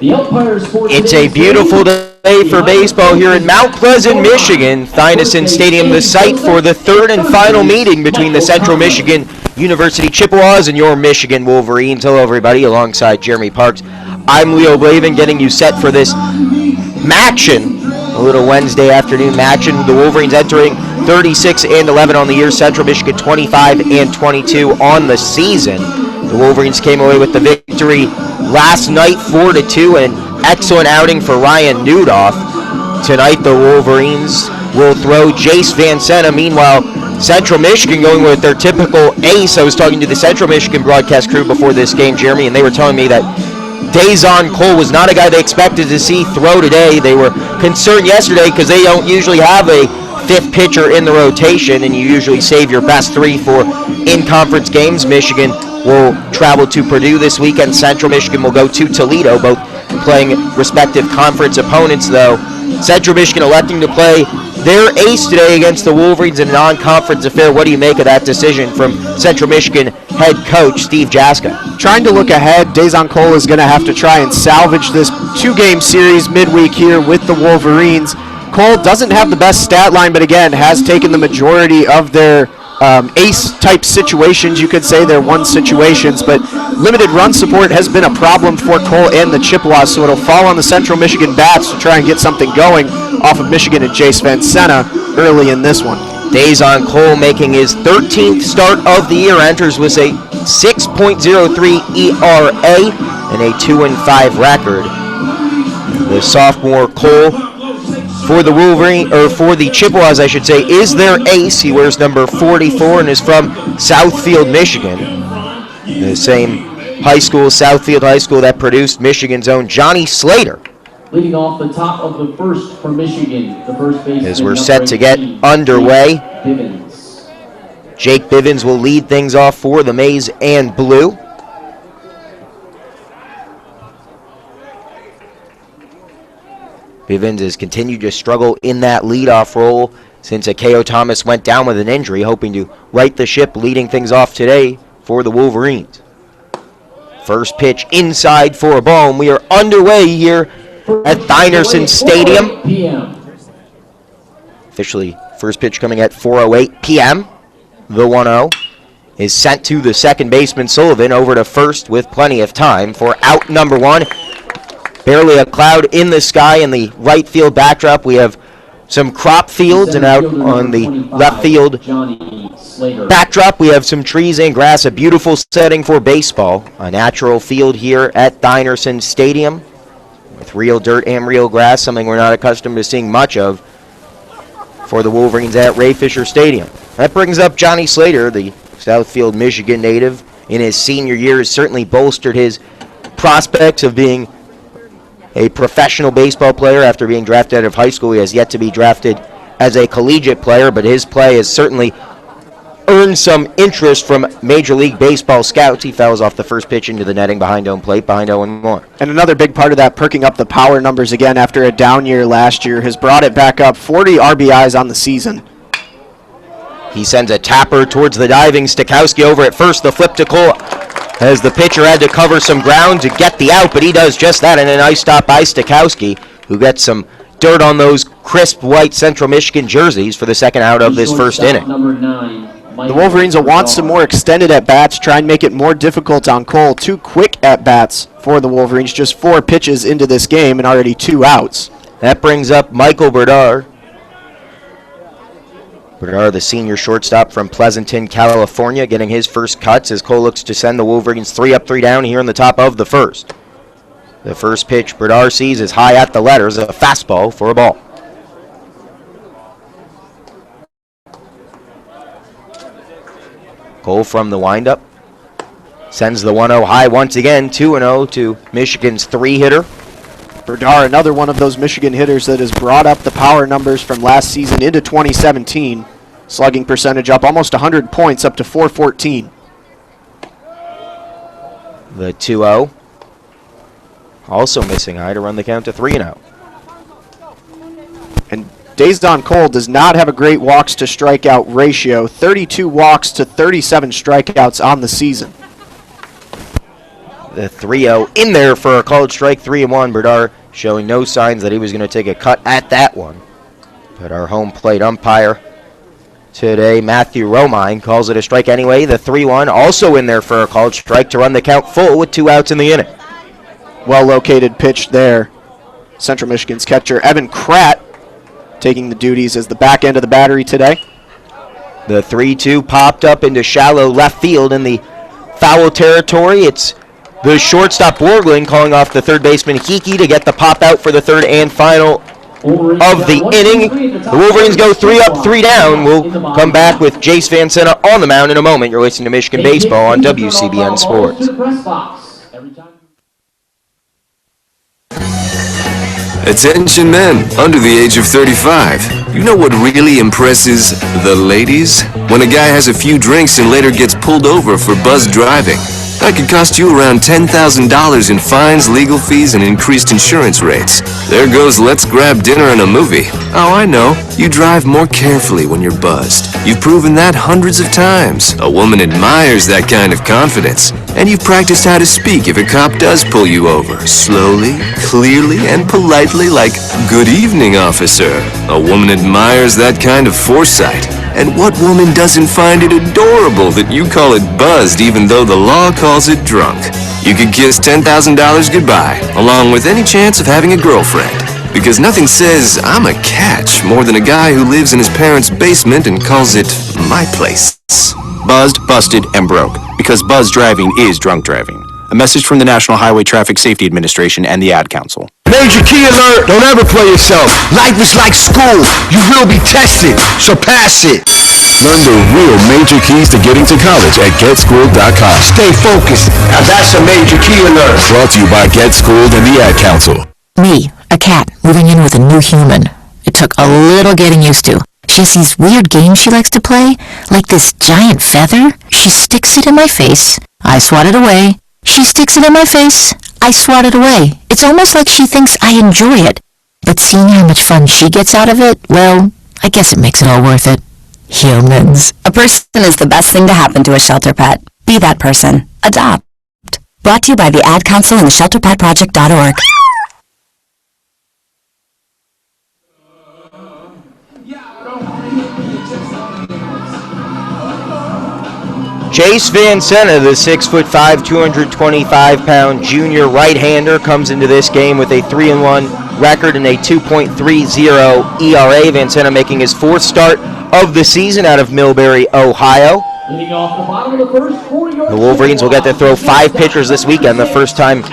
It's a beautiful day for baseball here in Mount Pleasant, Michigan. Thynesen Stadium, the site for the third and final meeting between the Central Michigan University Chippewas and your Michigan Wolverines. Hello, everybody, alongside Jeremy Parks. I'm Leo Blavin, getting you set for this matchin', a little Wednesday afternoon matchin'. The Wolverines entering 36-11 on the year. Central Michigan 25-22 on the season. The Wolverines came away with the victory last night, 4-2, an excellent outing for Ryan Nudoff. Tonight, the Wolverines will throw Jace Van Senna. Meanwhile, Central Michigan going with their typical ace. I was talking to the Central Michigan broadcast crew before this game, Jeremy, and they were telling me that Dazon Cole was not a guy they expected to see throw today. They were concerned yesterday because they don't usually have a fifth pitcher in the rotation, and you usually save your best three for in-conference games. Michigan will travel to Purdue this weekend. Central Michigan will go to Toledo, both playing respective conference opponents, though. Central Michigan electing to play their ace today against the Wolverines in a non-conference affair. What do you make of that decision from Central Michigan head coach Steve Jaska? Trying to look ahead, Dazon Cole is going to have to try and salvage this two-game series midweek here with the Wolverines. Cole doesn't have the best stat line, but again, has taken the majority of their ace-type situations, you could say. They're one situations, but limited run support has been a problem for Cole and the Chippewas, so it'll fall on the Central Michigan bats to try and get something going off of Michigan and Jace Van Senna early in this one. Dazon Cole making his 13th start of the year, enters with a 6.03 ERA and a 2-5 record. The sophomore Cole, for the Wolverine, or for the Chippewas, I should say, is their ace. He wears number 44 and is from Southfield, Michigan. The same high school, Southfield High School, that produced Michigan's own Johnny Slater. Leading off the top of the first for Michigan, the first baseman. As we're set to get underway, Jake Bivens will lead things off for the Maize and Blue. Bivens has continued to struggle in that leadoff role since Akeo Thomas went down with an injury, hoping to right the ship, leading things off today for the Wolverines. First pitch inside for a ball, and we are underway here at Thynesen Stadium. Officially, first pitch coming at 4:08 p.m. The 1-0 is sent to the second baseman, Sullivan, over to first with plenty of time for out number one. Barely a cloud in the sky in the right field backdrop. We have some crop fields, and out on the left field backdrop we have some trees and grass. A beautiful setting for baseball. A natural field here at Thynesen Stadium with real dirt and real grass, something we're not accustomed to seeing much of for the Wolverines at Ray Fisher Stadium. That brings up Johnny Slater, the Southfield, Michigan native. In his senior year has certainly bolstered his prospects of being a professional baseball player after being drafted out of high school. He has yet to be drafted as a collegiate player, but his play has certainly earned some interest from Major League Baseball scouts. He fouls off the first pitch into the netting behind home plate, behind 0-1. And another big part of that, perking up the power numbers again after a down year last year, has brought it back up. 40 RBIs on the season. He sends a tapper towards the diving Stakowski over at first. The flip to Cole, as the pitcher had to cover some ground to get the out, but he does just that, and a nice stop by Stakowski, who gets some dirt on those crisp white Central Michigan jerseys for the second out of this first inning. The Wolverines will want some more extended at-bats, try and make it more difficult on Cole. 2 quick at-bats for the Wolverines, just 4 pitches into this game and already 2 outs. That brings up Michael Berdar. Berdar, the senior shortstop from Pleasanton, California, getting his first cuts as Cole looks to send the Wolverines 3 up, 3 down here in the top of the first. The first pitch Berdar sees is high at the letters, a fastball for a ball. Cole from the windup sends the 1-0 high once again, 2-0 to Michigan's 3-hitter. Berdar, another one of those Michigan hitters that has brought up the power numbers from last season into 2017. Slugging percentage up almost 100 points, up to 414. The 2-0. Also missing high to run the count to 3-0. And Dazon Cole does not have a great walks to strikeout ratio. 32 walks to 37 strikeouts on the season. The 3-0 in there for a called strike, 3-1. Berdar showing no signs that he was going to take a cut at that one. But our home plate umpire today, Matthew Romine, calls it a strike anyway. The 3-1 also in there for a called strike to run the count full with 2 outs in the inning. Well-located pitch there. Central Michigan's catcher, Evan Kratt, taking the duties as the back end of the battery today. The 3-2 popped up into shallow left field in the foul territory. It's the shortstop Borgling calling off the third baseman Hickey to get the pop out for the third and final of the inning. The Wolverines go 3 up, 3 down. We'll come back with Jace Van Sena on the mound in a moment. You're listening to Michigan Baseball on WCBN Sports. Attention men under the age of 35. You know what really impresses the ladies? When a guy has a few drinks and later gets pulled over for buzz driving. That could cost you around $10,000 in fines, legal fees, and increased insurance rates. There goes let's grab dinner and a movie. Oh, I know. You drive more carefully when you're buzzed. You've proven that hundreds of times. A woman admires that kind of confidence. And you've practiced how to speak if a cop does pull you over. Slowly, clearly, and politely like, "Good evening, officer." A woman admires that kind of foresight. And what woman doesn't find it adorable that you call it buzzed even though the law calls it drunk? You could kiss $10,000 goodbye, along with any chance of having a girlfriend. Because nothing says, "I'm a catch," more than a guy who lives in his parents' basement and calls it my place. Buzzed, busted, and broke. Because buzz driving is drunk driving. A message from the National Highway Traffic Safety Administration and the Ad Council. Major key alert! Don't ever play yourself. Life is like school. You will be tested, so pass it. Learn the real major keys to getting to college at GetSchooled.com. Stay focused. Now that's a major key alert. Brought to you by GetSchooled and the Ad Council. Me, a cat, moving in with a new human. It took a little getting used to. She has these weird games she likes to play, like this giant feather. She sticks it in my face. I swat it away. She sticks it in my face. I swat it away. It's almost like she thinks I enjoy it. But seeing how much fun she gets out of it, well, I guess it makes it all worth it. Humans. A person is the best thing to happen to a shelter pet. Be that person. Adopt. Brought to you by the Ad Council and ShelterPetProject.org. Jace Van Sena, the 6'5", 225-pound junior right-hander, comes into this game with a 3-1 record and a 2.30 ERA. Van Sena making his 4th start of the season out of Millbury, Ohio. The Wolverines will get to throw 5 pitchers this weekend, the first time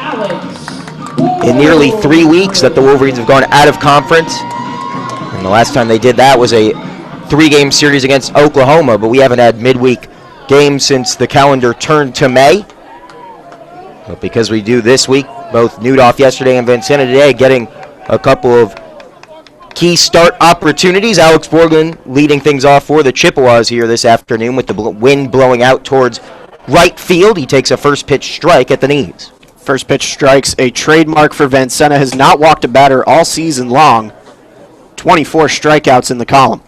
in nearly 3 weeks that the Wolverines have gone out of conference. And the last time they did that was a 3-game series against Oklahoma, but we haven't had midweek games since the calendar turned to May. But because we do this week, both Newdoff yesterday and Van Sena today getting a couple of key start opportunities. Alex Borglin leading things off for the Chippewas here this afternoon with the wind blowing out towards right field. He takes a first pitch strike at the knees. First pitch strikes, a trademark for Van Sena, has not walked a batter all season long. 24 strikeouts in the column.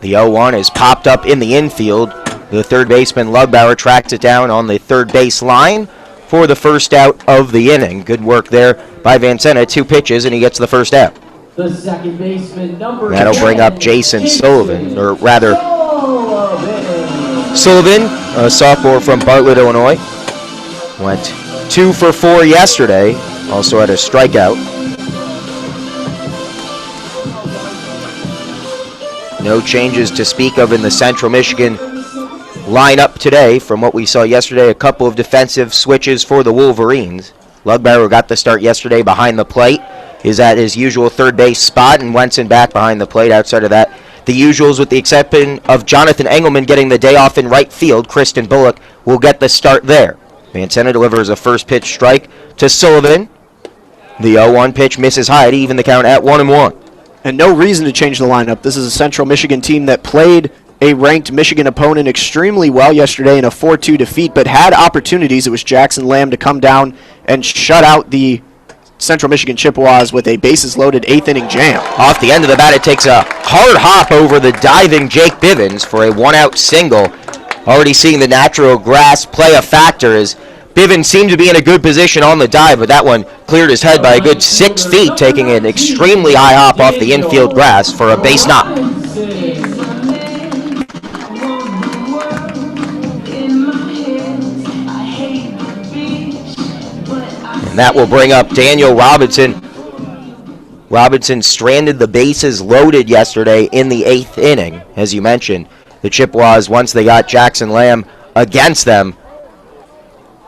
The 0-1 is popped up in the infield. The third baseman, Lugbauer, tracks it down on the third base line for the first out of the inning. Good work there by Van Sena. 2 pitches, and he gets the first out. The second baseman, number That'll bring up Jason Sullivan, or rather, Sullivan, a sophomore from Bartlett, Illinois. Went 2 for 4 yesterday. Also had a strikeout. No changes to speak of in the Central Michigan lineup today from what we saw yesterday. A couple of defensive switches for the Wolverines. Lugbauer got the start yesterday behind the plate, is at his usual third base spot, and Wenson back behind the plate. Outside of that, the usuals with the exception of Jonathan Engelman getting the day off in right field. Kristen Bullock will get the start there. Van Sena delivers a first pitch strike to Sullivan. The 0-1 pitch misses high to even the count at 1-1. And no reason to change the lineup. This is a Central Michigan team that played a ranked Michigan opponent extremely well yesterday in a 4-2 defeat, but had opportunities. It was Jackson Lamb to come down and shut out the Central Michigan Chippewas with a bases-loaded 8th-inning jam. Off the end of the bat, it takes a hard hop over the diving Jake Bivens for a 1-out single. Already seeing the natural grass play a factor as Bivens seemed to be in a good position on the dive, but that one cleared his head by a good 6 feet, taking an extremely high hop off the infield grass for a base knock. And that will bring up Daniel Robinson. Robinson stranded the bases loaded yesterday in the 8th inning. As you mentioned, the Chippewas, once they got Jackson Lamb against them,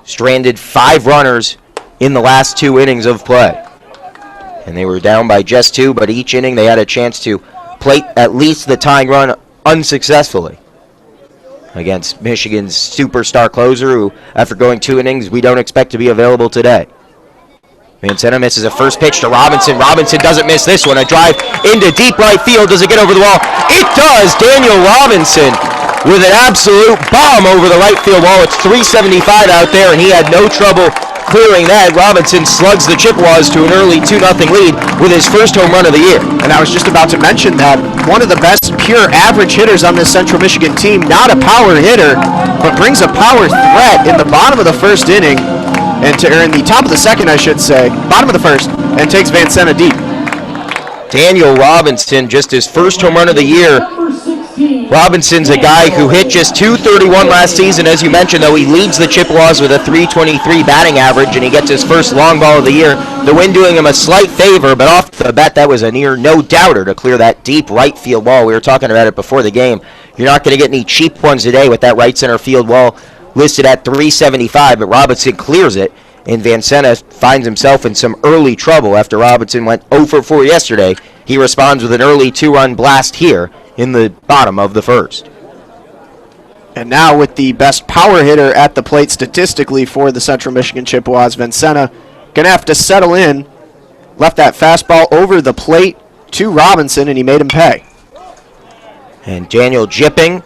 stranded 5 runners in the last 2 innings of play. And they were down by just 2, but each inning they had a chance to plate at least the tying run unsuccessfully against Michigan's superstar closer, who, after going 2 innings, we don't expect to be available today. Vancena misses a first pitch to Robinson. Robinson doesn't miss this one. A drive into deep right field. Does it get over the wall? It does. Daniel Robinson with an absolute bomb over the right field wall. It's 375 out there, and he had no trouble clearing that. Robinson slugs the Chippewas to an early 2-0 lead with his first home run of the year. And I was just about to mention that one of the best pure average hitters on this Central Michigan team, not a power hitter, but brings a power threat in the bottom of the first inning, or in the top of the second, I should say, bottom of the first, and takes Vancena deep. Daniel Robinson, just his first home run of the year. Robinson's a guy who hit just .231 last season. As you mentioned, though, he leads the Chippewas with a .323 batting average, and he gets his first long ball of the year. The wind doing him a slight favor, but off the bat, that was a near no-doubter to clear that deep right field wall. We were talking about it before the game. You're not going to get any cheap ones today with that right center field wall listed at 375, but Robinson clears it, and Vancena finds himself in some early trouble after Robinson went 0 for 4 yesterday. He responds with an early 2-run blast here in the bottom of the first. And now with the best power hitter at the plate statistically for the Central Michigan Chippewas, Vancena going to have to settle in. Left that fastball over the plate to Robinson, and he made him pay. And Daniel Jipping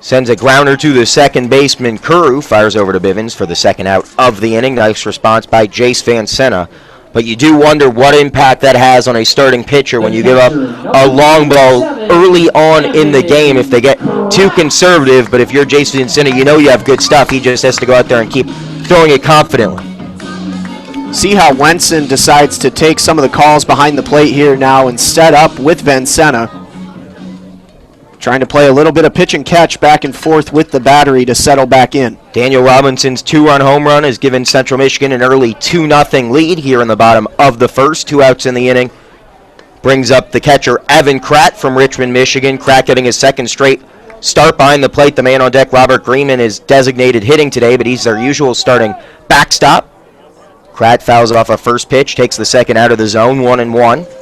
sends a grounder to the second baseman. Kuru fires over to Bivens for the second out of the inning. Nice response by Jace Vancena. But you do wonder what impact that has on a starting pitcher when you give up a long ball early on in the game if they get too conservative. But if you're Jace Vancena, you know you have good stuff. He just has to go out there and keep throwing it confidently. See how Wenson decides to take some of the calls behind the plate here now and set up with Vancena. Trying to play a little bit of pitch and catch back and forth with the battery to settle back in. Daniel Robinson's 2-run home run has given Central Michigan an early 2-0 lead here in the bottom of the first. 2 outs in the inning. Brings up the catcher Evan Kratt from Richmond, Michigan. Kratt getting his second straight start behind the plate. The man on deck, Robert Greenman, is designated hitting today, but he's their usual starting backstop. Kratt fouls off a first pitch, takes the second out of the zone, 1-1.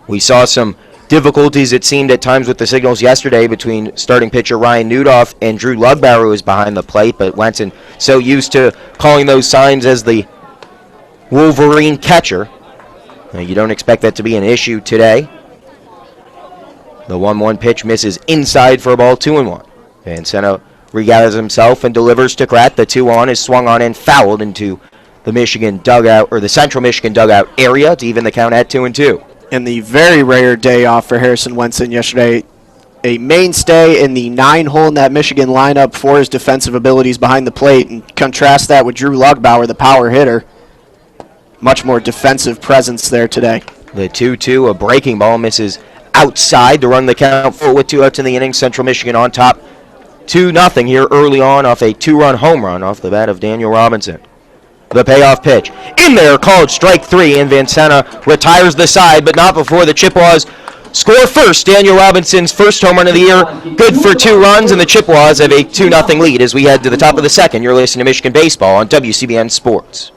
We saw some difficulties, it seemed, at times with the signals yesterday between starting pitcher Ryan Newdoff and Drew Lugbauer, who was behind the plate, but Wenson so used to calling those signs as the Wolverine catcher. You don't expect that to be an issue today. The 1-1 pitch misses inside for a ball, 2-1. Vancena regathers himself and delivers to Kratt. The 2-on is swung on and fouled into the Michigan dugout, or the Central Michigan dugout area, to even the count at 2-2. And the very rare day off for Harrison Wenson yesterday. A mainstay in the 9-hole in that Michigan lineup for his defensive abilities behind the plate. And contrast that with Drew Lugbauer, the power hitter. Much more defensive presence there today. The 2-2, a breaking ball, misses outside to run the count full with 2 outs in the inning. Central Michigan on top 2-0 here early on off a 2-run home run off the bat of Daniel Robinson. The payoff pitch in there, called strike 3, and Vancena retires the side, but not before the Chippewas score first. Daniel Robinson's first home run of the year, good for 2 runs, and the Chippewas have a 2-0 lead as we head to the top of the second. You're listening to Michigan Baseball on WCBN Sports.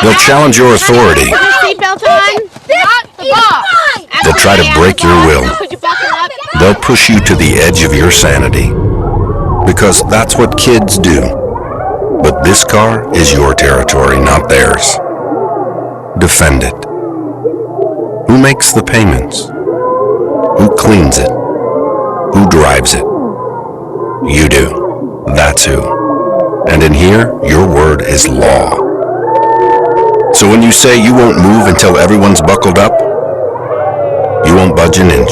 They'll challenge your authority. Seatbelt on. They'll try to break your will. They'll push you to the edge of your sanity. Because that's what kids do. But this car is your territory, not theirs. Defend it. Who makes the payments? Who cleans it? Who drives it? You do. That's who. And in here, your word is law. So when you say you won't move until everyone's buckled up, you won't budge an inch.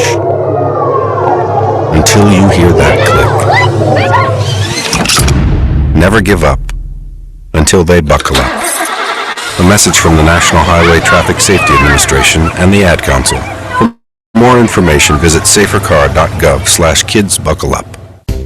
Until you hear that click. Never give up until they buckle up. A message from the National Highway Traffic Safety Administration and the Ad Council. For more information, visit safercar.gov/kidsbuckleup.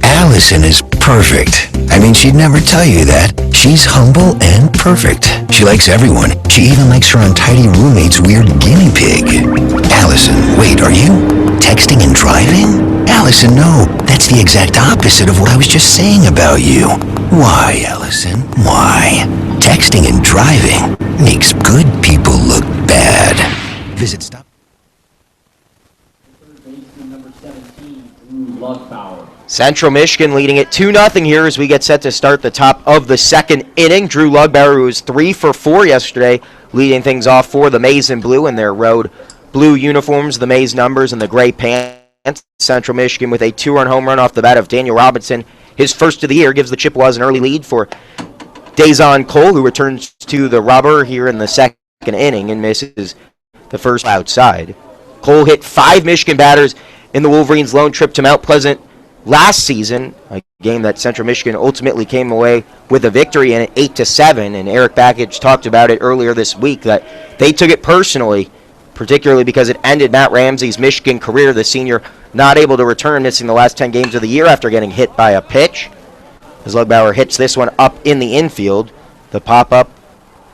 Allison is perfect. I mean, she'd never tell you that. She's humble and perfect. She likes everyone. She even likes her untidy roommate's weird guinea pig. Allison, wait, are you texting and driving? Allison, no. That's the exact opposite of what I was just saying about you. Why, Allison? Why? Texting and driving makes good people look bad. Visit stop. Third baseman number 17, Drew Lugbauer. Central Michigan leading it 2-0 here as we get set to start the top of the second inning. Drew Lugbauer, who was 3 for 4 yesterday, leading things off for the Maize and Blue in their road blue uniforms, the Maize numbers, and the gray pants. Central Michigan with a 2-run home run off the bat of Daniel Robinson. His first of the year gives the Chippewas an early lead for Dazon Cole, who returns to the rubber here in the second inning and misses the first outside. Cole hit 5 Michigan batters in the Wolverines' lone trip to Mount Pleasant last season, a game that Central Michigan ultimately came away with a victory in it 8-7, and Eric Bakich talked about it earlier this week that they took it personally, particularly because it ended Matt Ramsey's Michigan career, the senior not able to return, missing the last 10 games of the year after getting hit by a pitch. As Lugbauer hits this one up in the infield, the pop-up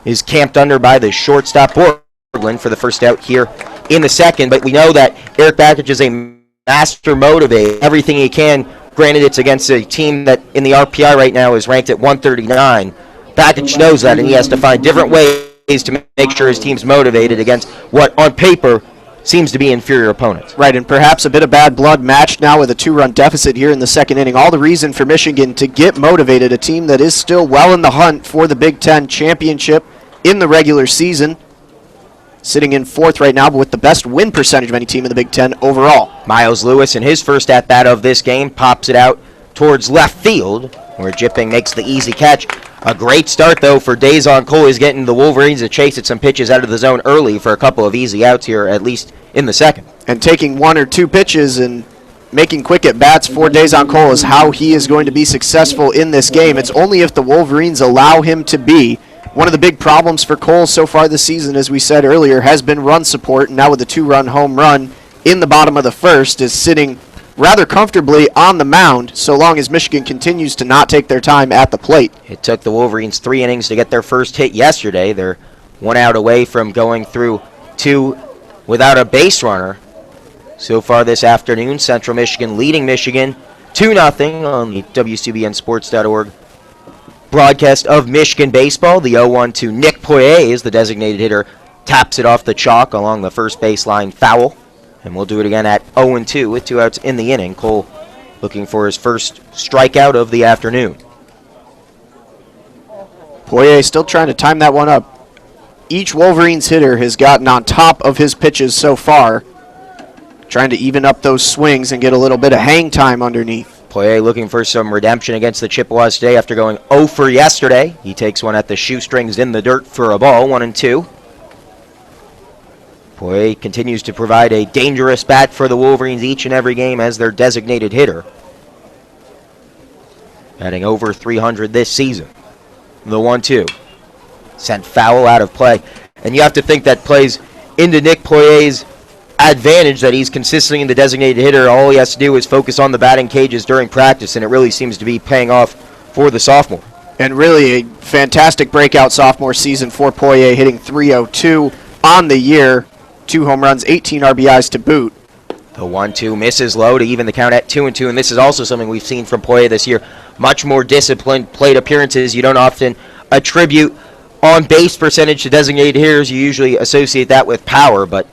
is camped under by the shortstop Borland for the first out here in the second, but we know that Eric Bakich is a master motivator, everything he can. Granted, it's against a team that in the RPI right now is ranked at 139. Bakich knows that, and he has to find different ways to make sure his team's motivated against what, on paper, seems to be inferior opponents. Right, and perhaps a bit of bad blood matched now with a 2-run deficit here in the second inning. All the reason for Michigan to get motivated, a team that is still well in the hunt for the Big Ten championship in the regular season. Sitting in 4th right now, but with the best win percentage of any team in the Big Ten overall. Miles Lewis, in his first at-bat of this game, pops it out towards left field, where Jipping makes the easy catch. A great start, though, for Dazon Cole. He's getting the Wolverines to chase at some pitches out of the zone early for a couple of easy outs here, at least in the second. And taking 1 or 2 pitches and making quick at-bats for Dazon Cole is how he is going to be successful in this game. It's only if the Wolverines allow him to be. One of the big problems for Cole so far this season, as we said earlier, has been run support, and now with the 2-run home run in the bottom of the first, is sitting rather comfortably on the mound so long as Michigan continues to not take their time at the plate. It took the Wolverines 3 innings to get their first hit yesterday. They're 1 out away from going through 2 without a base runner. So far this afternoon, Central Michigan leading Michigan 2-0 on the WCBNsports.org broadcast of Michigan baseball. The 0-1 to Nick Poirier is the designated hitter. Taps it off the chalk along the first baseline foul. And we'll do it again at 0-2 with 2 outs in the inning. Cole looking for his first strikeout of the afternoon. Poirier still trying to time that one up. Each Wolverines hitter has gotten on top of his pitches so far, trying to even up those swings and get a little bit of hang time underneath. Poirier looking for some redemption against the Chippewas today after going 0 for yesterday. He takes one at the shoestrings in the dirt for a ball, 1-2. Poirier continues to provide a dangerous bat for the Wolverines each and every game as their designated hitter. Batting over 300 this season. The 1-2. Sent foul out of play. And you have to think that plays into Nick Poirier's advantage that he's consistently in the designated hitter. All he has to do is focus on the batting cages during practice, and it really seems to be paying off for the sophomore. And really a fantastic breakout sophomore season for Poirier, hitting .302 on the year. 2 home runs, 18 RBIs to boot. The 1-2 misses low to even the count at 2-2, and this is also something we've seen from Poirier this year. Much more disciplined plate appearances. You don't often attribute on-base percentage to designated hitters. You usually associate that with power, but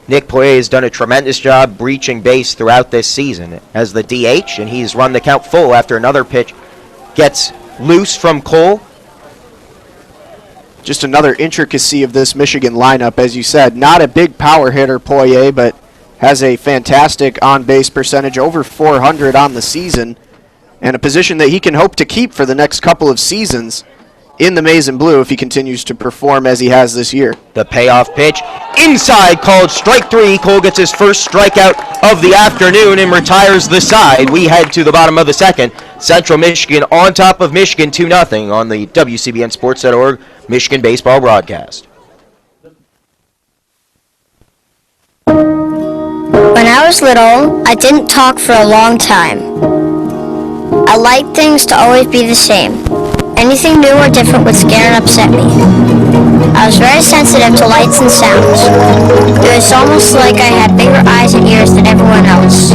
Nick Poirier has done a tremendous job breaching base throughout this season as the DH, and he's run the count full after another pitch gets loose from Cole. Just another intricacy of this Michigan lineup, as you said. Not a big power hitter, Poirier, but has a fantastic on-base percentage, over .400 on the season, and a position that he can hope to keep for the next couple of seasons. in the maize and blue if he continues to perform as he has this year. The payoff pitch inside, called strike three. Cole gets his first strikeout of the afternoon and retires the side. We head to the bottom of the second. Central Michigan on top of Michigan 2-0 on the WCBNSports.org Michigan baseball broadcast. When I was little, I didn't talk for a long time. I liked things to always be the same. Anything new or different would scare and upset me. I was very sensitive to lights and sounds. It was almost like I had bigger eyes and ears than everyone else.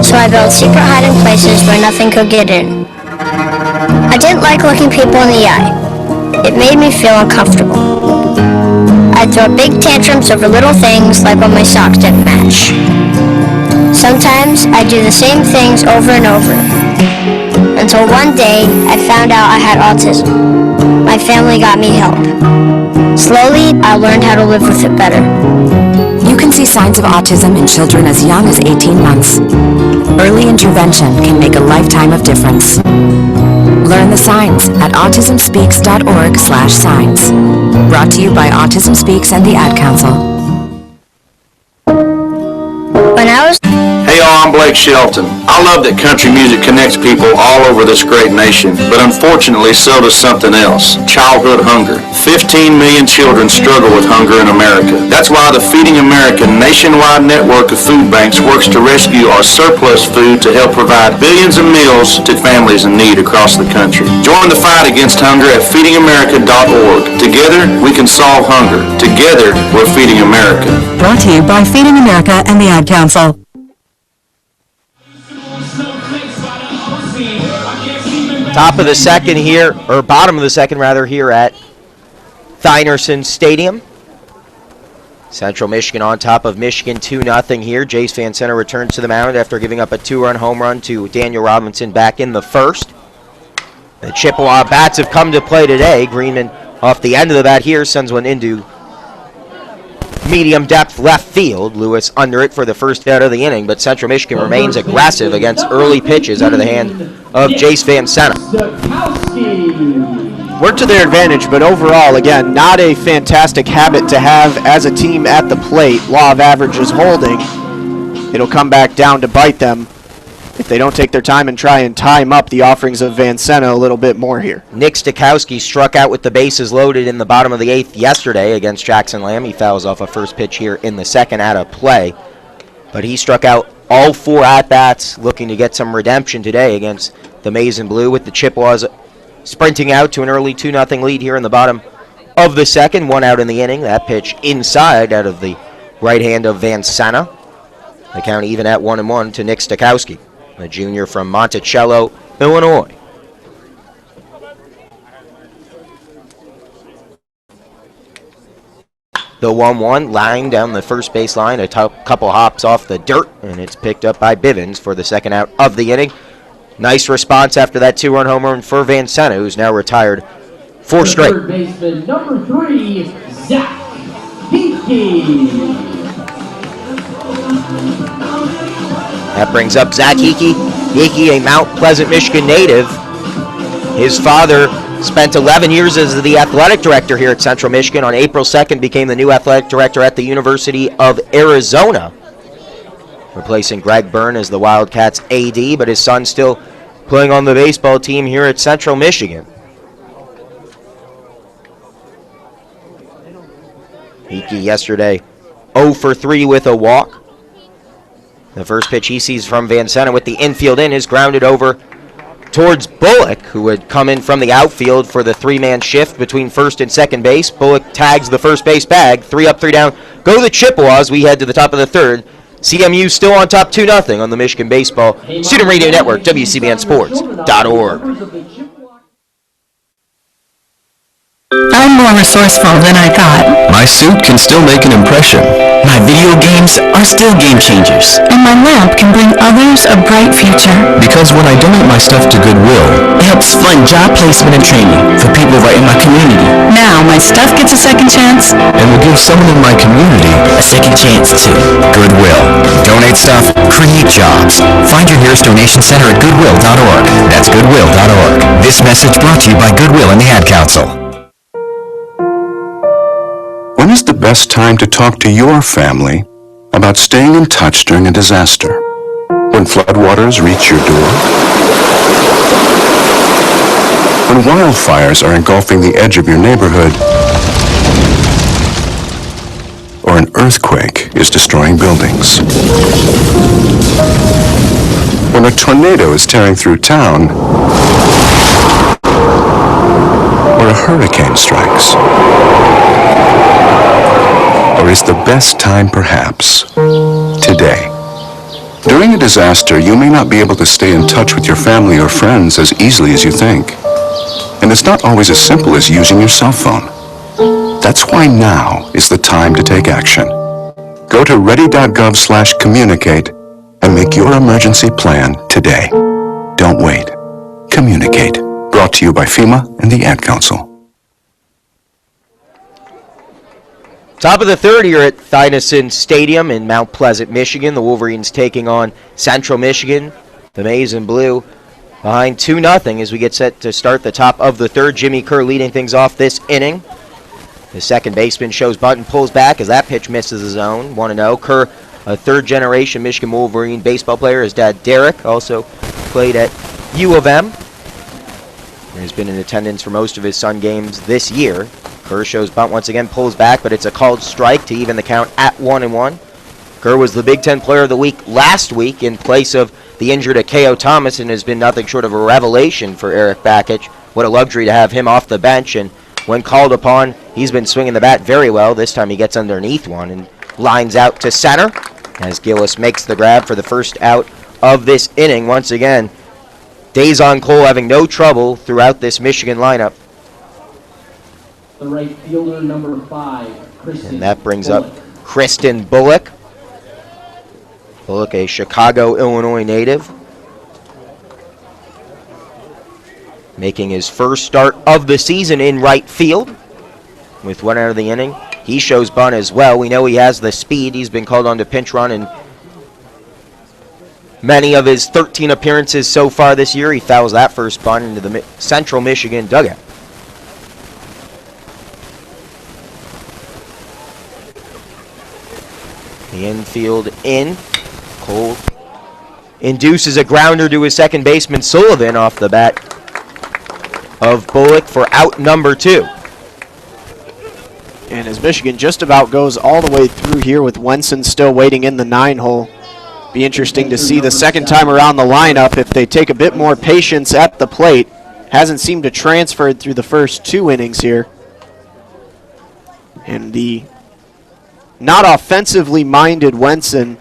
So I built secret hiding places where nothing could get in. I didn't like looking people in the eye. It made me feel uncomfortable. I'd throw big tantrums over little things like when my socks didn't match. Sometimes I'd do the same things over and over. Until one day, I found out I had autism. My family got me help. Slowly, I learned how to live with it better. You can see signs of autism in children as young as 18 months. Early intervention can make a lifetime of difference. Learn the signs at autismspeaks.org/signs. Brought to you by Autism Speaks and the Ad Council. When I was Hey y'all, I'm Blake Shelton. I love that country music connects people all over this great nation, but unfortunately so does something else, childhood hunger. 15 million children struggle with hunger in America. That's why the Feeding America nationwide network of food banks works to rescue our surplus food to help provide billions of meals to families in need across the country. Join the fight against hunger at feedingamerica.org. Together, we can solve hunger. Together, we're feeding America. Brought to you by Feeding America and the Ad Council. Top of the second here, or bottom of the second rather, here at Thinerson Stadium. Central Michigan on top of Michigan 2-0 here. Jace Van Center returns to the mound after giving up a 2-run home run to Daniel Robinson back in the first. The Chippewa bats have come to play today. Greenman off the end of the bat here sends one into medium depth left field. Lewis under it for the first out of the inning, but Central Michigan remains aggressive against early pitches out of the hand of Jace Van Center. Work to their advantage, but overall, again, not a fantastic habit to have as a team at the plate. Law of averages holding. It'll come back down to bite them if they don't take their time and try and time up the offerings of Van Center a little bit more here. Nick Stokowski struck out with the bases loaded in the bottom of the eighth yesterday against Jackson Lamb. He fouls off a first pitch here in the second out of play. But he struck out all four at-bats, looking to get some redemption today against the Maize and Blue, with the Chippewas sprinting out to an early 2-0 lead here in the bottom of the second. One out in the inning. That pitch inside out of the right hand of Van Center. The count even at 1-1 to Nick Stokowski, a junior from Monticello, Illinois. The 1-1 line down the first base line, a couple hops off the dirt, and it's picked up by Bivens for the second out of the inning. Nice response after that 2-run home run for Van Center, who's now retired 4 straight. Third baseman, number 3, Zach Hickey. That brings up Zach Hickey. Hickey, a Mount Pleasant, Michigan native. His father spent 11 years as the athletic director here at Central Michigan. On April 2nd, became the new athletic director at the University of Arizona, replacing Greg Byrne as the Wildcats AD, but his son's still playing on the baseball team here at Central Michigan. Hickey yesterday 0 for 3 with a walk. The first pitch he sees from Van Center with the infield in is grounded over towards Bullock, who would come in from the outfield for the 3-man shift between first and second base. Bullock tags the first base bag. 3 up, 3 down. Go the Chippewas. We head to the top of the third. CMU still on top 2-0 on the Michigan Baseball Student Radio Network, WCBNSports.org. I'm more resourceful than I thought. My suit can still make an impression. My video games are still game changers. And my lamp can bring others a bright future. Because when I donate my stuff to Goodwill, It helps fund job placement and training for people right in my community. Now my stuff gets a second chance. and will give someone in my community A second chance to Goodwill. Donate stuff, create jobs. Find your nearest donation center at goodwill.org. That's goodwill.org. This message brought to you by Goodwill and the Ad Council. When is the best time to talk to your family about staying in touch during a disaster? When floodwaters reach your door? When wildfires are engulfing the edge of your neighborhood? Or an earthquake is destroying buildings? When a tornado is tearing through town? Or a hurricane strikes? Or is the best time perhaps today? During a disaster, you may not be able to stay in touch with your family or friends as easily as you think. And it's not always as simple as using your cell phone. That's why now is the time to take action. Go to ready.gov/communicate and make your emergency plan today. Don't wait. Communicate. Brought to you by FEMA and the Ad Council. Top of the third here at Thynesen Stadium in Mount Pleasant, Michigan. The Wolverines taking on Central Michigan. The Maize and Blue behind 2-0 as we get set to start the top of the third. Jimmy Kerr leading things off this inning. The second baseman shows bunt and pulls back as that pitch misses the zone. 1-0. Kerr, a third-generation Michigan Wolverine baseball player. His dad, Derek, also played at U of M. And has been in attendance for most of his son games this year. Kerr shows bunt once again, pulls back, but it's a called strike to even the count at 1-1. Kerr was the Big Ten Player of the Week last week in place of the injured Akeo Thomas and has been nothing short of a revelation for Eric Bakich. What a luxury to have him off the bench, and when called upon, he's been swinging the bat very well. This time he gets underneath one and lines out to center as Gillis makes the grab for the first out of this inning. Once again, Dazon Cole having no trouble throughout this Michigan lineup. The right fielder, number 5, Kristen. And that brings up Kristen Bullock. Bullock, a Chicago, Illinois native, making his first start of the season in right field with 1 out of the inning. He shows bunt as well. We know he has the speed. He's been called on to pinch run in many of his 13 appearances so far this year. He fouls that first bunt into the Central Michigan dugout. The infield in. Cole induces a grounder to his second baseman, Sullivan, off the bat of Bullock for out number 2. And as Michigan just about goes all the way through here with Wenson still waiting in the 9-hole. Be interesting to see the second time around the lineup if they take a bit more patience at the plate. Hasn't seemed to transfer through the first 2 innings here. And the not offensively minded Wenson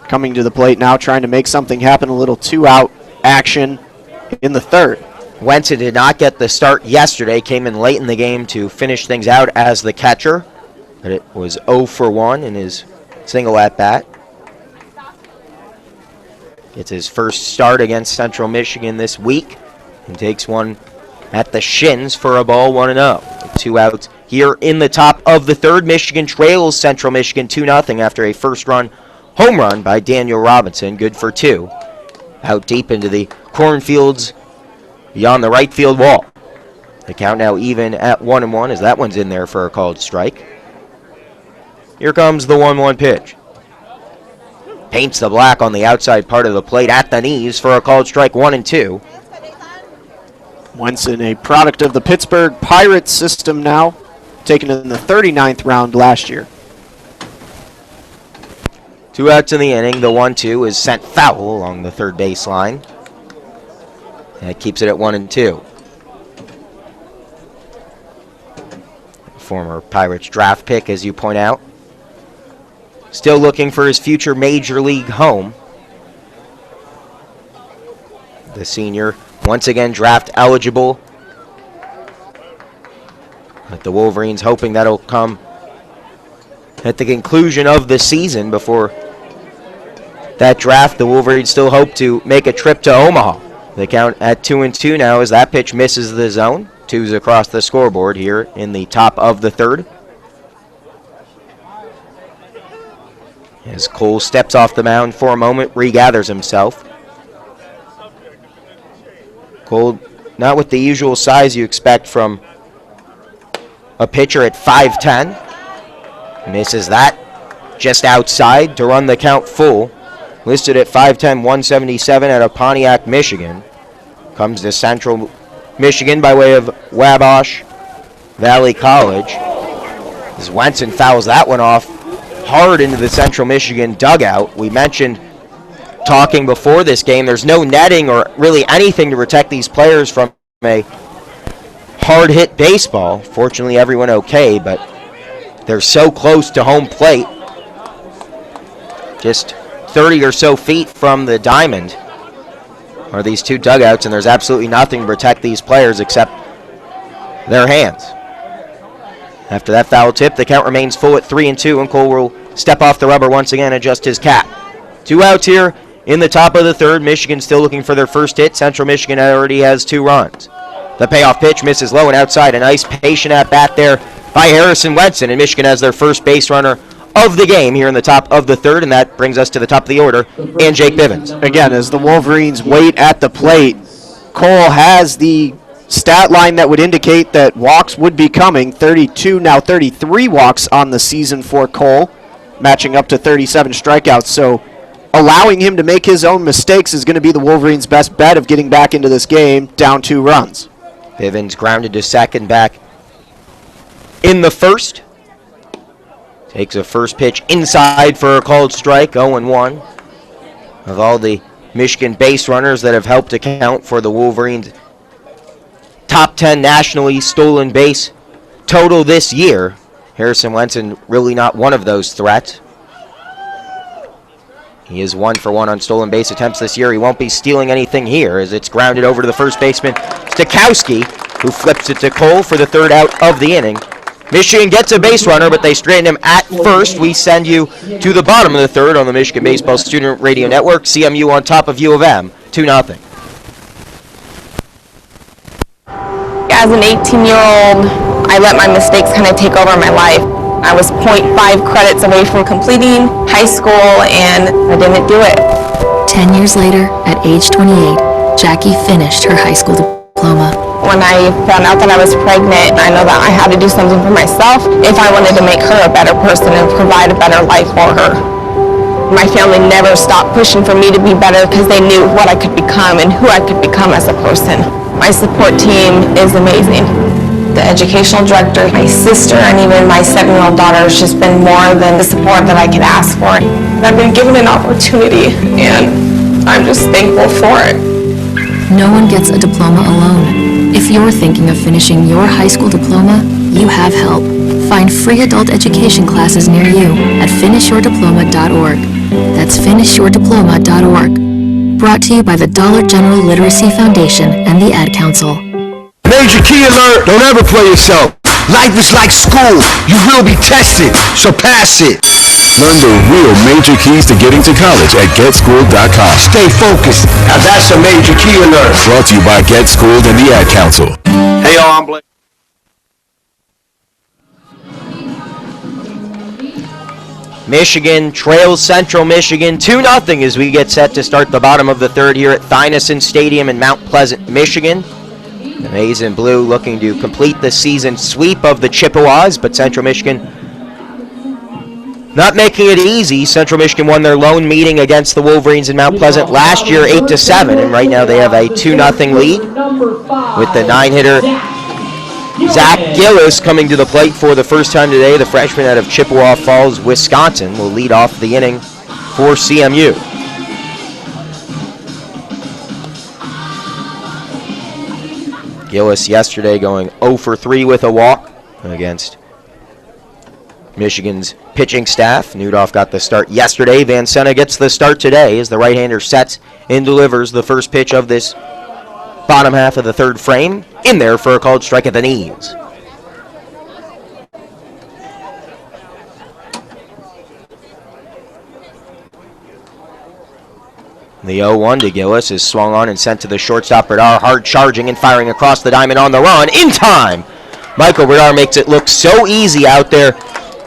coming to the plate now, trying to make something happen, a little 2-out action in the third. Wenson did not get the start yesterday, came in late in the game to finish things out as the catcher, but it was 0 for 1 in his single at-bat. Gets his first start against Central Michigan this week and takes one at the shins for a ball, 1-0. 2 outs here in the top of the third. Michigan trails Central Michigan 2-0 after a first-run home run by Daniel Robinson, good for 2. Out deep into the cornfields beyond the right field wall. The count now even at 1-1 as that one's in there for a called strike. Here comes the 1-1 pitch. Paints the black on the outside part of the plate at the knees for a called strike, 1-2. Wenson, a product of the Pittsburgh Pirates system now, taken in the 39th round last year. 2 outs in the inning. The 1-2 is sent foul along the third baseline. That keeps it at 1-2. Former Pirates draft pick, as you point out. Still looking for his future major league home. The senior, once again draft eligible. But the Wolverines hoping that'll come at the conclusion of the season. Before that draft, the Wolverines still hope to make a trip to Omaha. They count at 2-2 now as that pitch misses the zone. 2's across the scoreboard here in the top of the third. As Cole steps off the mound for a moment, regathers himself. Cole, not with the usual size you expect from a pitcher at 5'10". Misses that. Just outside to run the count full. Listed at 5'10", 177 out of Pontiac, Michigan. Comes to Central Michigan by way of Wabash Valley College. As Wenson fouls that one off hard into the Central Michigan dugout. We mentioned talking before this game, there's no netting or really anything to protect these players from a hard-hit baseball. Fortunately, everyone okay, but they're so close to home plate. Just 30 or so feet from the diamond are these two dugouts, and there's absolutely nothing to protect these players except their hands. After that foul tip, the count remains full at 3-2, and Cole will step off the rubber once again, adjust his cap. 2 outs here in the top of the third. Michigan still looking for their first hit. Central Michigan already has 2 runs. The payoff pitch misses low and outside. A nice patient at bat there by Harrison Wenson, and Michigan has their first base runner of the game here in the top of the third, and that brings us to the top of the order, and Jake Bivens. Again, as the Wolverines wait at the plate, Cole has the stat line that would indicate that walks would be coming. 32, now 33 walks on the season for Cole, matching up to 37 strikeouts. So allowing him to make his own mistakes is going to be the Wolverines' best bet of getting back into this game, down 2 runs. Bivens grounded to second back in the first. Takes a first pitch inside for a called strike, 0-1. Of all the Michigan base runners that have helped account for the Wolverines' top 10 nationally stolen base total this year, Harrison Wenson really not one of those threats. He is 1 for 1 on stolen base attempts this year. He won't be stealing anything here as it's grounded over to the first baseman, Stokowski, who flips it to Cole for the third out of the inning. Michigan gets a base runner, but they straighten him at first. We send you to the bottom of the third on the Michigan Baseball Student Radio Network. CMU on top of U of M, 2-0. As an 18-year-old, I let my mistakes kind of take over my life. I was 0.5 credits away from completing high school, and I didn't do it. 10 years later, at age 28, Jackie finished her high school diploma. When I found out that I was pregnant, I know that I had to do something for myself if I wanted to make her a better person and provide a better life for her. My family never stopped pushing for me to be better because they knew what I could become and who I could become as a person. My support team is amazing. The educational director, my sister, and even my 7-year-old daughter has just been more than the support that I could ask for. I've been given an opportunity, and I'm just thankful for it. No one gets a diploma alone. If you're thinking of finishing your high school diploma, you have help. Find free adult education classes near you at finishyourdiploma.org. That's finishyourdiploma.org. Brought to you by the Dollar General Literacy Foundation and the Ad Council. Major key alert! Don't ever play yourself. Life is like school. You will be tested, so pass it. Learn the real major keys to getting to college at GetSchooled.com. Stay focused. Now that's a major key alert. Brought to you by GetSchooled and the Ad Council. Hey, y'all, I'm Blake. Michigan trails Central Michigan 2-0 as we get set to start the bottom of the third here at Thynesen Stadium in Mount Pleasant, Michigan. The Maize and Blue looking to complete the season sweep of the Chippewas, but Central Michigan not making it easy. Central Michigan won their lone meeting against the Wolverines in Mount Pleasant last year 8-7, and right now they have a 2-0 lead with the 9-hitter Zach Gillis coming to the plate for the first time today. The freshman out of Chippewa Falls, Wisconsin, will lead off the inning for CMU. Gillis yesterday going 0 for 3 with a walk against Michigan's pitching staff. Newdoff got the start yesterday. Van Sena gets the start today as the right-hander sets and delivers the first pitch of this bottom half of the third frame. In there for a called strike at the knees. The 0-1 to Gillis is swung on and sent to the shortstop. Berdar hard charging and firing across the diamond on the run. In time! Michael Berdar makes it look so easy out there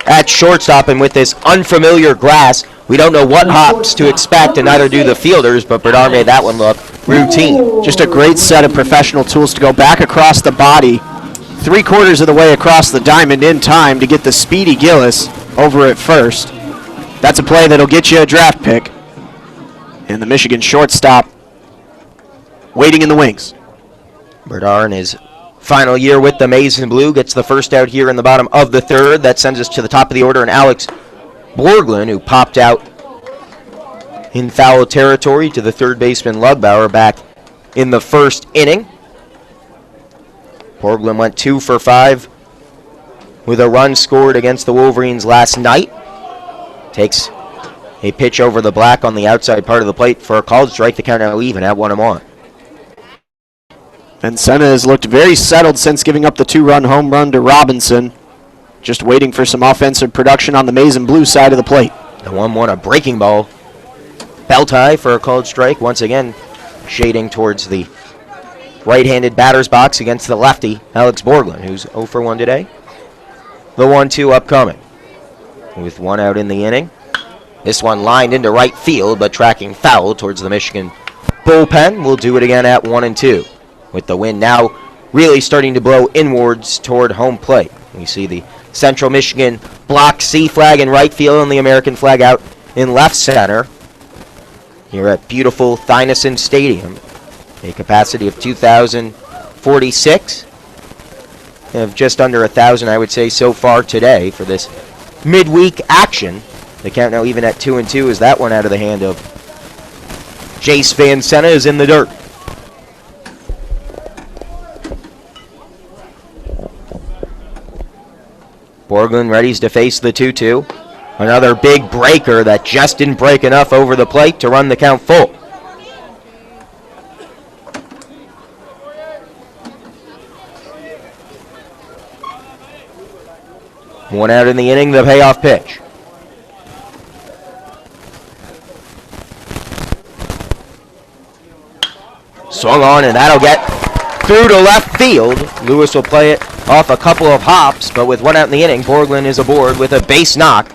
at shortstop, and with this unfamiliar grass, we don't know what hops to expect, and neither do the fielders, but Bernard made that one look routine. Just a great set of professional tools to go back across the body, 3/4 of the way across the diamond in time to get the speedy Gillis over at first. That's a play that'll get you a draft pick. And the Michigan shortstop waiting in the wings. Bernard in his final year with the Maize and Blue gets the first out here in the bottom of the third. That sends us to the top of the order, and Alex Borglund, who popped out in foul territory to the third baseman Lugbauer back in the first inning. Borglund went 2 for 5 with a run scored against the Wolverines last night. Takes a pitch over the black on the outside part of the plate for a called strike. The count now even at 1-1. Vincena has looked very settled since giving up the 2-run home run to Robinson. Just waiting for some offensive production on the Maize and Blue side of the plate. The 1-1, a breaking ball. Belt high for a called strike. Once again, shading towards the right-handed batter's box against the lefty, Alex Borglund, who's 0 for 1 today. The 1-2 upcoming. With one out in the inning. This one lined into right field, but tracking foul towards the Michigan bullpen. We'll do it again at 1-2. With the wind now really starting to blow inwards toward home plate. We see the Central Michigan Block C flag in right field and the American flag out in left center. Here at beautiful Thynesen Stadium. A capacity of 2,046. Of just under 1,000, I would say, so far today for this midweek action. The count now even at 2-2 as that one out of the hand of Jace Vincena is in the dirt. Borglund readies to face the 2-2. Another big breaker that just didn't break enough over the plate to run the count full. One out in the inning, the payoff pitch. Swung on, and that'll get through to left field. Lewis will play it off a couple of hops, but with one out in the inning, Borglund is aboard with a base knock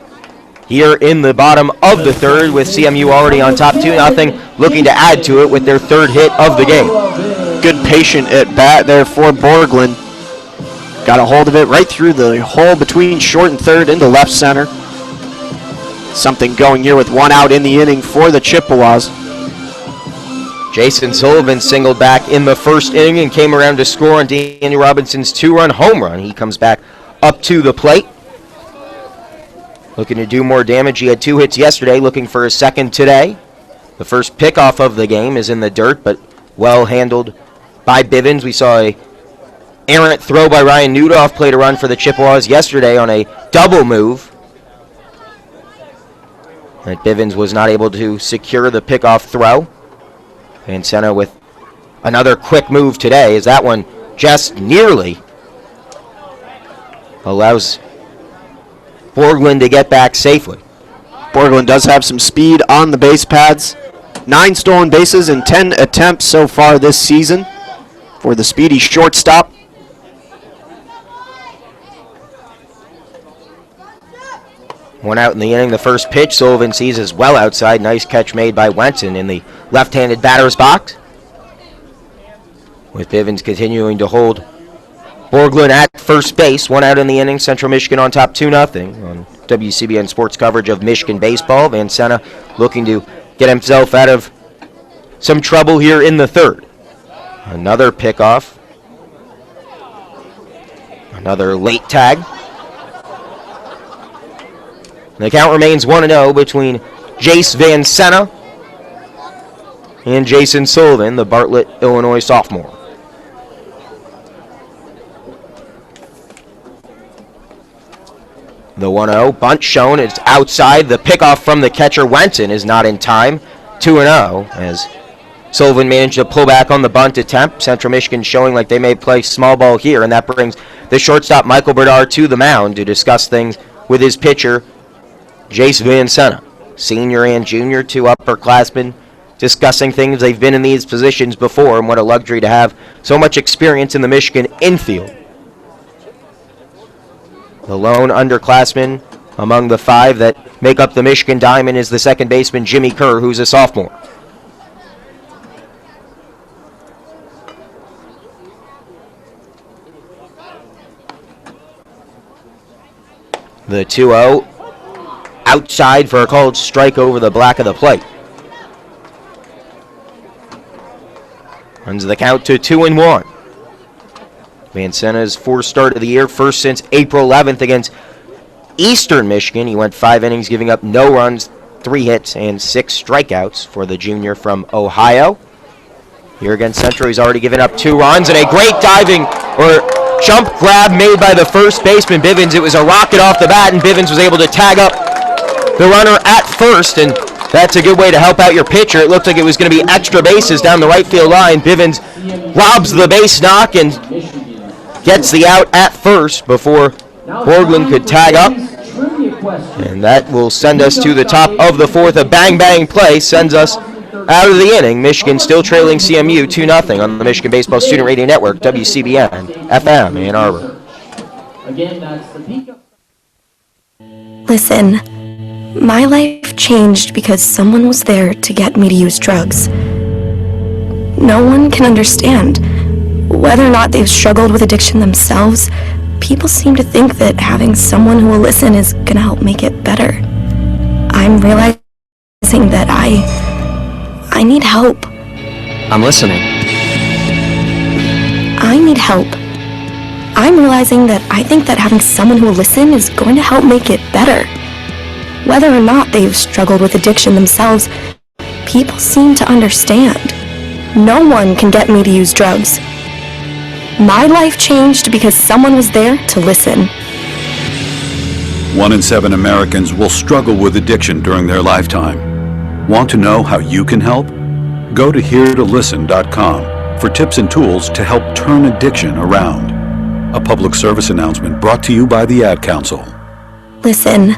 here in the bottom of the third, with CMU already on top 2-0, looking to add to it with their third hit of the game. Good patient at bat there for Borglund. Got a hold of it right through the hole between short and third into left center. Something going here with one out in the inning for the Chippewas. Jason Sullivan singled back in the first inning and came around to score on Danny Robinson's 2-run home run. He comes back up to the plate. Looking to do more damage. He had 2 hits yesterday, looking for a second today. The first pickoff of the game is in the dirt, but well handled by Bivens. We saw a errant throw by Ryan Newdoff, played a run for the Chippewas yesterday on a double move. But Bivens was not able to secure the pickoff throw. Vincena with another quick move today, as that one just nearly allows Borglund to get back safely. Borglund does have some speed on the base pads. 9 stolen bases in 10 attempts so far this season for the speedy shortstop. One out in the inning, the first pitch Sullivan sees is well outside. Nice catch made by Wenson in the left-handed batter's box. With Bivens continuing to hold Borglund at first base. One out in the inning, Central Michigan on top 2-0 on WCBN Sports coverage of Michigan baseball. Vincena looking to get himself out of some trouble here in the third. Another pickoff. Another late tag. The count remains 1-0 between Jace Vincena and Jason Sullivan, the Bartlett, Illinois sophomore. The 1-0 bunt shown. It's outside. The pickoff from the catcher Wenson is not in time. 2-0 as Sullivan managed to pull back on the bunt attempt. Central Michigan showing like they may play small ball here, and that brings the shortstop Michael Bernard to the mound to discuss things with his pitcher Jace Vincena. Senior and junior, 2 upperclassmen, discussing things. They've been in these positions before, and what a luxury to have so much experience in the Michigan infield. The lone underclassman Among the 5 that make up the Michigan Diamond is the second baseman Jimmy Kerr, who's a sophomore. The 2-0 outside for a called strike over the black of the plate. Runs the count to 2-1. Vancena's fourth start of the year, first since April 11th against Eastern Michigan. He went 5 innings, giving up no runs, 3 hits, and 6 strikeouts for the junior from Ohio. Here against Central, he's already given up 2 runs, and a great diving or jump grab made by the first baseman, Bivens. It was a rocket off the bat, and Bivens was able to tag up the runner at first, and that's a good way to help out your pitcher. It looked like it was going to be extra bases down the right field line. Bivens robs the base knock and gets the out at first before Borglund could tag up. And that will send us to the top of the 4th. A bang-bang play sends us out of the inning. Michigan still trailing CMU 2-0 on the Michigan Baseball Student Radio Network, WCBN FM Ann Arbor. Listen, my life changed because someone was there to get me to use drugs. No one can understand. Whether or not they've struggled with addiction themselves, people seem to think that having someone who will listen is gonna help make it better. I'm realizing that I need help. I'm listening. I need help. I'm realizing that I think that having someone who will listen is going to help make it better. Whether or not they've struggled with addiction themselves, people seem to understand. No one can get me to use drugs. My life changed because someone was there to listen. 1 in 7 Americans will struggle with addiction during their lifetime. Want to know how you can help? Go to heretolisten.com for tips and tools to help turn addiction around. A public service announcement brought to you by the Ad Council. Listen,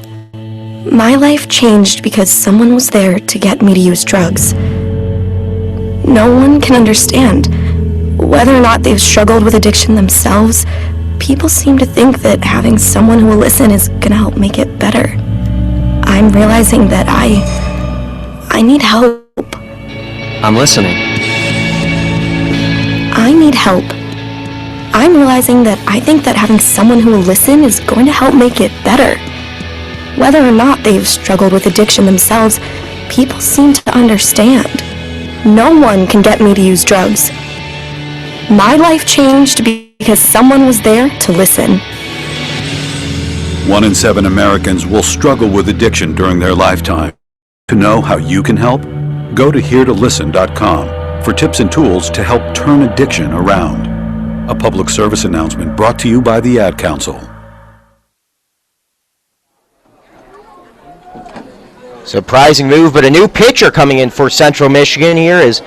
my life changed because someone was there to get me to use drugs. No one can understand. Whether or not they've struggled with addiction themselves, people seem to think that having someone who will listen is gonna help make it better. I'm realizing that I need help. I'm listening. I need help. I'm realizing that I think that having someone who will listen is going to help make it better. Whether or not they've struggled with addiction themselves, people seem to understand. No one can get me to use drugs. My life changed because someone was there to listen. 1 in 7 Americans will struggle with addiction during their lifetime. To know how you can help? Go to heretolisten.com for tips and tools to help turn addiction around. A public service announcement brought to you by the Ad Council. Surprising move, but a new pitcher coming in for Central Michigan here as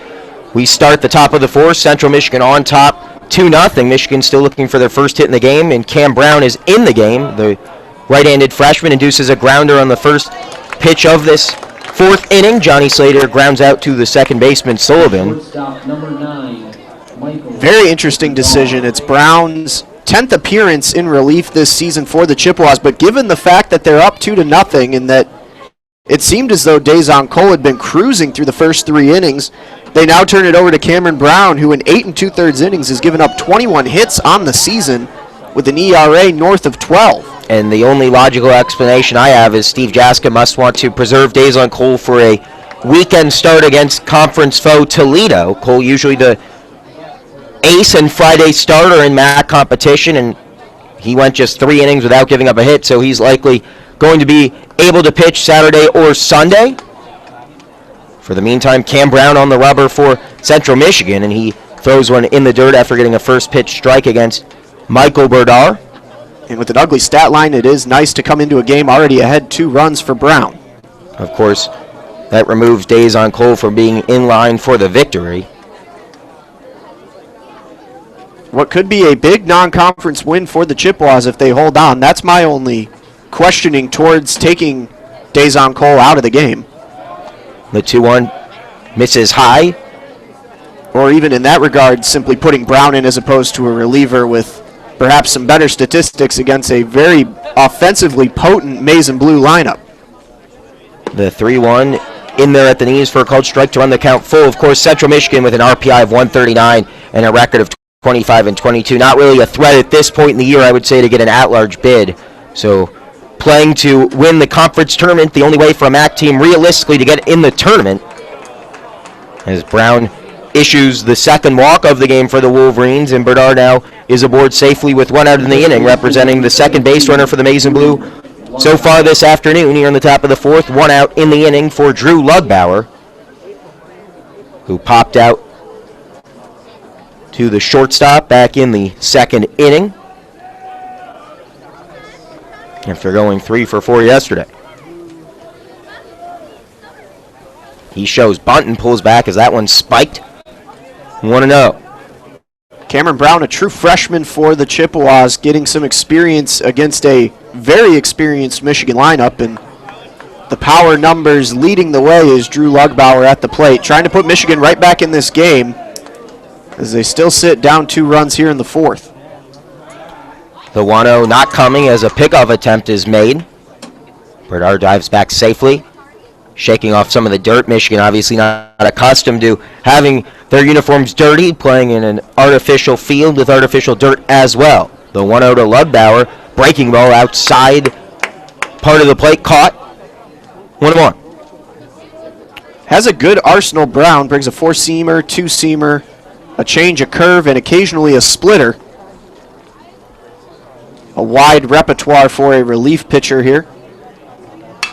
we start the top of the 4th. Central Michigan on top, 2-0. Michigan still looking for their first hit in the game, and Cam Brown is in the game. The right-handed freshman induces a grounder on the first pitch of this 4th inning. Johnny Slater grounds out to the second baseman, Sullivan. Very interesting decision. It's Brown's 10th appearance in relief this season for the Chippewas, but given the fact that they're up 2-0 and that it seemed as though Dazon Cole had been cruising through the first 3 innings, they now turn it over to Cameron Brown, who in 8 2/3 innings has given up 21 hits on the season with an ERA north of 12. And the only logical explanation I have is Steve Jaska must want to preserve Dazon Cole for a weekend start against conference foe Toledo. Cole usually the ace and Friday starter in MAC competition, and he went just 3 innings without giving up a hit, so he's likely going to be able to pitch Saturday or Sunday. For the meantime, Cam Brown on the rubber for Central Michigan, and he throws one in the dirt after getting a first pitch strike against Michael Berdar. And with an ugly stat line, it is nice to come into a game already ahead 2 runs for Brown. Of course, that removes Dazon Cole from being in line for the victory. What could be a big non-conference win for the Chippewas if they hold on. That's my only questioning towards taking Dazon Cole out of the game. The 2-1 misses high. Or even in that regard, simply putting Brown in as opposed to a reliever with perhaps some better statistics against a very offensively potent Maize and Blue lineup. The 3-1 in there at the knees for a called strike to run the count full. Of course, Central Michigan with an RPI of 139 and a record of 25 and 22. Not really a threat at this point in the year, I would say, to get an at-large bid. So playing to win the conference tournament, the only way for a MAC team realistically to get in the tournament, as Brown issues the second walk of the game for the Wolverines, and Bernard now is aboard safely with one out in the inning, representing the second base runner for the Maize and Blue so far this afternoon. Here in the top of the fourth, one out in the inning for Drew Lugbauer, who popped out to the shortstop back in the second inning after going 3 for 4 yesterday. He shows bunt and pulls back as that one spiked. 1-0. Cameron Brown, a true freshman for the Chippewas, getting some experience against a very experienced Michigan lineup, and the power numbers leading the way is Drew Lugbauer at the plate, trying to put Michigan right back in this game as they still sit down 2 runs here in the fourth. The 1-0 not coming as a pickoff attempt is made. Bernard dives back safely, shaking off some of the dirt. Michigan obviously not accustomed to having their uniforms dirty, playing in an artificial field with artificial dirt as well. The 1-0 to Lugbauer, breaking ball outside part of the plate, caught. 1-1. Has a good arsenal. Brown brings a 4-seamer, 2-seamer, a change, a curve, and occasionally a splitter. A wide repertoire for a relief pitcher here.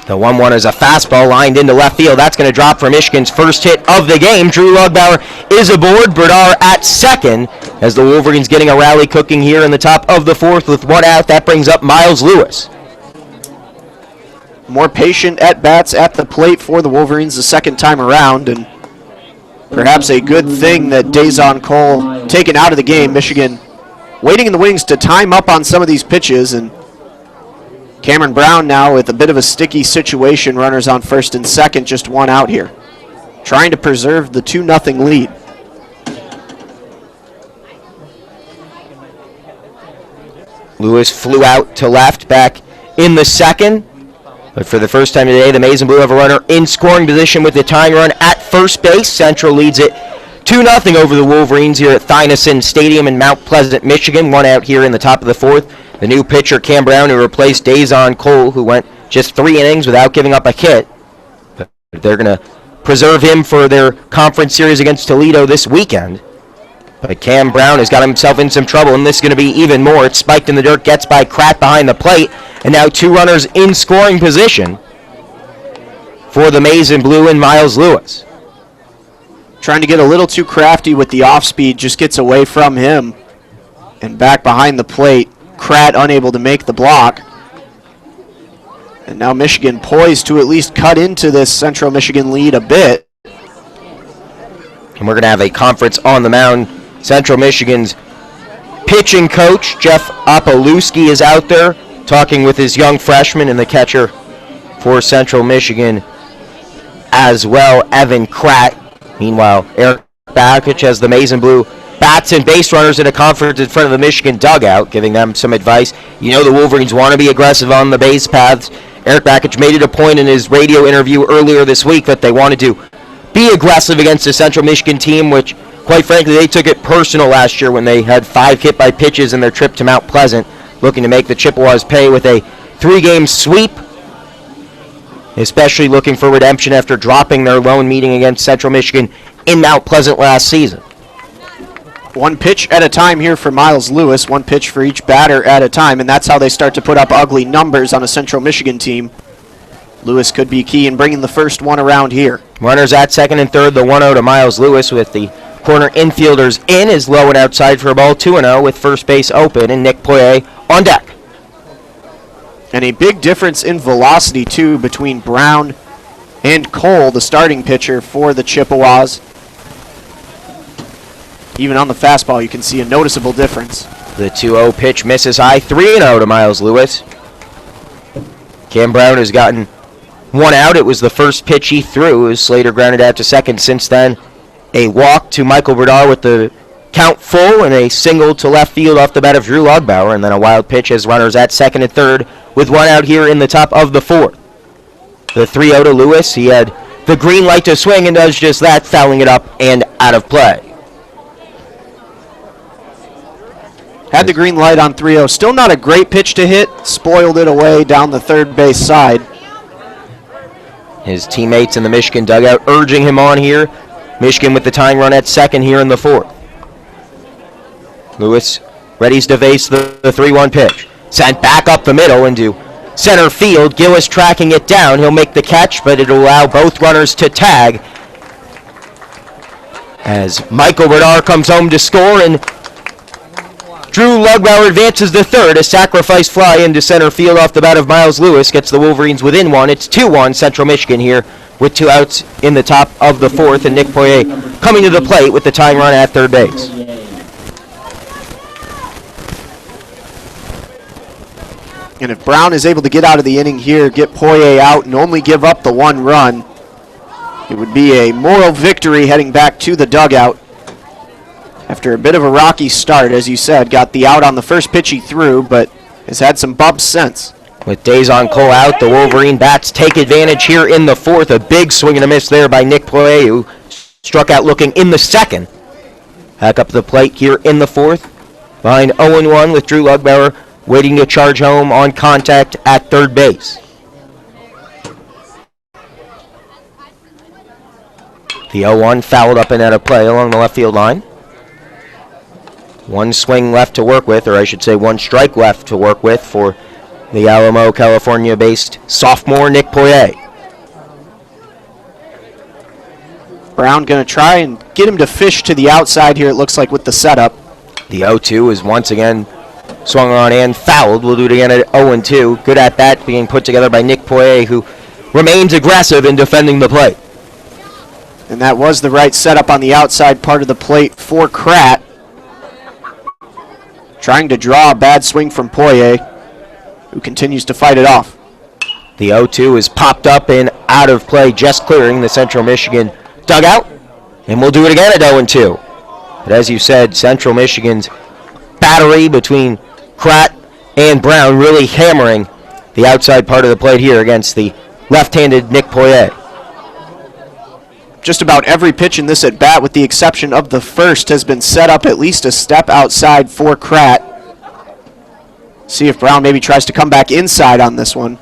The 1-1 is a fastball lined into left field. That's going to drop for Michigan's first hit of the game. Drew Lugbauer is aboard. Bernard at second as the Wolverines getting a rally cooking here in the top of the fourth with 1 out. That brings up Miles Lewis. More patient at-bats at the plate for the Wolverines the second time around, and perhaps a good thing that Dazon Cole taken out of the game. Michigan waiting in the wings to time up on some of these pitches, and Cameron Brown now with a bit of a sticky situation. Runners on first and second, just 1 out here, trying to preserve the 2-0 lead. Lewis flew out to left back in the second. But for the first time today, the Maize and Blue have a runner in scoring position with the tying run at first base. Central leads it 2-0 over the Wolverines here at Thynesen Stadium in Mount Pleasant, Michigan. 1 out here in the top of the fourth. The new pitcher, Cam Brown, who replaced Dazon Cole, who went just 3 innings without giving up a hit. But they're going to preserve him for their conference series against Toledo this weekend. But Cam Brown has got himself in some trouble, and this is going to be even more. It's spiked in the dirt, gets by Kratt behind the plate, and now 2 runners in scoring position for the Maize and Blue and Miles Lewis. Trying to get a little too crafty with the off-speed, just gets away from him. And back behind the plate, Kratt unable to make the block. And now Michigan poised to at least cut into this Central Michigan lead a bit. And we're going to have a conference on the mound. Central Michigan's pitching coach, Jeff Opalewski, is out there talking with his young freshman and the catcher for Central Michigan as well, Evan Kratt. Meanwhile, Eric Bakich has the Maize and Blue bats and base runners in a conference in front of the Michigan dugout, giving them some advice. You know the Wolverines want to be aggressive on the base paths. Eric Bakich made it a point in his radio interview earlier this week that they wanted to be aggressive against the Central Michigan team, which, quite frankly, they took it personal last year when they had 5 hit by pitches in their trip to Mount Pleasant, looking to make the Chippewas pay with a 3-game sweep, especially looking for redemption after dropping their lone meeting against Central Michigan in Mount Pleasant last season. 1 pitch at a time here for Miles Lewis, 1 pitch for each batter at a time, and that's how they start to put up ugly numbers on a Central Michigan team. Lewis could be key in bringing the first one around here. Runners at second and third, the 1-0 to Miles Lewis with the corner infielders in, is low and outside for a ball, 2-0 with first base open, and Nick Poirier on deck. And a big difference in velocity, too, between Brown and Cole, the starting pitcher for the Chippewas. Even on the fastball, you can see a noticeable difference. The 2-0 pitch misses high, 3-0 to Miles Lewis. Cam Brown has gotten 1 out. It was the first pitch he threw. Slater grounded out to second. Since then, a walk to Michael Bernard with the count full and a single to left field off the bat of Drew Lugbauer, and then a wild pitch as runners at second and third with one out here in the top of the fourth. The 3-0 to Lewis. He had the green light to swing and does just that, fouling it up and out of play. Had the green light on 3-0. Still not a great pitch to hit. Spoiled it away down the third base side. His teammates in the Michigan dugout urging him on here. Michigan with the tying run at second here in the fourth. Lewis readies to face the 3-1 pitch. Sent back up the middle into center field. Gillis tracking it down. He'll make the catch, but it'll allow both runners to tag as Michael Bernard comes home to score, and Drew Lugbauer advances the third. A sacrifice fly into center field off the bat of Miles Lewis gets the Wolverines within one. It's 2-1 Central Michigan here with 2 outs in the top of the fourth, and Nick Poirier coming to the plate with the tying run at third base. And if Brown is able to get out of the inning here, get Poirier out, and only give up the 1 run, it would be a moral victory heading back to the dugout. After a bit of a rocky start, as you said, got the out on the first pitch he threw, but has had some bumps since. With Dazon Cole out, the Wolverine bats take advantage here in the fourth. A big swing and a miss there by Nick Poirier, who struck out looking in the second. Back up to the plate here in the fourth. Behind 0-1 with Drew Lugbauer waiting to charge home on contact at third base. The 0-1 fouled up and out of play along the left field line. 1 swing left to work with, or I should say 1 strike left to work with for the Alamo, California-based sophomore Nick Poirier. Brown going to try and get him to fish to the outside here, it looks like, with the setup. The 0-2 is once again swung on and fouled. We'll do it again at 0-2. Good at bat being put together by Nick Poirier, who remains aggressive in defending the plate. And that was the right setup on the outside part of the plate for Kratt. Trying to draw a bad swing from Poirier, who continues to fight it off. The 0-2 is popped up and out of play, just clearing the Central Michigan dugout. And we'll do it again at 0-2. But as you said, Central Michigan's battery between Kratt and Brown really hammering the outside part of the plate here against the left-handed Nick Poirier. Just about every pitch in this at-bat, with the exception of the first, has been set up at least a step outside for Kratt. See if Brown maybe tries to come back inside on this one.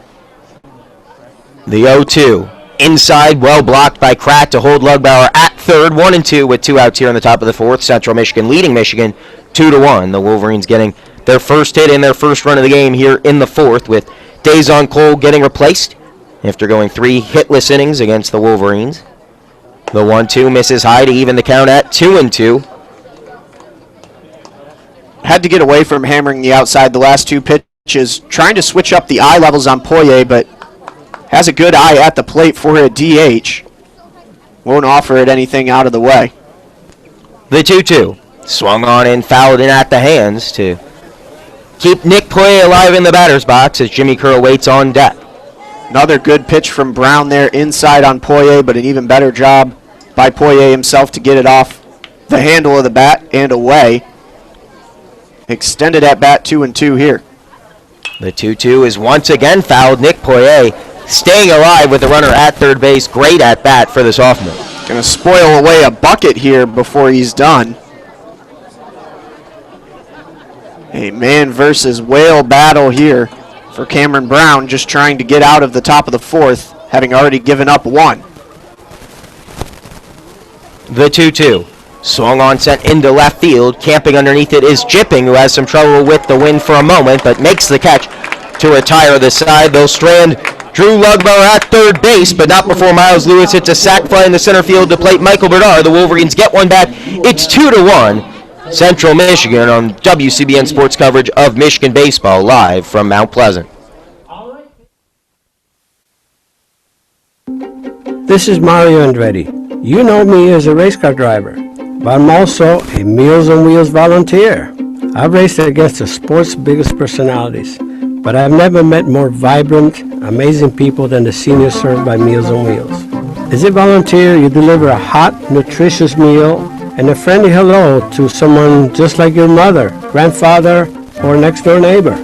The 0-2. Inside, well blocked by Kratt to hold Lugbauer at third. 1-2 with 2 outs here in the top of the fourth. Central Michigan leading Michigan 2-1. The Wolverines getting their first hit and their first run of the game here in the fourth, with Dazon Cole getting replaced after going 3 hitless innings against the Wolverines. The 1-2 misses high to even the count at 2-2. Had to get away from hammering the outside the last 2 pitches. Trying to switch up the eye levels on Poirier, but has a good eye at the plate for a DH. Won't offer it anything out of the way. The 2-2. Swung on and fouled in at the hands to keep Nick Poirier alive in the batter's box as Jimmy Kerr waits on deck. Another good pitch from Brown there inside on Poirier, but an even better job by Poirier himself to get it off the handle of the bat and away. Extended at bat 2-2 here. The 2-2 is once again fouled. Nick Poirier staying alive with the runner at third base. Great at bat for the sophomore. Going to spoil away a bucket here before he's done. A man versus whale battle here for Cameron Brown, just trying to get out of the top of the fourth, having already given up 1. The 2-2. Swung on, sent into left field. Camping underneath it is Jipping, who has some trouble with the wind for a moment, but makes the catch to retire the side. They'll strand Drew Lugbauer at third base, but not before Miles Lewis hits a sac fly in the center field to plate Michael Bernard. The Wolverines get one back. It's 2-1. Central Michigan on WCBN Sports coverage of Michigan baseball, live from Mount Pleasant. This is Mario Andretti. You know me as a race car driver, but I'm also a Meals on Wheels volunteer. I've raced against the sport's biggest personalities, but I've never met more vibrant, amazing people than the seniors served by Meals on Wheels. As a volunteer, you deliver a hot, nutritious meal and a friendly hello to someone just like your mother, grandfather, or next door neighbor.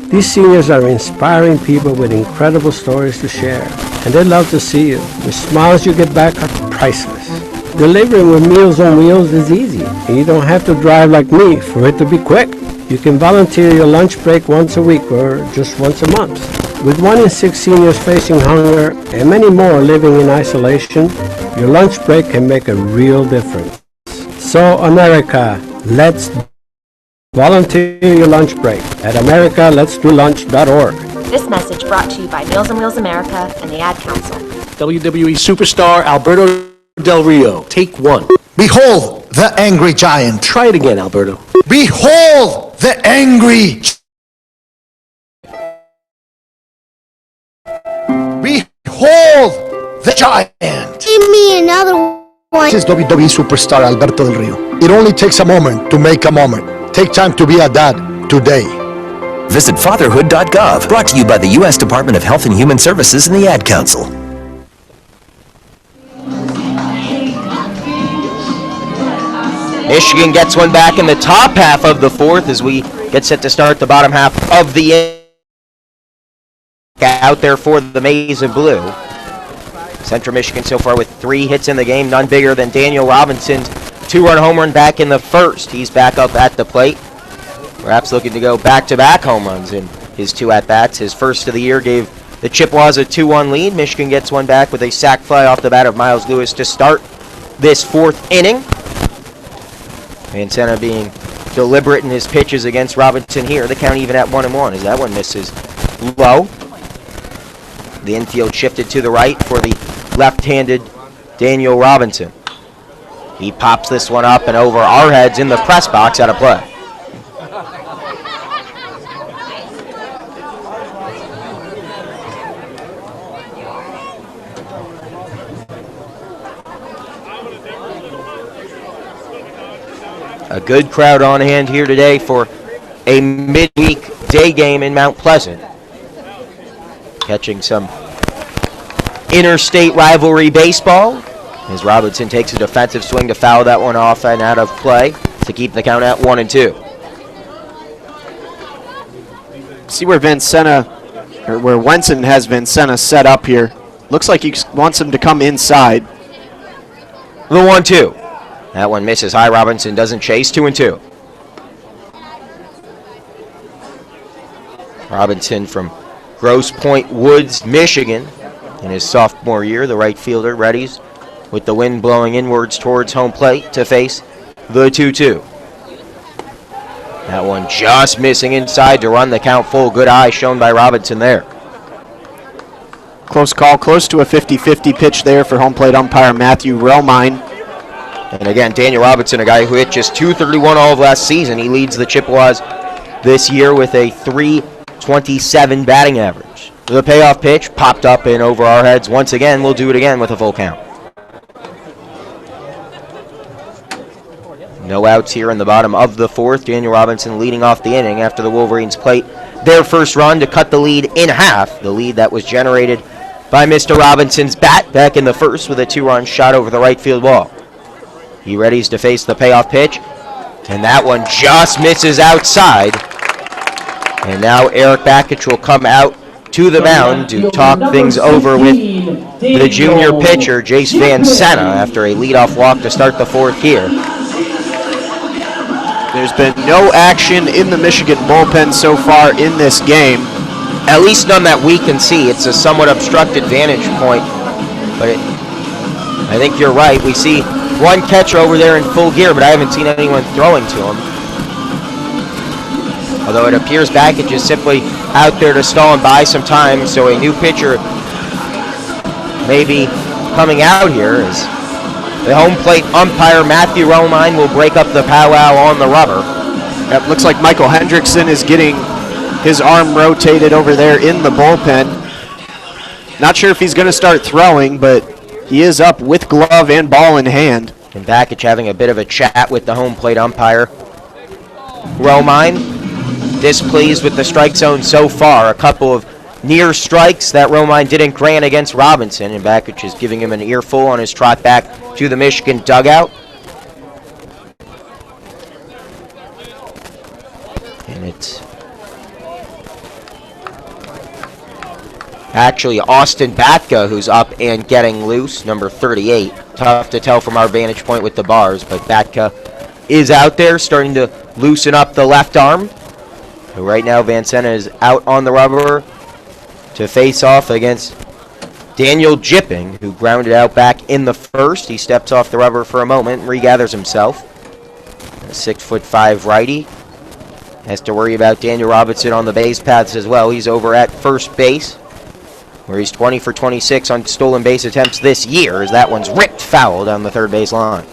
These seniors are inspiring people with incredible stories to share, and they love to see you. The smiles you get back are priceless. Delivering with Meals on Wheels is easy, and you don't have to drive like me for it to be quick. You can volunteer your lunch break once a week or just once a month. With 1 in 6 seniors facing hunger and many more living in isolation, your lunch break can make a real difference. So America, let's volunteer your lunch break at americaletsdolunch.org. This message brought to you by Meals on Wheels America and the Ad Council. WWE superstar Alberto Del Rio, take 1. Behold the angry giant. Try it again, Alberto. Behold the angry. Behold the giant. Give me another one. This is WWE superstar Alberto Del Rio. It only takes a moment to make a moment. Take time to be a dad today. Visit fatherhood.gov. Brought to you by the U.S. Department of Health and Human Services and the Ad Council. Michigan gets one back in the top half of the fourth as we get set to start the bottom half of the inning. Out there for the Maize and Blue. Central Michigan so far with 3 hits in the game, none bigger than Daniel Robinson's 2-run home run back in the first. He's back up at the plate. Perhaps looking to go back-to-back home runs in his 2 at-bats. His first of the year gave the Chippewas a 2-1 lead. Michigan gets one back with a sac fly off the bat of Miles Lewis to start this 4th inning. Mancena being deliberate in his pitches against Robinson here. The count even at 1-1 as that one misses low. The infield shifted to the right for the left-handed Daniel Robinson. He pops this one up and over our heads in the press box out of play. A good crowd on hand here today for a midweek day game in Mount Pleasant. Catching some interstate rivalry baseball as Robinson takes a defensive swing to foul that one off and out of play to keep the count at 1-2. See where where Wenson has Vincena set up here. Looks like he wants him to come inside. The 1-2. That one misses high. Robinson doesn't chase. 2-2. Robinson from Grosse Pointe Woods, Michigan. In his sophomore year, the right fielder readies with the wind blowing inwards towards home plate to face the 2-2. That one just missing inside to run the count full. Good eye shown by Robinson there. Close call, close to a 50-50 pitch there for home plate umpire Matthew Relmine. And again, Daniel Robinson, a guy who hit just .231 all of last season. He leads the Chippewas this year with a .327 batting average. The payoff pitch popped up and over our heads once again. We'll do it again with a full count. No outs here in the bottom of the fourth. Daniel Robinson leading off the inning after the Wolverines plate their first run to cut the lead in half. The lead that was generated by Mr. Robinson's bat back in the first with a 2-run shot over the right field wall. He readies to face the payoff pitch, and that one just misses outside. And now Eric Bakich will come out to the mound to talk things over with the junior pitcher, Jace Van Senna, after a leadoff walk to start the fourth here. There's been no action in the Michigan bullpen so far in this game. At least none that we can see. It's a somewhat obstructed vantage point, but I think you're right. We see one catcher over there in full gear, but I haven't seen anyone throwing to him. Although it appears Bakich is simply out there to stall and buy some time, so a new pitcher may be coming out here as the home plate umpire, Matthew Romine, will break up the powwow on the rubber. It looks like Michael Hendrickson is getting his arm rotated over there in the bullpen. Not sure if he's going to start throwing, but he is up with glove and ball in hand. And Bakich having a bit of a chat with the home plate umpire. Romine displeased with the strike zone so far. A couple of near strikes that Romine didn't grant against Robinson, and Bakich is giving him an earful on his trot back to the Michigan dugout. And it's actually Austin Batka who's up and getting loose, number 38. Tough to tell from our vantage point with the bars, but Batka is out there starting to loosen up the left arm. So right now Van Sena is out on the rubber to face off against Daniel Jipping, who grounded out back in the first. He steps off the rubber for a moment and regathers himself. A 6'5" righty. Has to worry about Daniel Robinson on the base paths as well. He's over at first base, where he's 20 for 26 on stolen base attempts this year, as that one's ripped foul down the third base line.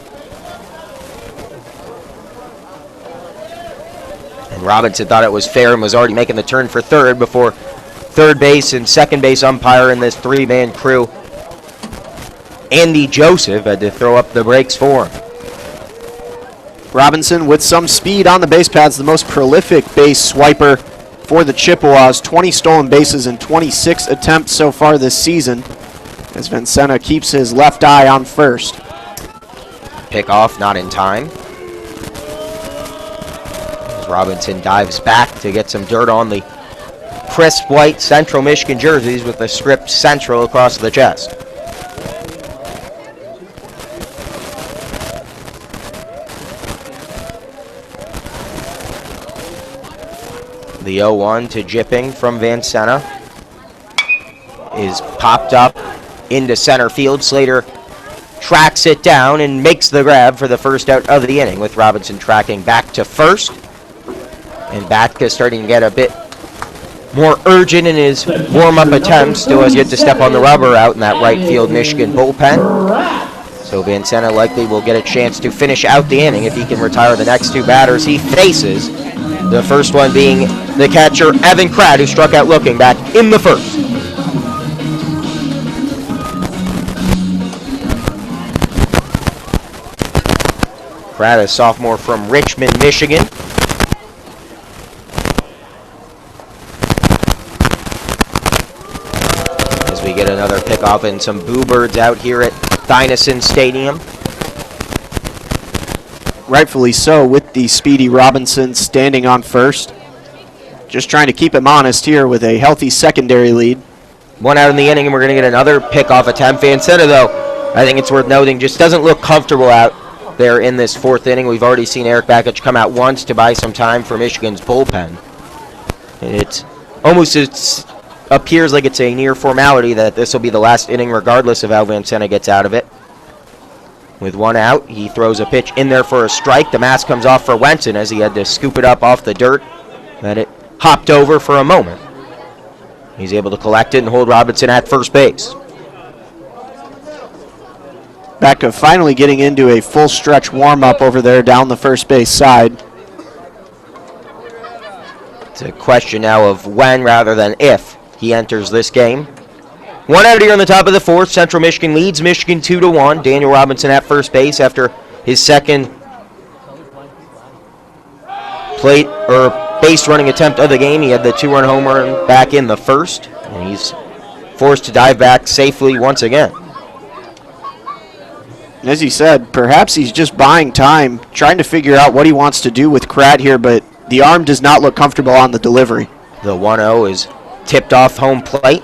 And Robinson thought it was fair and was already making the turn for third before third base and second base umpire in this three-man crew, Andy Joseph, had to throw up the brakes for him. Robinson with some speed on the base paths, the most prolific base swiper for the Chippewas. 20 stolen bases in 26 attempts so far this season, as Van Sena keeps his left eye on first. Pick off, not in time. As Robinson dives back to get some dirt on the crisp white Central Michigan jerseys with the script Central across the chest. The 0-1 to Jipping from Van Sena is popped up into center field. Slater tracks it down and makes the grab for the first out of the inning, with Robinson tracking back to first. And Batka starting to get a bit more urgent in his warm-up attempts. Still has yet to step on the rubber out in that right field Michigan bullpen. So Van Sena likely will get a chance to finish out the inning if he can retire the next two batters he faces. The first one being the catcher Evan Kratt, who struck out looking back in the first. Kratt, a sophomore from Richmond, Michigan. As we get another pickoff and some Boo Birds out here at Thynesen Stadium. Rightfully so, with the speedy Robinson standing on first. Just trying to keep him honest here with a healthy secondary lead. One out in the inning, and we're going to get another pickoff attempt. Van Sena, though, I think it's worth noting, just doesn't look comfortable out there in this fourth inning. We've already seen Eric Bakich come out once to buy some time for Michigan's bullpen. And it's almost appears like it's a near formality that this will be the last inning regardless of how Van Sena gets out of it. With one out, he throws a pitch in there for a strike. The mask comes off for Wenson as he had to scoop it up off the dirt. Then it hopped over for a moment. He's able to collect it and hold Robinson at first base. Back of finally getting into a full stretch warm-up over there down the first base side. It's a question now of when rather than if he enters this game. One out here on the top of the fourth. Central Michigan leads Michigan 2-1. Daniel Robinson at first base after his second base running attempt of the game. He had the two-run home run back in the first, and he's forced to dive back safely once again. As he said, perhaps he's just buying time, trying to figure out what he wants to do with Kratt here, but the arm does not look comfortable on the delivery. The 1-0 is tipped off home plate.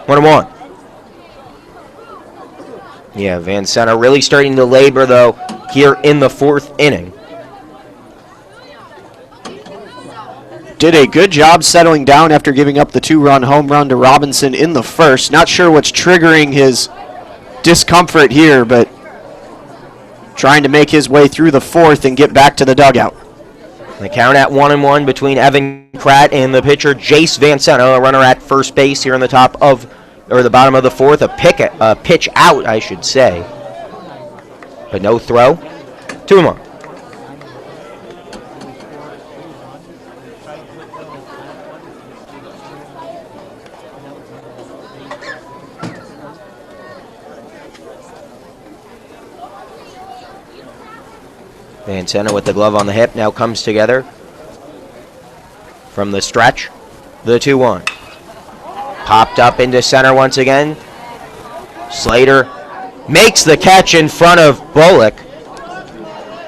1-1. Yeah, Van Sena really starting to labor, though, here in the fourth inning. Did a good job settling down after giving up the two-run home run to Robinson in the first. Not sure what's triggering his discomfort here, but trying to make his way through the fourth and get back to the dugout. The count at 1-1 between Evan Kratt and the pitcher Jace Van Sena, a runner at first base here in the top of, or the bottom of the fourth, a pitch out, I should say, but no throw. 2-1. Van Sena with the glove on the hip now comes together from the stretch. The 2-1. Popped up into center once again. Slater makes the catch in front of Bullock.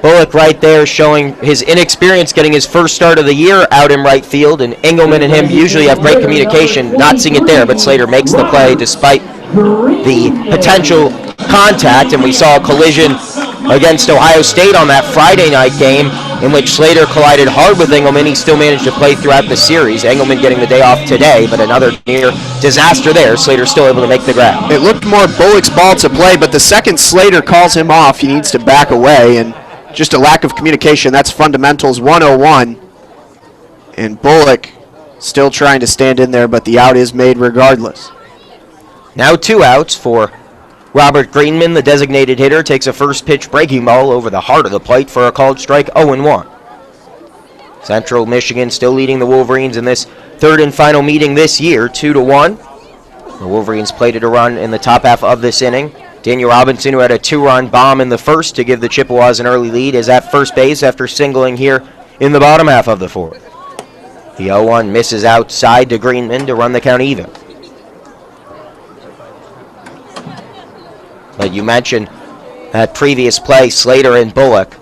Bullock right there showing his inexperience getting his first start of the year out in right field, and Engelman and him usually have great communication. Not seeing it there, but Slater makes the play despite the potential contact, and we saw a collision against Ohio State on that Friday night game in which Slater collided hard with Engelman. He still managed to play throughout the series. Engelman getting the day off today, but another near disaster there. Slater still able to make the grab. It looked more Bullock's ball to play, but the second Slater calls him off, he needs to back away, and just a lack of communication. That's fundamentals 101. And Bullock still trying to stand in there, but the out is made regardless. Now 2 outs for Robert Greenman, the designated hitter, takes a first pitch breaking ball over the heart of the plate for a called strike, 0-1. Central Michigan still leading the Wolverines in this third and final meeting this year, 2-1. The Wolverines plated a run in the top half of this inning. Daniel Robinson, who had a 2-run bomb in the first to give the Chippewas an early lead, is at first base after singling here in the bottom half of the fourth. The 0-1 misses outside to Greenman to run the count even. But you mentioned that previous play, Slater and Bullock.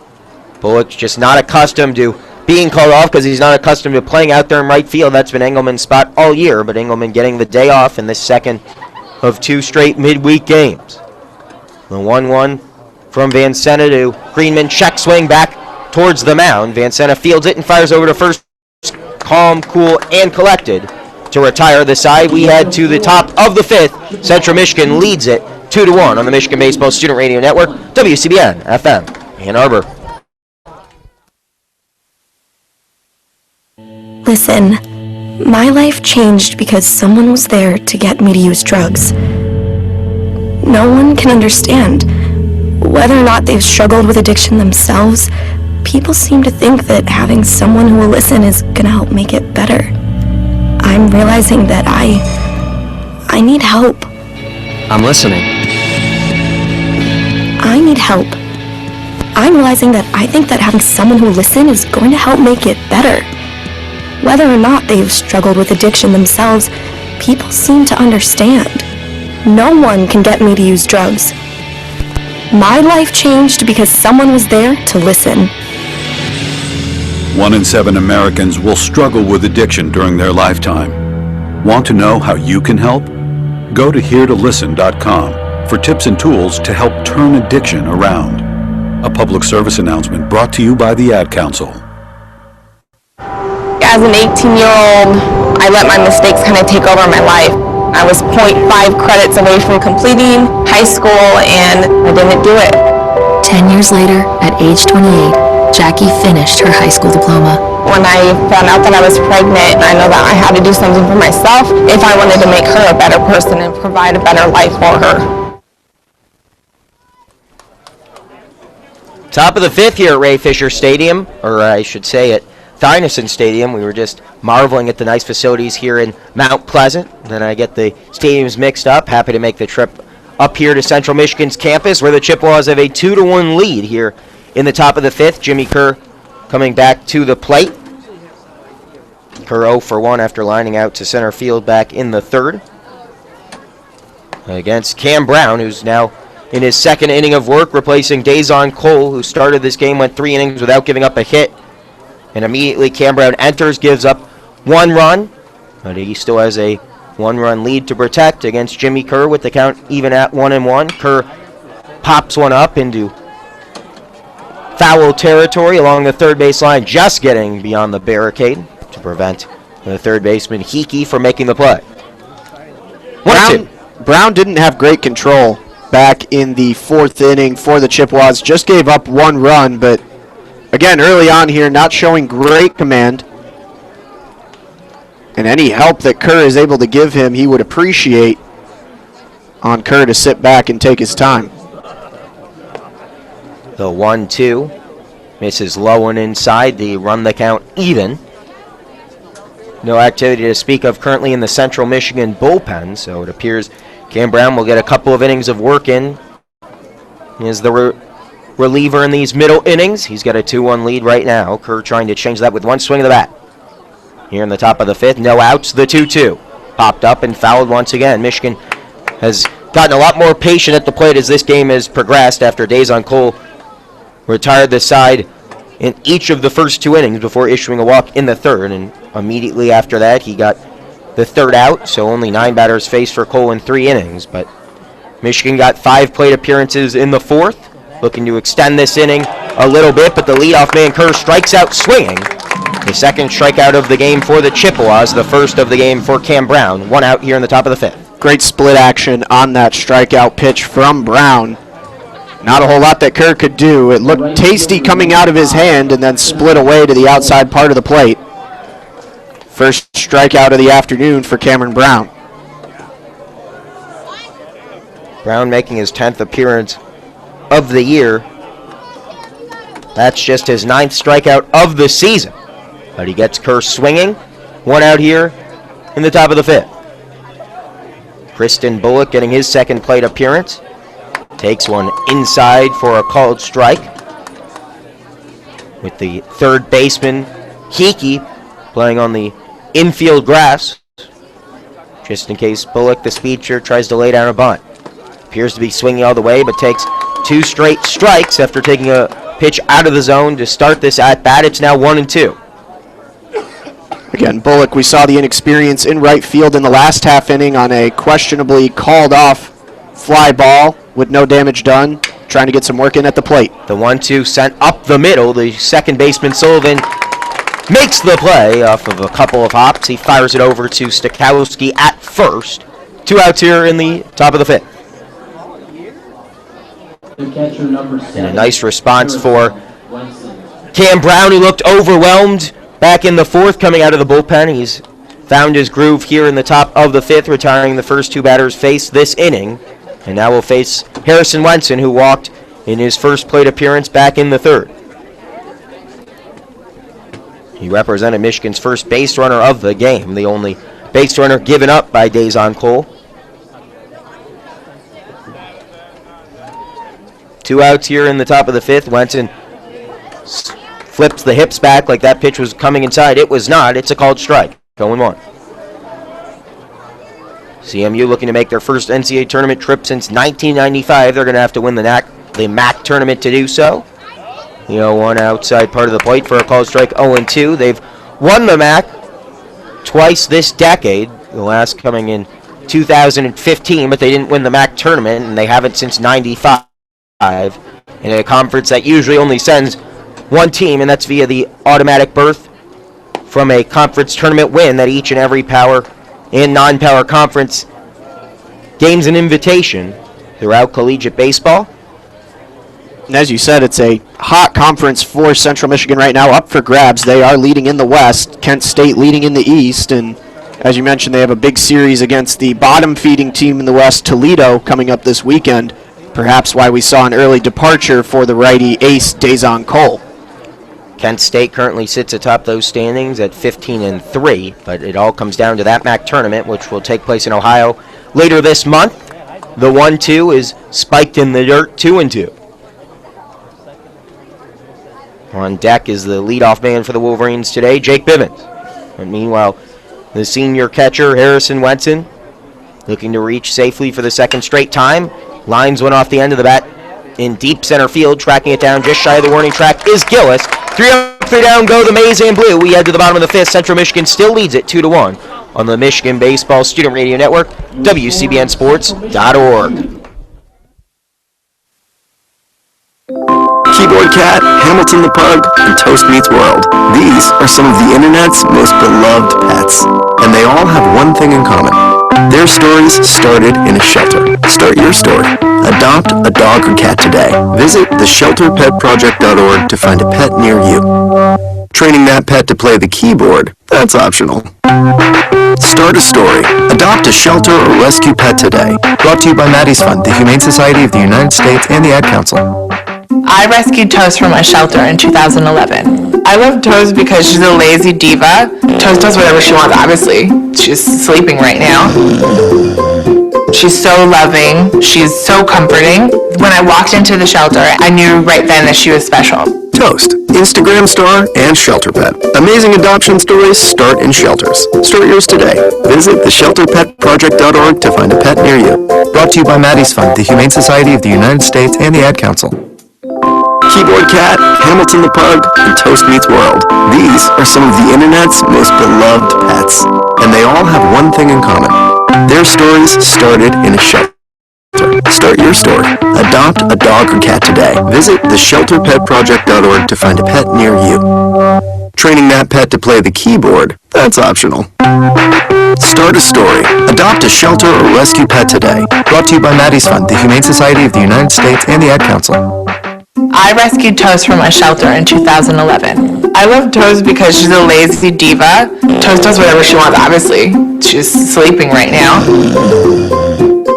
Bullock's just not accustomed to being called off because he's not accustomed to playing out there in right field. That's been Engelman's spot all year, but Engelman getting the day off in this second of 2 straight midweek games. The 1-1 from Van Sena to Greenman. Check swing back towards the mound. Van Sena fields it and fires over to first. Calm, cool, and collected to retire the side. We head to the top of the 5th. Central Michigan leads it 2-1 on the Michigan Baseball Student Radio Network, WCBN FM, Ann Arbor. Listen, my life changed because someone was there to get me to use drugs. No one can understand. Whether or not they've struggled with addiction themselves, people seem to think that having someone who will listen is gonna help make it better. I'm realizing that I need help. I'm listening. I need help. I'm realizing that I think that having someone who will listen is going to help make it better. Whether or not they've struggled with addiction themselves, people seem to understand. No one can get me to use drugs. My life changed because someone was there to listen. 1 in 7 Americans will struggle with addiction during their lifetime. Want to know how you can help? Go to heretolisten.com for tips and tools to help turn addiction around. A public service announcement brought to you by the Ad Council. As an 18-year-old, I let my mistakes kind of take over my life. I was 0.5 credits away from completing high school, and I didn't do it. 10 years later, at age 28, Jackie finished her high school diploma. When I found out that I was pregnant, I know that I had to do something for myself if I wanted to make her a better person and provide a better life for her. Top of the 5th here at Ray Fisher Stadium, or I should say at Thynesen Stadium. We were just marveling at the nice facilities here in Mount Pleasant. Then I get the stadiums mixed up. Happy to make the trip up here to Central Michigan's campus, where the Chippewas have a 2-1 lead here in the top of the 5th. Jimmy Kerr coming back to the plate. Kerr 0 for 1 after lining out to center field back in the 3rd. Against Cam Brown, who's now in his 2nd inning of work, replacing Dazon Cole, who started this game, went 3 innings without giving up a hit. And immediately Cam Brown enters, gives up 1 run, but he still has a 1-run lead to protect against Jimmy Kerr with the count even at 1-1. Kerr pops one up into foul territory along the third base line, just getting beyond the barricade to prevent the third baseman Hickey from making the play. Brown didn't have great control back in the 4th inning for the Chippewas. Just gave up 1 run, but again, early on here, not showing great command. And any help that Kerr is able to give him, he would appreciate on Kerr to sit back and take his time. The 1-2 misses low and inside. The run the count even. No activity to speak of currently in the Central Michigan bullpen, so it appears Cam Brown will get a couple of innings of work in. He is the reliever in these middle innings. He's got a 2-1 lead right now. Kerr trying to change that with 1 swing of the bat. Here in the top of the 5th, no outs, the 2-2. Popped up and fouled once again. Michigan has gotten a lot more patient at the plate as this game has progressed after Dazon Cole retired the side in each of the first 2 innings before issuing a walk in the third, and immediately after that he got the third out, so only 9 batters faced for Cole in 3 innings. But Michigan got 5 plate appearances in the fourth, looking to extend this inning a little bit, but the leadoff man Kerr strikes out swinging. The second strikeout of the game for the Chippewas, the first of the game for Cam Brown. 1 out here in the top of the fifth. Great split action on that strikeout pitch from Brown. Not a whole lot that Kerr could do. It looked tasty coming out of his hand and then split away to the outside part of the plate. First strikeout of the afternoon for Cameron Brown. Brown making his 10th appearance of the year. That's just his 9th strikeout of the season. But he gets Kerr swinging. 1 out here in the top of the fifth. Kristen Bullock getting his second plate appearance. Takes one inside for a called strike. With the third baseman, Kiki, playing on the infield grass. Just in case Bullock, the speedster, tries to lay down a bunt. Appears to be swinging all the way, but takes 2 straight strikes after taking a pitch out of the zone to start this at-bat. It's now 1-2. Again, Bullock, we saw the inexperience in right field in the last half inning on a questionably called off fly ball with no damage done, trying to get some work in at the plate. The 1-2 sent up the middle. The second baseman, Sullivan, makes the play off of a couple of hops. He fires it over to Stakowski at first. 2 outs here in the top of the fifth. The catcher, number 7. And a nice response for Cam Brown, who looked overwhelmed back in the fourth coming out of the bullpen. He's found his groove here in the top of the fifth, retiring the first 2 batters faced this inning. And now we'll face Harrison Wenson, who walked in his first plate appearance back in the third. He represented Michigan's first base runner of the game, the only base runner given up by Dazon Cole. 2 outs here in the top of the fifth. Wenson flips the hips back like that pitch was coming inside. It was not. It's a called strike. 0-1. CMU looking to make their first NCAA tournament trip since 1995. They're going to have to win the MAC tournament to do so. 1 outside part of the plate for a called strike. 0-2. They've won the MAC twice this decade. The last coming in 2015, but they didn't win the MAC tournament, and they haven't since 95. In a conference that usually only sends 1 team, and that's via the automatic berth from a conference tournament win that each and every power and non-power conference gains an invitation throughout collegiate baseball. And as you said, it's a hot conference for Central Michigan right now, up for grabs. They are leading in the West, Kent State leading in the East, and as you mentioned, they have a big series against the bottom-feeding team in the West, Toledo, coming up this weekend. Perhaps why we saw an early departure for the righty ace, Dazon Cole. Kent State currently sits atop those standings at 15-3, but it all comes down to that MAC tournament, which will take place in Ohio later this month. The 1-2 is spiked in the dirt, 2-2. On deck is the leadoff man for the Wolverines today, Jake Bivens. And meanwhile, the senior catcher, Harrison Wenson, looking to reach safely for the second straight time. Lines one off the end of the bat in deep center field. Tracking it down just shy of the warning track is Gillis. 3 up, 3 down, go the Maize and Blue. We head to the bottom of the fifth. Central Michigan still leads it 2-1 on the Michigan Baseball Student Radio Network, WCBNSports.org. Keyboard Cat, Hamilton the Pug, and Toast Meets World. These are some of the internet's most beloved pets, and they all have one thing in common. Their stories started in a shelter. Start your story. Adopt a dog or cat today. Visit theshelterpetproject.org to find a pet near you. Training that pet to play the keyboard, that's optional. Start a story. Adopt a shelter or rescue pet today. Brought to you by Maddie's Fund, the Humane Society of the United States, and the Ad Council. I rescued Toast from a shelter in 2011. I love Toast because she's a lazy diva. Toast does whatever she wants, obviously. She's sleeping right now. She's so loving. She's so comforting. When I walked into the shelter, I knew right then that she was special. Toast, Instagram star, and shelter pet. Amazing adoption stories start in shelters. Start yours today. Visit theshelterpetproject.org to find a pet near you. Brought to you by Maddie's Fund, the Humane Society of the United States, and the Ad Council. Keyboard Cat, Hamilton the Pug, and Toast Meets World. These are some of the internet's most beloved pets, and they all have one thing in common. Their stories started in a shelter. Start your story. Adopt a dog or cat today. Visit theshelterpetproject.org to find a pet near you. Training that pet to play the keyboard, that's optional. Start a story. Adopt a shelter or rescue pet today. Brought to you by Maddie's Fund, the Humane Society of the United States, and the Ad Council. I rescued Toast from a shelter in 2011. I love Toast because she's a lazy diva. Toast does whatever she wants, obviously. She's sleeping right now.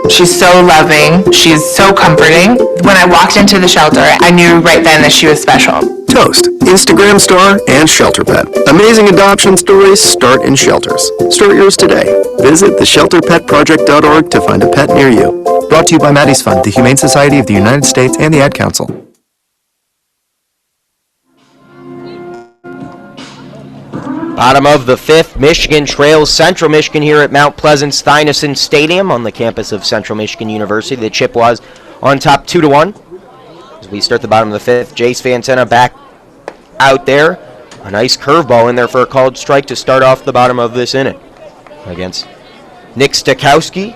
She's so loving. She's so comforting. When I walked into the shelter, I knew right then that she was special. Toast, Instagram star and shelter pet. Amazing adoption stories start in shelters. Start yours today. Visit theshelterpetproject.org to find a pet near you. Brought to you by Maddie's Fund, the Humane Society of the United States, and the Ad Council. Bottom of the fifth, Michigan trails Central Michigan here at Mount Pleasant's Stuyvesant Stadium on the campus of Central Michigan University. The Chippewas on top 2-1. As we start the bottom of the fifth, Jace Fantena back out there. A nice curveball in there for a called strike to start off the bottom of this inning against Nick Stakowski,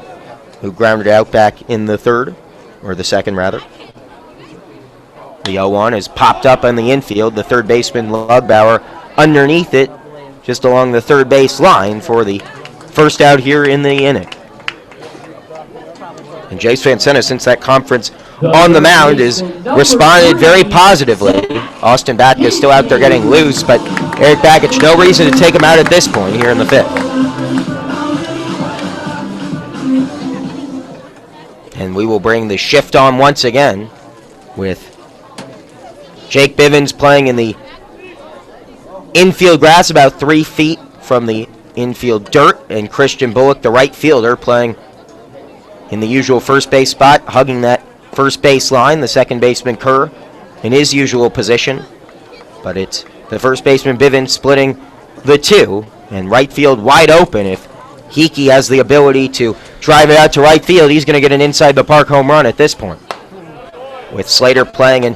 who grounded out back in the third, or the second rather. The 0-1 is popped up on the infield. The third baseman, Lugbauer, underneath it, just along the third base line for the first out here in the inning. And Jace Fantena, since that conference on the mound, has responded very positively. Austin Batka is still out there getting loose, but Eric Bakich, no reason to take him out at this point here in the fifth. And we will bring the shift on once again with Jake Bivens playing in the infield grass about 3 feet from the infield dirt, and Christian Bullock, the right fielder, playing in the usual first base spot, hugging that first base line. The second baseman, Kerr, in his usual position. But it's the first baseman, Bivens, splitting the two, and right field wide open. If Hickey has the ability to drive it out to right field, he's going to get an inside-the-park home run at this point. With Slater playing in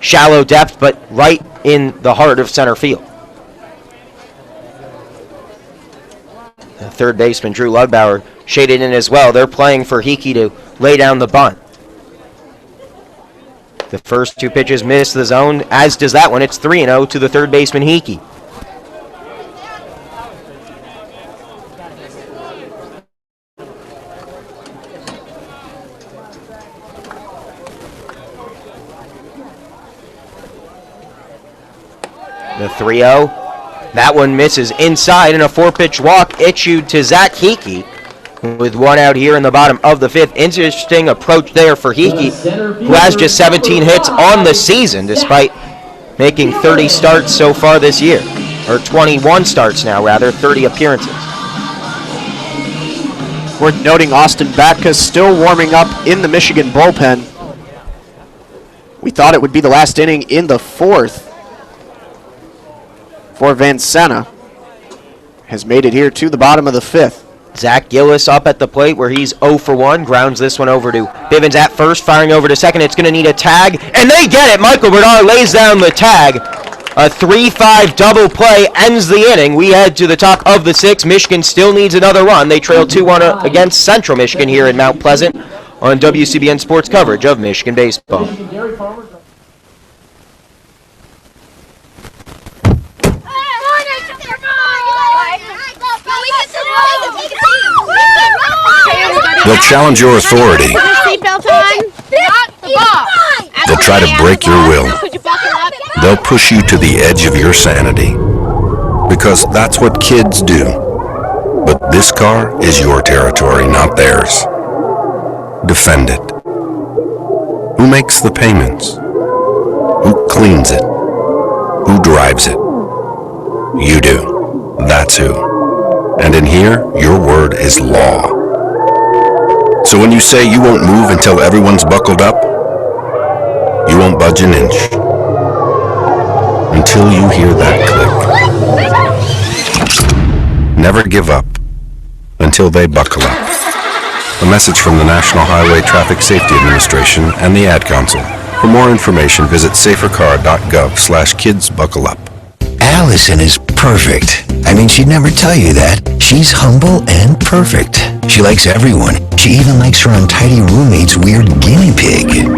shallow depth, but right in the heart of center field. The third baseman, Drew Lugbauer, shaded in as well. They're playing for Hickey to lay down the bunt. The first two pitches miss the zone, as does that one. It's 3-0 to the third baseman, Hickey. The 3-0. That one misses inside, and a 4-pitch walk issued to Zach Hickey with one out here in the bottom of the fifth. Interesting approach there for Hickey, who has just 17 hits on the season despite making 30 starts so far this year. Or 21 starts now, rather, 30 appearances. Worth noting Austin Batka still warming up in the Michigan bullpen. We thought it would be the last inning in the fourth for Vancena. Has made it here to the bottom of the fifth. Zach Gillis up at the plate where he's 0 for 1. Grounds this one over to Bivens at first, firing over to second. It's going to need a tag, and they get it. Michael Bernard lays down the tag. A 3-5 double play ends the inning. We head to the top of the sixth. Michigan still needs another run. They trail 2-1 against Central Michigan here in Mount Pleasant on WCBN Sports coverage of Michigan baseball. They'll challenge your authority. Seatbelt on. They'll try to break your will. They'll push you to the edge of your sanity. Because that's what kids do. But this car is your territory, not theirs. Defend it. Who makes the payments? Who cleans it? Who drives it? You do. That's who. And in here, your word is law. So when you say you won't move until everyone's buckled up, you won't budge an inch. Until you hear that click. Never give up until they buckle up. A message from the National Highway Traffic Safety Administration and the Ad Council. For more information, visit safercar.gov/kidsbuckleup. Allison is perfect. I mean, she'd never tell you that. She's humble and perfect. She likes everyone. She even likes her untidy roommate's weird guinea pig.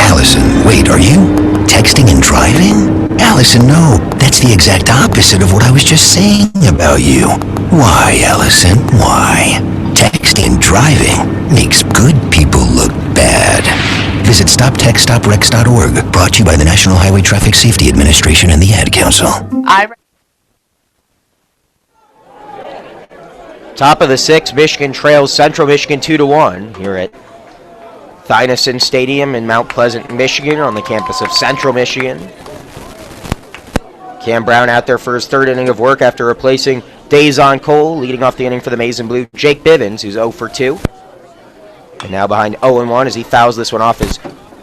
Allison, wait, are you texting and driving? Allison, no, that's the exact opposite of what I was just saying about you. Why, Allison, why? Texting and driving makes good people look bad. Visit StopTextStopWrecks.org, brought to you by the National Highway Traffic Safety Administration and the Ad Council. Top of the sixth, Michigan trails Central Michigan 2-1 here at Thynesen Stadium in Mount Pleasant, Michigan, on the campus of Central Michigan. Cam Brown out there for his third inning of work after replacing Dazon Cole, leading off the inning for the Maize and Blue, Jake Bivens, who's 0 for 2. And now behind 0-1 as he fouls this one off his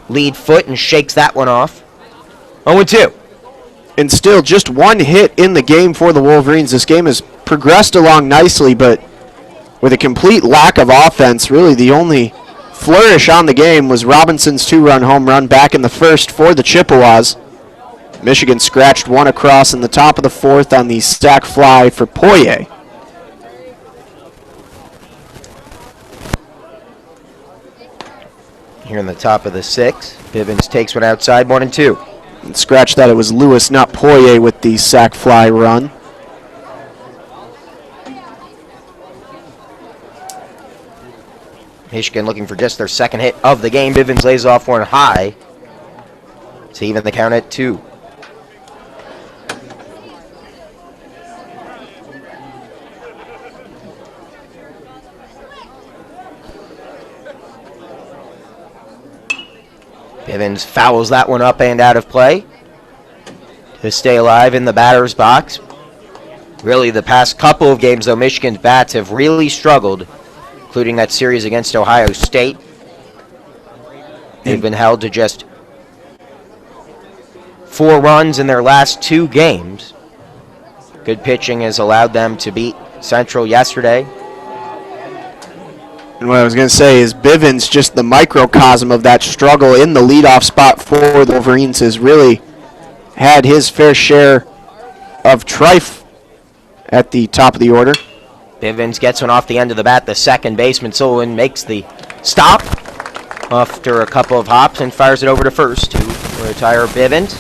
lead foot and shakes that one off. 0-2. And still just one hit in the game for the Wolverines. This game has progressed along nicely, but with a complete lack of offense. Really the only flourish on the game was Robinson's 2-run home run back in the first for the Chippewas. Michigan scratched one across in the top of the fourth on the sac fly for Poirier. Here in the top of the sixth, Bivens takes one outside, 1-2. And scratch that, it was Lewis, not Poirier, with the sac fly run. Michigan looking for just their second hit of the game. Bivens lays off one high to even the count at 2. Bivens fouls that one up and out of play to stay alive in the batter's box. Really, the past couple of games, though, Michigan's bats have really struggled, including that series against Ohio State. They've been held to just 4 runs in their last 2 games. Good pitching has allowed them to beat Central yesterday. And what I was going to say is Bivens, just the microcosm of that struggle in the leadoff spot for the Wolverines, has really had his fair share of trife at the top of the order. Bivens gets one off the end of the bat. The second baseman, Sullivan, makes the stop after a couple of hops and fires it over to first to retire Bivens.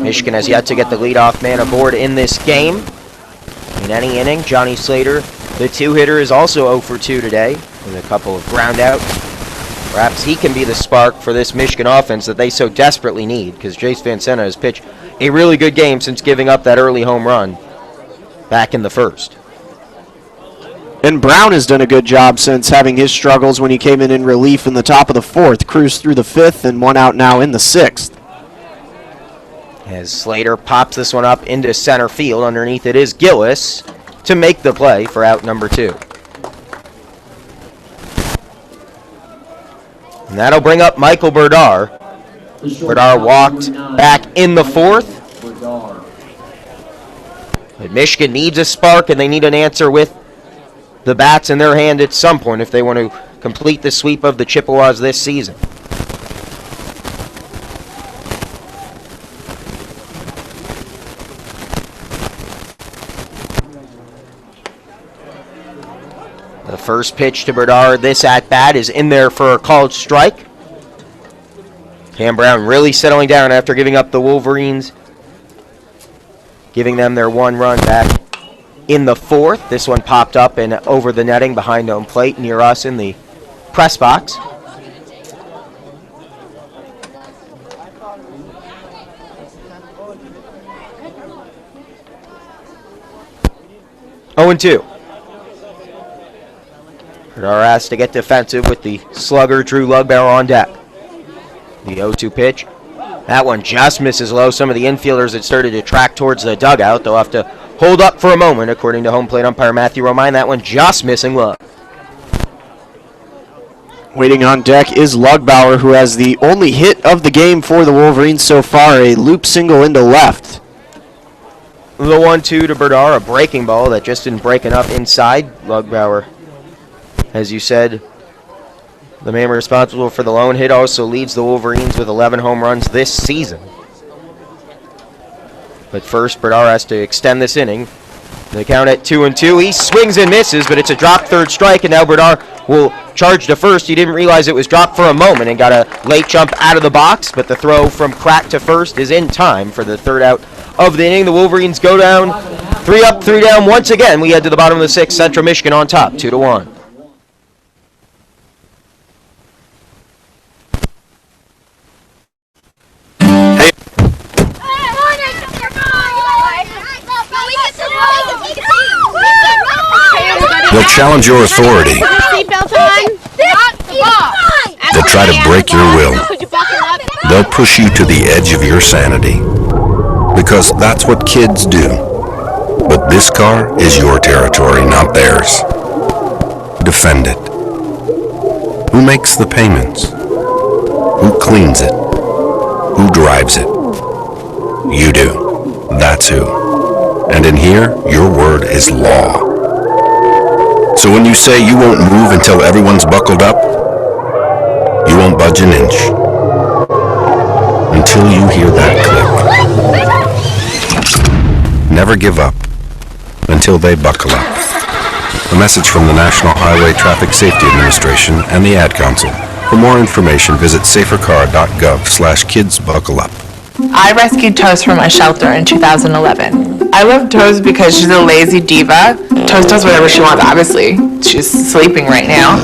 Michigan has yet to get the leadoff man aboard in this game. In any inning, Johnny Slater, the 2-hitter, is also 0 for 2 today with a couple of ground outs. Perhaps he can be the spark for this Michigan offense that they so desperately need, because Jace Van Sena has pitched a really good game since giving up that early home run back in the first. And Brown has done a good job since having his struggles when he came in relief in the top of the fourth. Cruised through the fifth and one out now in the sixth. As Slater pops this one up into center field, underneath it is Gillis to make the play for out number 2. And that'll bring up Michael Berdar. Berdar walked back in the fourth. But Michigan needs a spark, and they need an answer with the bats in their hand at some point if they want to complete the sweep of the Chippewas this season. The first pitch to Berdar, this at-bat, is in there for a called strike. Cam Brown really settling down after giving up the Wolverines, giving them their 1 run back in the fourth. This one popped up and over the netting behind home plate near us in the press box. Oh, 0-2. Berdar asked to get defensive with the slugger Drew Lugbauer on deck. The 0-2 pitch. That one just misses low. Some of the infielders had started to track towards the dugout. They'll have to hold up for a moment, according to home plate umpire Matthew Romine. That one just missing low. Waiting on deck is Lugbauer, who has the only hit of the game for the Wolverines so far, a loop single into left. The 1-2 to Berdar, a breaking ball that just didn't break enough inside. Lugbauer, as you said, the man responsible for the lone hit, also leads the Wolverines with 11 home runs this season. But first, Berdar has to extend this inning. They count at 2-2. He swings and misses, but it's a drop third strike, and now Berdar will charge to first. He didn't realize it was dropped for a moment and got a late jump out of the box, but the throw from Crack to first is in time for the third out of the inning. The Wolverines go down, 3 up, 3 down. Once again, we head to the bottom of the 6th. Central Michigan on top, 2-1. They'll challenge your authority. They'll try to break your will. They'll push you to the edge of your sanity. Because that's what kids do. But this car is your territory, not theirs. Defend it. Who makes the payments? Who cleans it? Who drives it? You do. That's who. And in here, your word is law. So when you say you won't move until everyone's buckled up, you won't budge an inch. Until you hear that click. Never give up until they buckle up. A message from the National Highway Traffic Safety Administration and the Ad Council. For more information, visit safercar.gov/kidsbuckleup. I rescued Toast from a shelter in 2011. I love Toast because she's a lazy diva. Toast does whatever she wants, obviously. She's sleeping right now.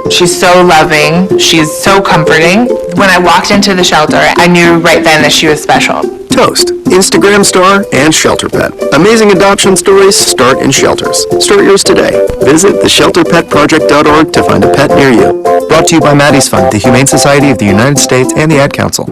She's so loving. She's so comforting. When I walked into the shelter, I knew right then that she was special. Toast, Instagram star and shelter pet. Amazing adoption stories start in shelters. Start yours today. Visit theshelterpetproject.org to find a pet near you. Brought to you by Maddie's Fund, the Humane Society of the United States, and the Ad Council.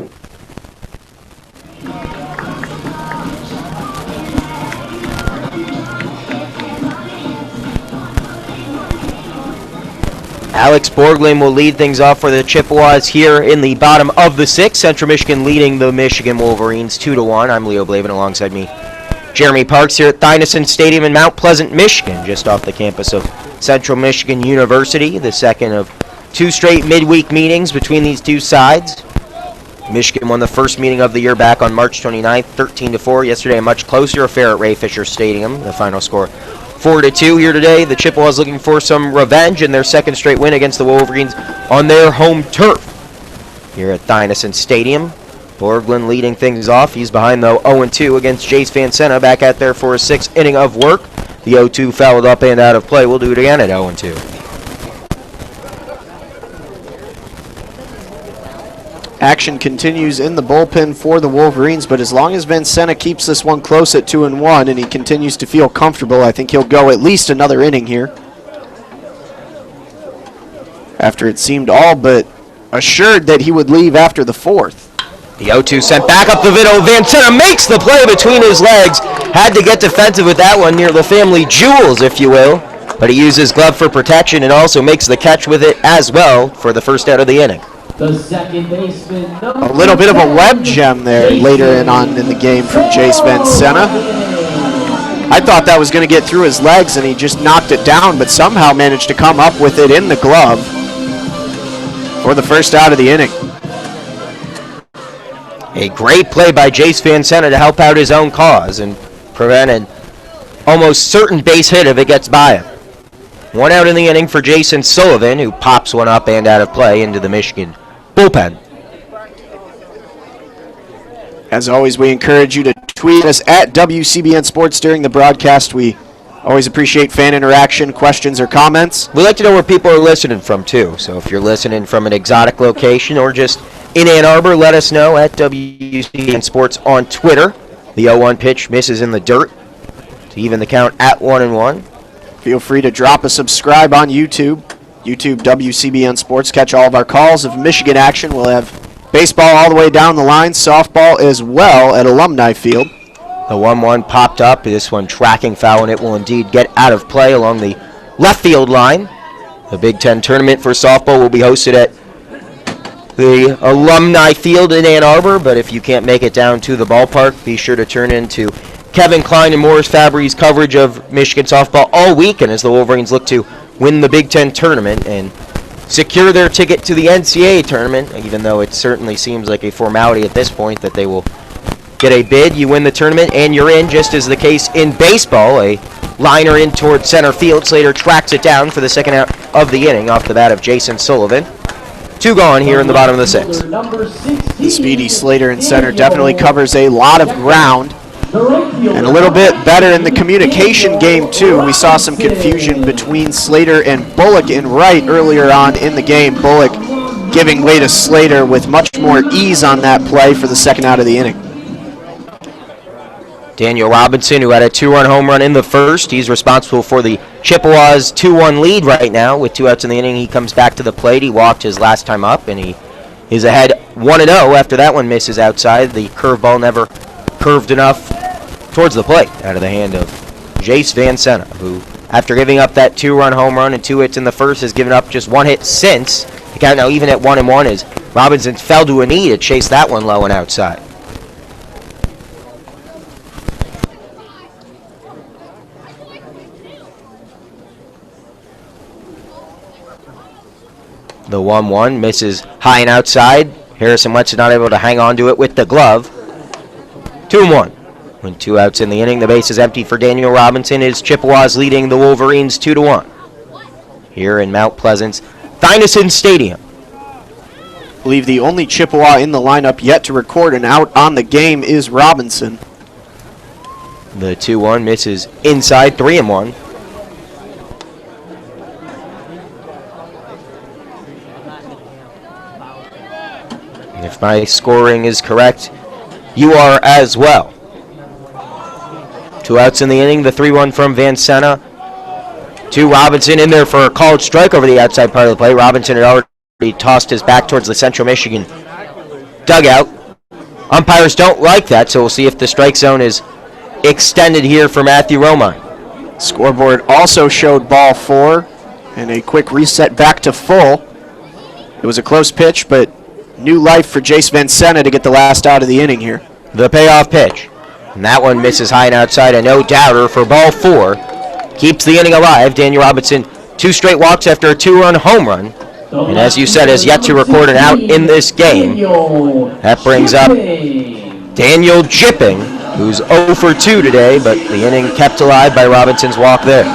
Alex Borglin will lead things off for the Chippewas here in the bottom of the 6th. Central Michigan leading the Michigan Wolverines 2-1. I'm Leo Blavin alongside me, Jeremy Parks, here at Thynesen Stadium in Mount Pleasant, Michigan, just off the campus of Central Michigan University. The second of 2 straight midweek meetings between these two sides. Michigan won the first meeting of the year back on March 29th, 13-4. Yesterday, a much closer affair at Ray Fisher Stadium. The final score 4-2 here today. The Chippewas looking for some revenge in their second straight win against the Wolverines on their home turf here at Thynesen Stadium. Borglin leading things off. He's behind, though, 0-2 against Jace Van Senna, back out there for his 6th inning of work. The 0-2 fouled up and out of play. We'll do it again at 0-2. Action continues in the bullpen for the Wolverines, but as long as Van Senna keeps this one close at 2-1 and he continues to feel comfortable, I think he'll go at least another inning here. After it seemed all but assured that he would leave after the 4th. The 0-2 sent back up the middle. Van Senna makes the play between his legs. Had to get defensive with that one near the family jewels, if you will. But he used his glove for protection and also makes the catch with it as well for the first out of the inning. The second baseman, A little bit of a web gem there later on in the game from Jace Van Senna. I thought that was going to get through his legs and he just knocked it down, but somehow managed to come up with it in the glove for the first out of the inning. A great play by Jace Van Senna to help out his own cause and prevent an almost certain base hit if it gets by him. 1 out in the inning for Jason Sullivan, who pops one up and out of play into the Michigan bullpen. As always, we encourage you to tweet us at WCBN Sports during the broadcast. We always appreciate fan interaction, questions, or comments. We like to know where people are listening from, too. So if you're listening from an exotic location or just in Ann Arbor, let us know at WCBN Sports on Twitter. The 0-1 pitch misses in the dirt to even the count at 1-1. Feel free to drop a subscribe on YouTube. YouTube WCBN Sports. Catch all of our calls of Michigan action. We'll have baseball all the way down the line, softball as well at Alumni Field. The 1-1 popped up. This one tracking foul, and it will indeed get out of play along the left field line. The Big Ten tournament for softball will be hosted at the Alumni Field in Ann Arbor, but if you can't make it down to the ballpark, be sure to turn into Kevin Klein and Morris Fabry's coverage of Michigan softball all weekend as the Wolverines look to win the Big Ten tournament and secure their ticket to the NCAA tournament, even though it certainly seems like a formality at this point that they will get a bid. You win the tournament and you're in, just as the case in baseball. A liner in towards center field. Slater tracks it down for the second out of the inning off the bat of Jason Sullivan. 2 gone here in the bottom of the 6th. The speedy Slater in center definitely covers a lot of ground. And a little bit better in the communication game, too. We saw some confusion between Slater and Bullock in right earlier on in the game. Bullock giving way to Slater with much more ease on that play for the second out of the inning. Daniel Robinson, who had a 2-run home run in the first. He's responsible for the Chippewas' 2-1 lead right now. With 2 outs in the inning, he comes back to the plate. He walked his last time up, and he is ahead 1-0 after that one misses outside. The curveball never curved enough towards the plate out of the hand of Jace Van Senna, who, after giving up that 2-run home run and 2 hits in the first, has given up just 1 hit since. The count now even at 1-1 as Robinson fell to a knee to chase that one low and outside. The 1-1 misses high and outside. Harrison Wentz is not able to hang on to it with the glove. 2-1. When 2 outs in the inning, the base is empty for Daniel Robinson. Is Chippewas leading the Wolverines 2-1 here in Mount Pleasant's Thynesen Stadium. I believe the only Chippewa in the lineup yet to record an out on the game is Robinson. The 2-1 misses inside, 3-1. If my scoring is correct, you are as well. 2 outs in the inning, the 3-1 from Van Senna. 2 Robinson in there for a called strike over the outside part of the play. Robinson had already tossed his back towards the Central Michigan dugout. Umpires don't like that, so we'll see if the strike zone is extended here for Matthew Romine. Scoreboard also showed ball 4 and a quick reset back to full. It was a close pitch, but new life for Jace Van Senna to get the last out of the inning here. The payoff pitch. And that one misses high and outside, a no-doubter for ball 4. Keeps the inning alive. Daniel Robinson, 2 straight walks after a 2-run home run. And as you said, has yet to record an out in this game. That brings up Daniel Jipping, who's 0 for 2 today, but the inning kept alive by Robinson's walk there.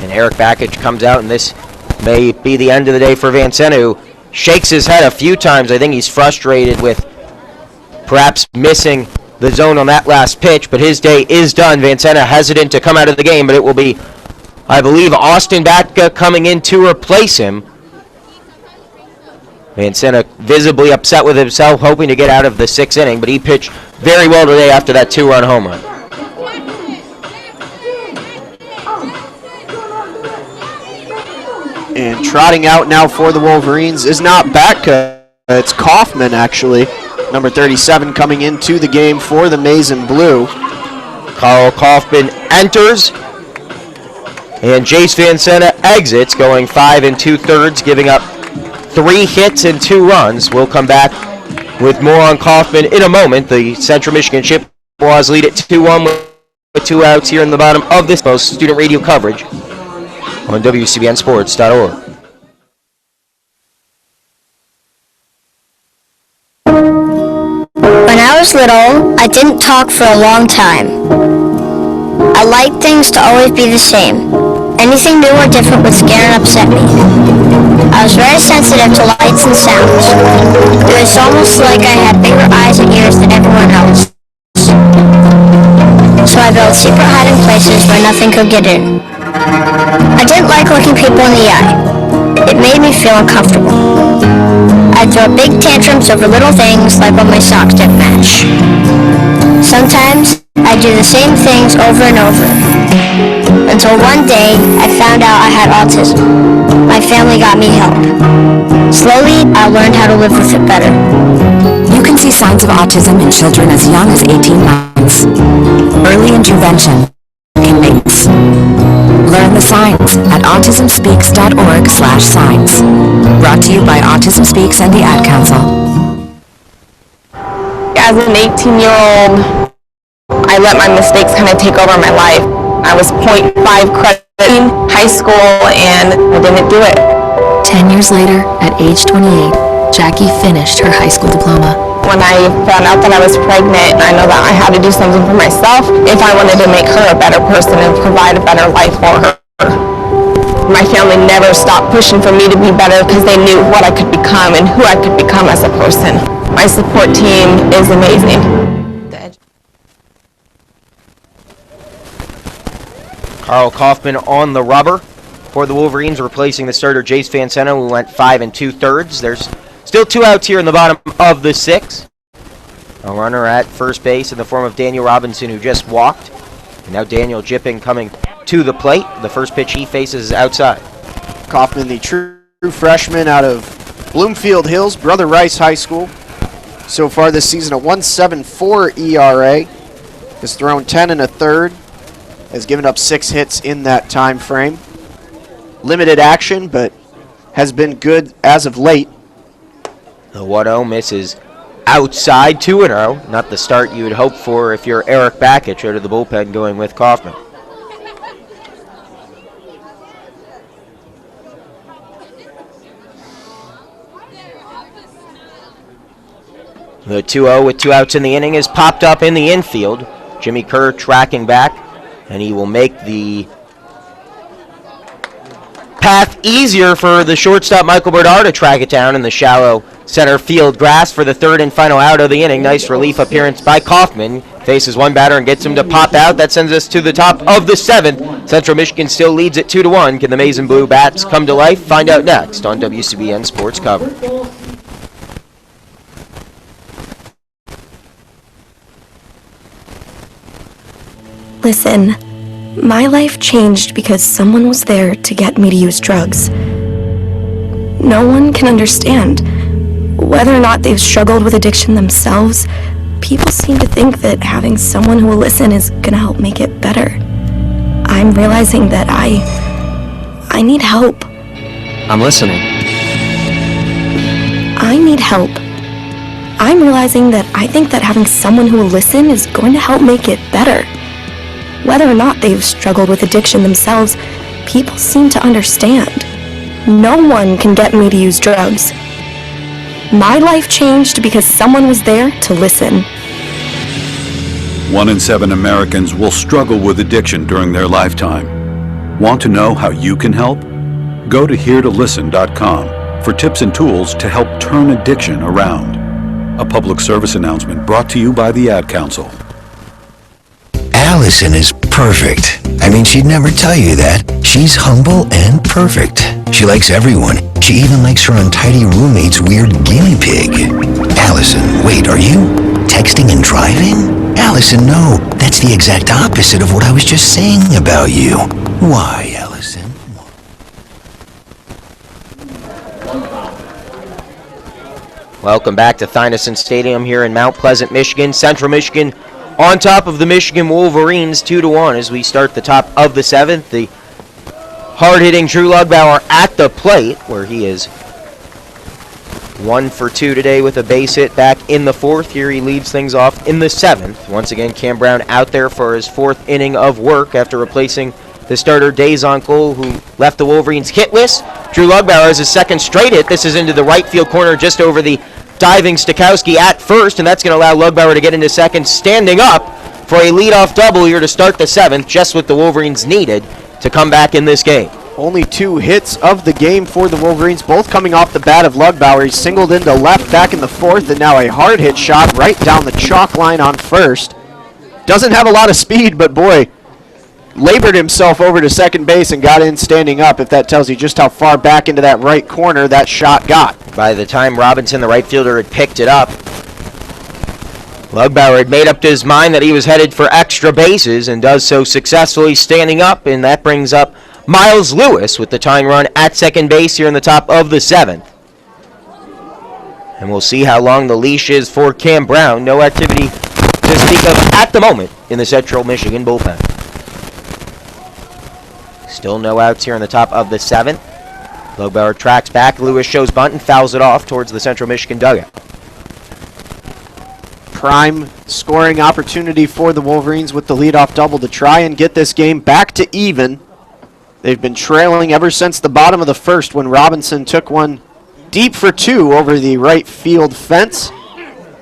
And Eric Bakich comes out, and this may be the end of the day for Van Senna, who shakes his head a few times. I think he's frustrated with perhaps missing the zone on that last pitch, but his day is done. Van Senna hesitant to come out of the game, but it will be, I believe, Austin Batka coming in to replace him. Van Senna visibly upset with himself, hoping to get out of the 6th inning, but he pitched very well today after that 2-run home run. And trotting out now for the Wolverines is not Batka, it's Kaufman actually. Number 37 coming into the game for the Maize and Blue. Carl Kaufman enters, and Jace Van Senna exits, going 5 2/3, giving up 3 hits and 2 runs. We'll come back with more on Kaufman in a moment. The Central Michigan Chippewas lead at 2-1 with 2 outs here in the bottom of this post. Student radio coverage on WCBNSports.org. When I was little, I didn't talk for a long time. I liked things to always be the same. Anything new or different would scare and upset me. I was very sensitive to lights and sounds. It was almost like I had bigger eyes and ears than everyone else. So I built secret hiding places where nothing could get in. I didn't like looking people in the eye. It made me feel uncomfortable. I'd throw big tantrums over little things like when my socks didn't match. Sometimes I'd do the same things over and over. Until one day, I found out I had autism. My family got me help. Slowly, I learned how to live with it better. You can see signs of autism in children as young as 18 months. Early intervention can make this. Learn the signs at autismspeaks.org/signs. Brought to you by Autism Speaks and the Ad Council. As an 18-year-old, I let my mistakes kind of take over my life. I was 0.5 credit in high school and I didn't do it. 10 years later, at age 28, Jackie finished her high school diploma. When I found out that I was pregnant, I know that I had to do something for myself if I wanted to make her a better person and provide a better life for her. My family never stopped pushing for me to be better because they knew what I could become and who I could become as a person. My support team is amazing. Carl Kaufman on the rubber for the Wolverines, replacing the starter Jace Fanceno, who went 5 2/3. There's still 2 outs here in the bottom of the 6th. A runner at first base in the form of Daniel Robinson, who just walked. And now Daniel Jipping coming to the plate. The first pitch he faces is outside. Kaufman, the true freshman out of Bloomfield Hills, Brother Rice High School. So far this season, a 1.74 ERA. Has thrown 10 1/3. Has given up 6 hits in that time frame. Limited action, but has been good as of late. The 1-0 misses outside, 2-0. Not the start you would hope for if you're Eric Bakich out of the bullpen going with Kaufman. The 2-0 with 2 outs in the inning is popped up in the infield. Jimmy Kerr tracking back, and he will make the path easier for the shortstop Michael Bernard to track it down in the shallow center field grass for the third and final out of the inning. Nice relief appearance by Kaufman. Faces one batter and gets him to pop out. That sends us to the top of the 7th. Central Michigan still leads it 2-1. Can the Maize and Blue Bats come to life? Find out next on WCBN Sports Coverage. Listen, my life changed because someone was there to get me to use drugs. No one can understand. Whether or not they've struggled with addiction themselves, people seem to think that having someone who will listen is gonna help make it better. I'm realizing that I need help. I'm listening. I need help. I'm realizing that I think that having someone who will listen is going to help make it better. Whether or not they've struggled with addiction themselves, people seem to understand. No one can get me to use drugs. My life changed because someone was there to listen. 1 in 7 Americans will struggle with addiction during their lifetime. Want to know how you can help? Go to heretolisten.com for tips and tools to help turn addiction around. A public service announcement brought to you by the Ad Council. Allison is perfect. I mean, she'd never tell you that. She's humble and perfect. She likes everyone. She even likes her untidy roommate's weird guinea pig. Allison, wait, are you texting and driving? Allison, no. That's the exact opposite of what I was just saying about you. Why, Allison? Welcome back to Thynesen Stadium here in Mount Pleasant, Michigan. Central Michigan on top of the Michigan Wolverines 2-1 as we start the top of the 7th. The hard-hitting Drew Lugbauer at the plate, where he is 1 for 2 today with a base hit back in the 4th. Here he leads things off in the 7th. Once again, Cam Brown out there for his 4th inning of work after replacing the starter Dazon Cole, who left the Wolverines hitless. Drew Lugbauer has his 2nd straight hit. This is into the right field corner just over the diving Stakowski at first, and that's going to allow Lugbauer to get into 2nd, standing up for a leadoff double here to start the 7th, just what the Wolverines needed to come back in this game. Only 2 hits of the game for the Wolverines, both coming off the bat of Lugbauer. He singled into left back in the 4th, and now a hard hit shot right down the chalk line on first. Doesn't have a lot of speed, but boy, labored himself over to 2nd base and got in standing up, if that tells you just how far back into that right corner that shot got. By the time Robinson, the right fielder, had picked it up, Lugbauer had made up his mind that he was headed for extra bases and does so successfully standing up, and that brings up Miles Lewis with the tying run at 2nd base here in the top of the 7th. And we'll see how long the leash is for Cam Brown. No activity to speak of at the moment in the Central Michigan bullpen. Still no outs here in the top of the 7th. Lugbauer tracks back. Lewis shows bunt and fouls it off towards the Central Michigan dugout. prime scoring opportunity for the Wolverines with the leadoff double to try and get this game back to even. They've been trailing ever since the bottom of the first when Robinson took one deep for two over the right field fence.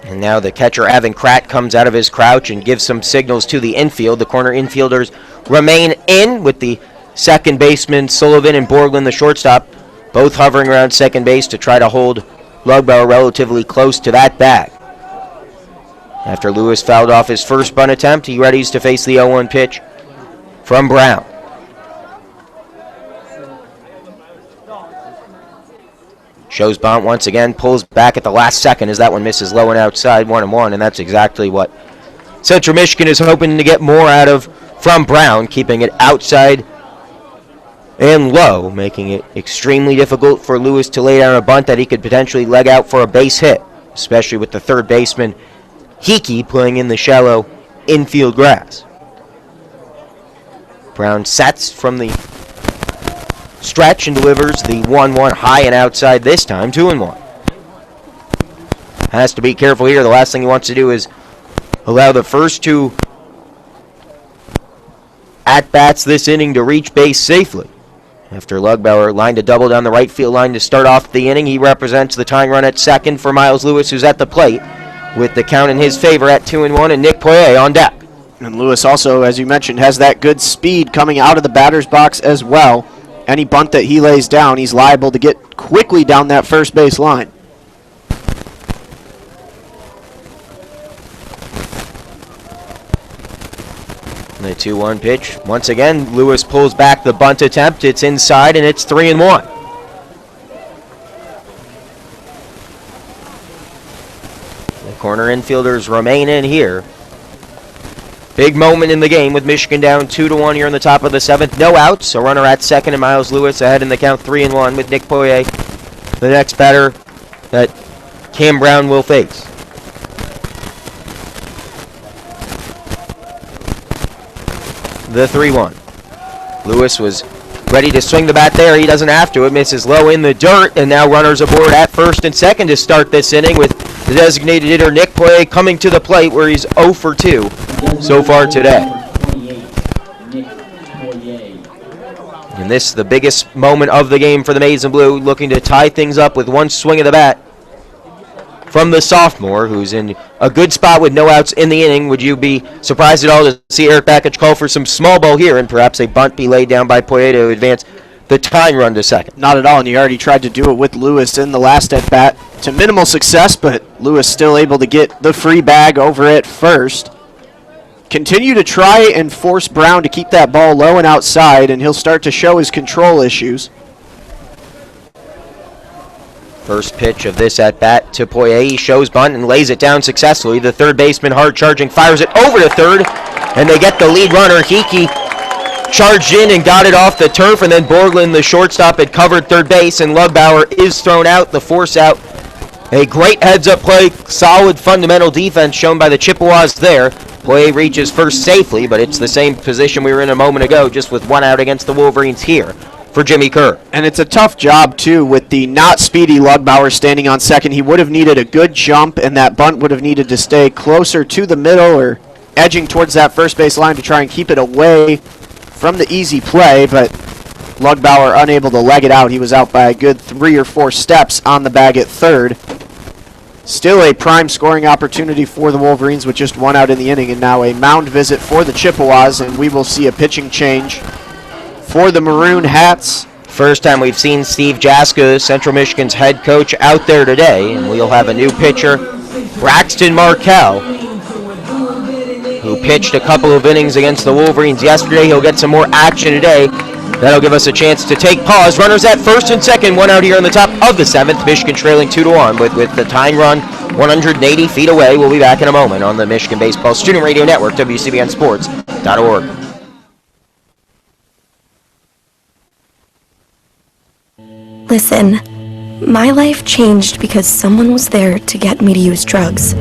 And now the catcher, Evan Kratt, comes out of his crouch and gives some signals to the infield. The corner infielders remain in with the second baseman, Sullivan, and Borglund, the shortstop, both hovering around second base to try to hold Lugbauer relatively close to that bag. After Lewis fouled off his first bunt attempt, he readies to face the 0-1 pitch from Brown. Shows bunt once again, pulls back at the last second as that one misses low and outside, 1-1, and that's exactly what Central Michigan is hoping to get more out of from Brown, keeping it outside and low, making it extremely difficult for Lewis to lay down a bunt that he could potentially leg out for a base hit, especially with the third baseman, Hickey, playing in the shallow infield grass. Brown sets from the stretch and delivers the 1-1 high and outside this time, 2-1. Has to be careful here. The last thing he wants to do is allow the first two at-bats this inning to reach base safely. After Lugbauer lined a double down the right field line to start off the inning, he represents the tying run at second for Miles Lewis, who's at the plate, with the count in his favor at 2-1, and Nick Poirier on deck. And Lewis also, as you mentioned, has that good speed coming out of the batter's box as well. Any bunt that he lays down, he's liable to get quickly down that first base line. The 2-1 pitch. Once again, Lewis pulls back the bunt attempt. It's inside, and it's 3-1. The corner infielders remain in here. Big moment in the game with Michigan down 2-1 here in the top of the seventh. No outs. A runner at second, and Miles Lewis ahead in the count 3-1 with Nick Poirier, the next batter that Cam Brown will face. The 3-1. Lewis was ready to swing the bat there. He doesn't have to. It misses low in the dirt, and now runners aboard at first and second to start this inning with the designated hitter Nick Poirier coming to the plate where he's 0 for 2 so far today. And this is the biggest moment of the game for the Maize and Blue, looking to tie things up with one swing of the bat from the sophomore, who's in a good spot with no outs in the inning. Would you be surprised at all to see Eric Bakich call for some small ball here and perhaps a bunt be laid down by Poirier to advance the tying run to second? Not at all, and he already tried to do it with Lewis in the last at-bat to minimal success, but Lewis still able to get the free bag over at first. Continue to try and force Brown to keep that ball low and outside, and he'll start to show his control issues. First pitch of this at-bat to Poirier. He shows bunt and lays it down successfully. The third baseman, hard charging, fires it over to third, and they get the lead runner. Hickey charged in and got it off the turf, and then Borglund, the shortstop, had covered third base, and Lugbauer is thrown out, the force out. A great heads-up play, solid fundamental defense shown by the Chippewas there. Poirier reaches first safely, but it's the same position we were in a moment ago, just with one out against the Wolverines here for Jimmy Kerr. And it's a tough job, too, with the not speedy Lugbauer standing on second. He would have needed a good jump, and that bunt would have needed to stay closer to the middle or edging towards that first base line to try and keep it away from the easy play, but Lugbauer unable to leg it out. He was out by a good 3 or 4 steps on the bag at third. Still a prime scoring opportunity for the Wolverines with just one out in the inning, and now a mound visit for the Chippewas, and we will see a pitching change for the Maroon Hats. First time we've seen Steve Jaska, Central Michigan's head coach, out there today, and we'll have a new pitcher, Braxton Markell, who pitched a couple of innings against the Wolverines yesterday. He'll get some more action today. That'll give us a chance to take pause. Runners at first and second, one out here in the top of the seventh. Michigan trailing 2-1, with the tying run 180 feet away. We'll be back in a moment on the Michigan Baseball Student Radio Network, WCBNsports.org. Listen, my life changed because someone was there to get me to use drugs.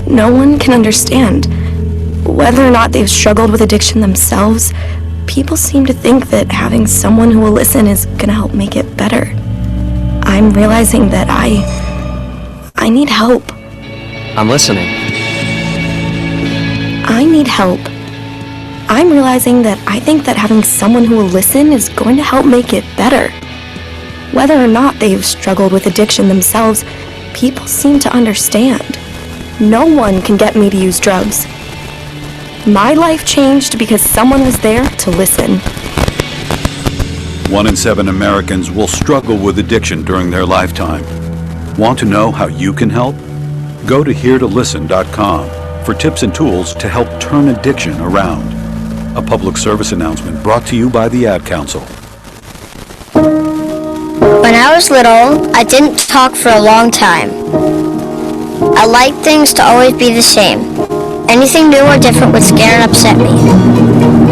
No one can understand. Whether or not they've struggled with addiction themselves, people seem to think that having someone who will listen is gonna help make it better. I'm realizing that I need help. I'm listening. I need help. I'm realizing that I think that having someone who will listen is going to help make it better. Whether or not they've struggled with addiction themselves, people seem to understand. No one can get me to use drugs. My life changed because someone was there to listen. 1 in 7 Americans will struggle with addiction during their lifetime. Want to know how you can help? Go to heretolisten.com for tips and tools to help turn addiction around. A public service announcement brought to you by the Ad Council. When I was little, I didn't talk for a long time. I liked things to always be the same. Anything new or different would scare and upset me.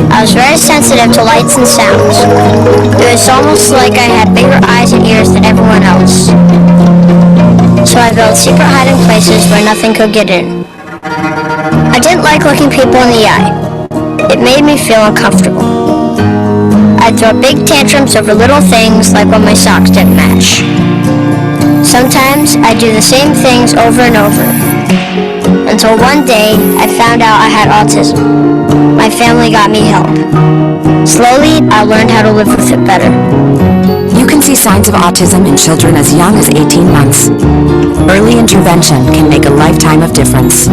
I was very sensitive to lights and sounds. It was almost like I had bigger eyes and ears than everyone else. So I built secret hiding places where nothing could get in. I didn't like looking people in the eye. It made me feel uncomfortable. I'd throw big tantrums over little things like when my socks didn't match. Sometimes I'd do the same things over and over. Until one day, I found out I had autism. My family got me help. Slowly, I learned how to live with it better. You can see signs of autism in children as young as 18 months. Early intervention can make a lifetime of difference.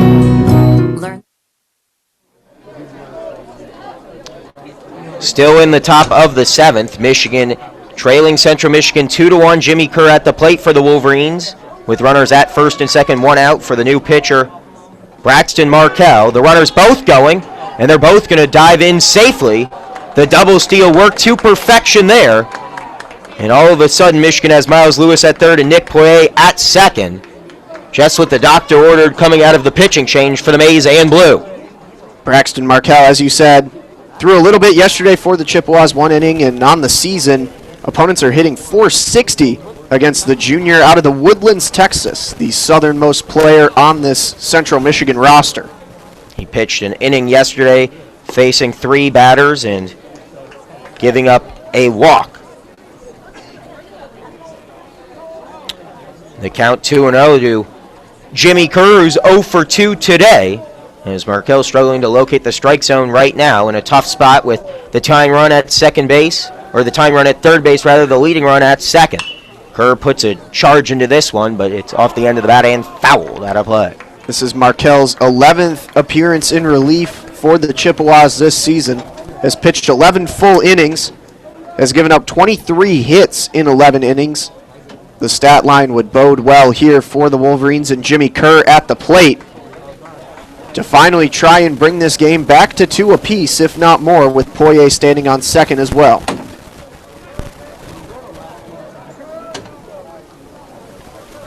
Still in the top of the 7th, Michigan trailing Central Michigan 2-1. Jimmy Kerr at the plate for the Wolverines, with runners at first and second, one out for the new pitcher, Braxton Markell. The runners both going, and they're both going to dive in safely. The double steal worked to perfection there. And all of a sudden, Michigan has Miles Lewis at third and Nick Poirier at second. Just what the doctor ordered coming out of the pitching change for the Maize and Blue. Braxton Markell, as you said, threw a little bit yesterday for the Chippewas, 1 inning, and on the season, opponents are hitting .460 against the junior out of the Woodlands, Texas, the southernmost player on this Central Michigan roster. He pitched an inning yesterday, facing 3 batters and giving up a walk. The count 2-0 to Jimmy Kerr, who's 0 for 2 today. As Markell struggling to locate the strike zone right now in a tough spot with the tying run at second base, or the tying run at third base, rather, the leading run at second. Kerr puts a charge into this one, but it's off the end of the bat and fouled out of play. This is Markell's 11th appearance in relief for the Chippewas this season. Has pitched 11 full innings, has given up 23 hits in 11 innings. The stat line would bode well here for the Wolverines, and Jimmy Kerr at the plate to finally try and bring this game back to 2 apiece, if not more, with Poirier standing on second as well.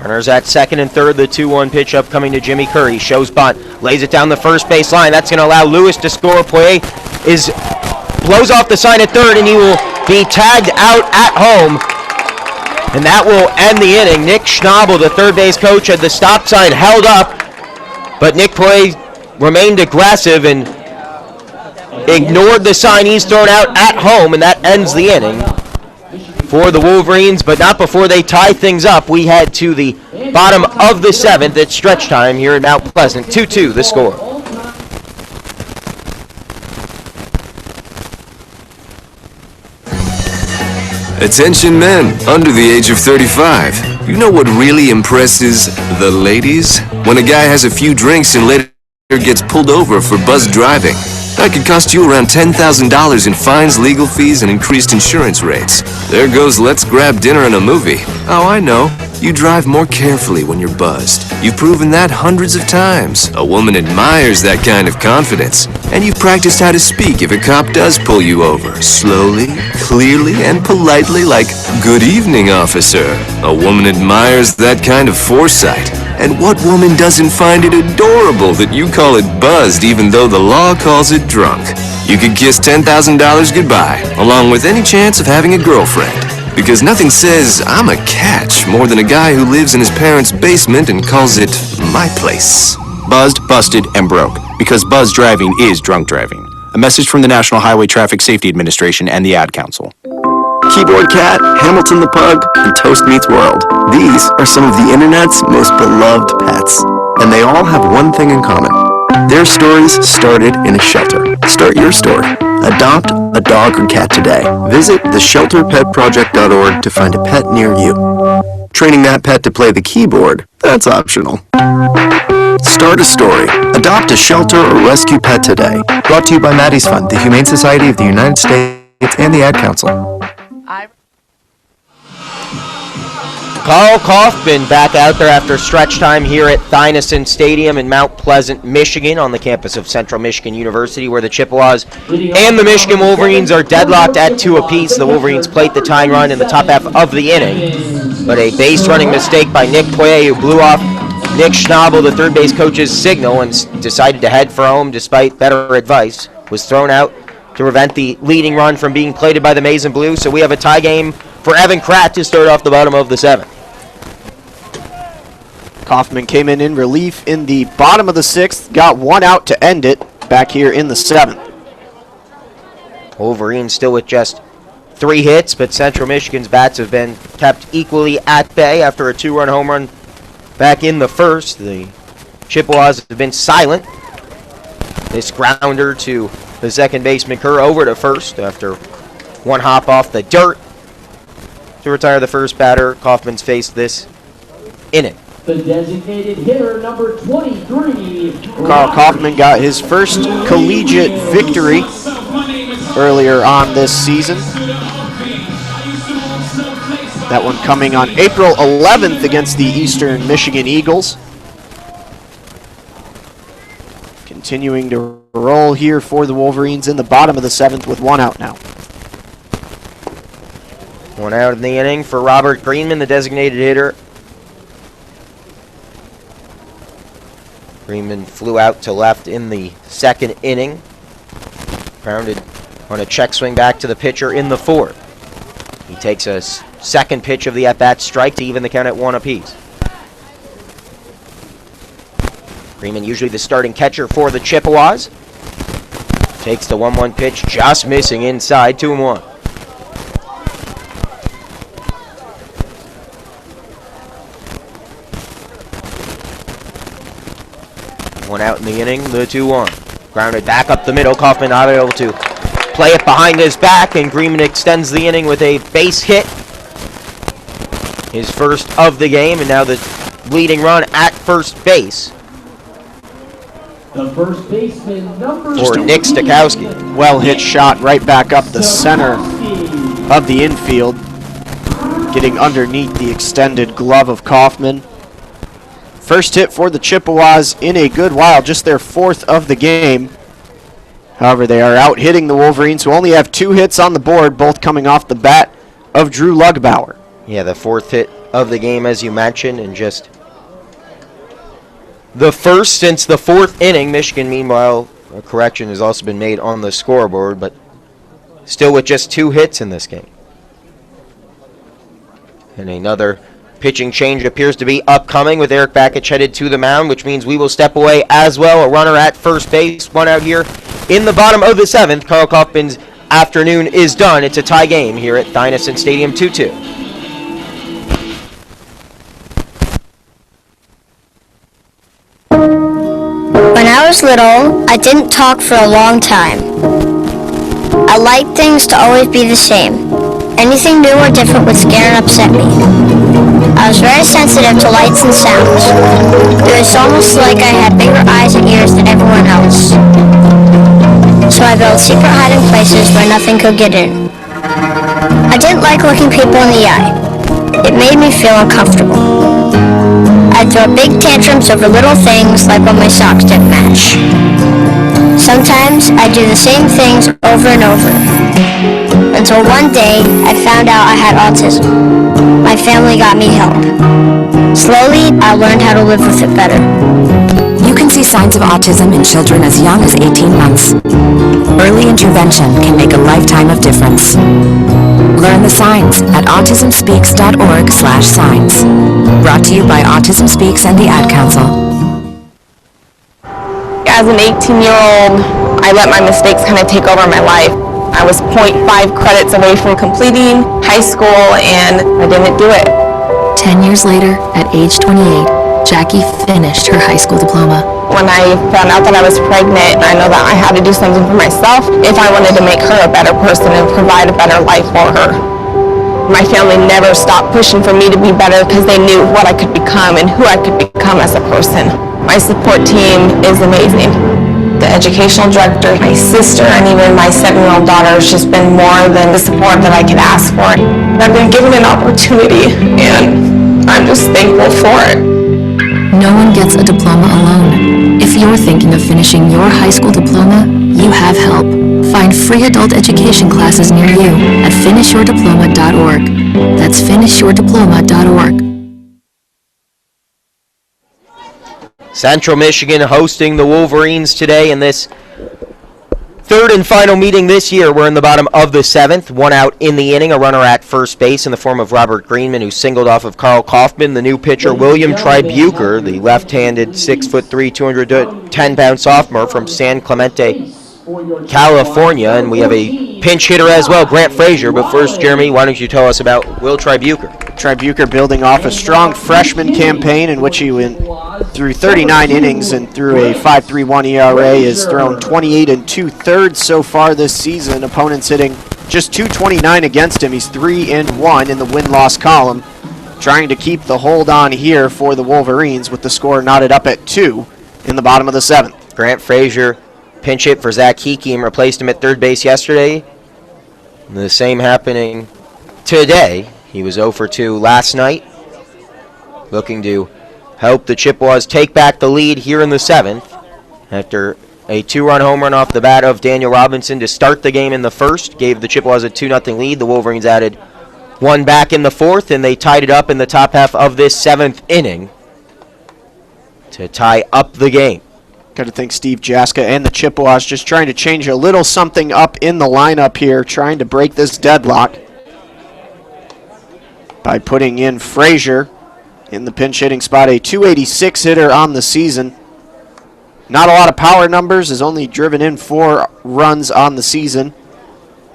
Runners at second and third, the 2-1 pitch up coming to Jimmy Kerr. He shows bunt, lays it down the first base line. That's going to allow Lewis to score. Poirier blows off the sign at third, and he will be tagged out at home. And that will end the inning. Nick Schnabel, the third base coach, had the stop sign held up, but Nick Poirier remained aggressive and ignored the sign he's thrown out at home, and that ends the inning for the Wolverines, but not before they tie things up. We head to the bottom of the 7th at stretch time here at Mount Pleasant. 2-2 the score. Attention men under the age of 35. You know what really impresses the ladies? When a guy has a few drinks and later gets pulled over for buzzed driving. That could cost you around $10,000 in fines, legal fees, and increased insurance rates. There goes let's grab dinner and a movie. Oh, I know. You drive more carefully when you're buzzed. You've proven that hundreds of times. A woman admires that kind of confidence. And you've practiced how to speak if a cop does pull you over. Slowly, clearly, and politely, like, "Good evening, officer." A woman admires that kind of foresight. And what woman doesn't find it adorable that you call it buzzed even though the law calls it drunk? You could kiss $10,000 goodbye, along with any chance of having a girlfriend. Because nothing says, "I'm a catch," more than a guy who lives in his parents' basement and calls it my place. Buzzed, busted, and broke. Because buzz driving is drunk driving. A message from the National Highway Traffic Safety Administration and the Ad Council. Keyboard Cat, Hamilton the Pug, and Toast Meets World. These are some of the internet's most beloved pets. and they all have one thing in common. Their stories started in a shelter. Start your story. Adopt a dog or cat today. Visit theshelterpetproject.org to find a pet near you. Training that pet to play the keyboard, that's optional. Start a story. Adopt a shelter or rescue pet today. Brought to you by Maddie's Fund, the Humane Society of the United States, and the Ad Council. Carl Kaufman back out there after stretch time here at Thynesen Stadium in Mount Pleasant, Michigan, on the campus of Central Michigan University, where the Chippewas and the Michigan Wolverines are deadlocked at 2 apiece. The Wolverines plate the tying run in the top half of the inning, but a base running mistake by Nick Poirier, who blew off Nick Schnabel, the third base coach's signal, and decided to head for home despite better advice, was thrown out to prevent the leading run from being plated by the Maize and Blue. So we have a tie game for Evan Kratt to start off the bottom of the 7th. Kaufman came in relief in the bottom of the 6th, got 1 out to end it back here in the 7th. Wolverines still with just 3 hits, but Central Michigan's bats have been kept equally at bay after a 2-run home run back in the 1st. The Chippewas have been silent. This grounder to the second baseman Kerr over to first after 1 hop off the dirt to retire the first batter Kaufman's faced this inning. The designated hitter, number 23. Carl Kaufman got his first collegiate victory earlier on this season. That one coming on April 11th against the Eastern Michigan Eagles. Continuing to roll here for the Wolverines in the bottom of the 7th with 1 out now. 1 out in the inning for Robert Greenman, the designated hitter. Greenman flew out to left in the 2nd inning. Grounded on a check swing back to the pitcher in the 4th. He takes a second pitch of the at-bat strike to even the count at 1 apiece. Greenman, usually the starting catcher for the Chippewas, takes the 1-1 pitch, just missing inside, 2-1. One out in the inning, the 2-1. Grounded back up the middle. Kaufman not able to play it behind his back, and Greenman extends the inning with a base hit. His first of the game, and now the leading run at first base. The first baseman, number for Nick Stokowski. Well hit shot right back up the center of the infield, getting underneath the extended glove of Kaufman. First hit for the Chippewas in a good while, just their 4th of the game. However, they are out hitting the Wolverines, who only have 2 hits on the board, both coming off the bat of Drew Lugbauer. Yeah, the 4th hit of the game, as you mentioned, and just the first since the 4th inning. Michigan, meanwhile, a correction has also been made on the scoreboard, but still with just 2 hits in this game. And another pitching change appears to be upcoming with Eric Bakich headed to the mound, which means we will step away as well. A runner at first base, 1 out here in the bottom of the 7th. Carl Kaufman's afternoon is done. It's a tie game here at Thynesen Stadium, 2-2. When I was little, I didn't talk for a long time. I liked things to always be the same. Anything new or different would scare and upset me. I was very sensitive to lights and sounds. It was almost like I had bigger eyes and ears than everyone else. So I built secret hiding places where nothing could get in. I didn't like looking people in the eye. It made me feel uncomfortable. I'd throw big tantrums over little things like when my socks didn't match. Sometimes I'd do the same things over and over. Until one day, I found out I had autism. My family got me help. Slowly, I learned how to live with it better. You can see signs of autism in children as young as 18 months. Early intervention can make a lifetime of difference. Learn the signs at autismspeaks.org/signs. Brought to you by Autism Speaks and the Ad Council. As an 18-year-old, I let my mistakes kind of take over my life. I was 0.5 credits away from completing high school, and I didn't do it. 10 years later, at age 28, Jackie finished her high school diploma. When I found out that I was pregnant, I know that I had to do something for myself if I wanted to make her a better person and provide a better life for her. My family never stopped pushing for me to be better because they knew what I could become and who I could become as a person. My support team is amazing. The educational director, my sister, and even my 7-year-old daughter has just been more than the support that I could ask for. I've been given an opportunity, and I'm just thankful for it. No one gets a diploma alone. If you're thinking of finishing your high school diploma, you have help. Find free adult education classes near you at finishyourdiploma.org. That's finishyourdiploma.org. Central Michigan hosting the Wolverines today in this third and final meeting this year. We're in the bottom of the 7th. One out in the inning, a runner at first base in the form of Robert Greenman, who singled off of Carl Kaufman. The new pitcher, William Tribuker, the left-handed 6'3", 210-pound sophomore from San Clemente, California. And we have a pinch hitter as well, Grant Frazier. But first, Jeremy, why don't you tell us about Will Tribuker? Tribuker building off a strong freshman campaign in which he went through 39 innings and through a 5.31 ERA, has thrown 28 2/3 so far this season. Opponents hitting just .229 against him. He's 3-1 in the win-loss column. Trying to keep the hold on here for the Wolverines with the score knotted up at 2 in the bottom of the 7th. Grant Frazier pinch hit for Zach Hickey and replaced him at third base yesterday. The same happening today. He was 0 for 2 last night, looking to help the Chippewas take back the lead here in the 7th after a 2-run home run off the bat of Daniel Robinson to start the game in the first. Gave the Chippewas a 2-0 lead. The Wolverines added one back in the 4th, and they tied it up in the top half of this 7th inning to tie up the game. Got to think Steve Jaska and the Chippewas just trying to change a little something up in the lineup here, trying to break this deadlock by putting in Frazier in the pinch hitting spot, a 286 hitter on the season. Not a lot of power numbers, has only driven in 4 runs on the season,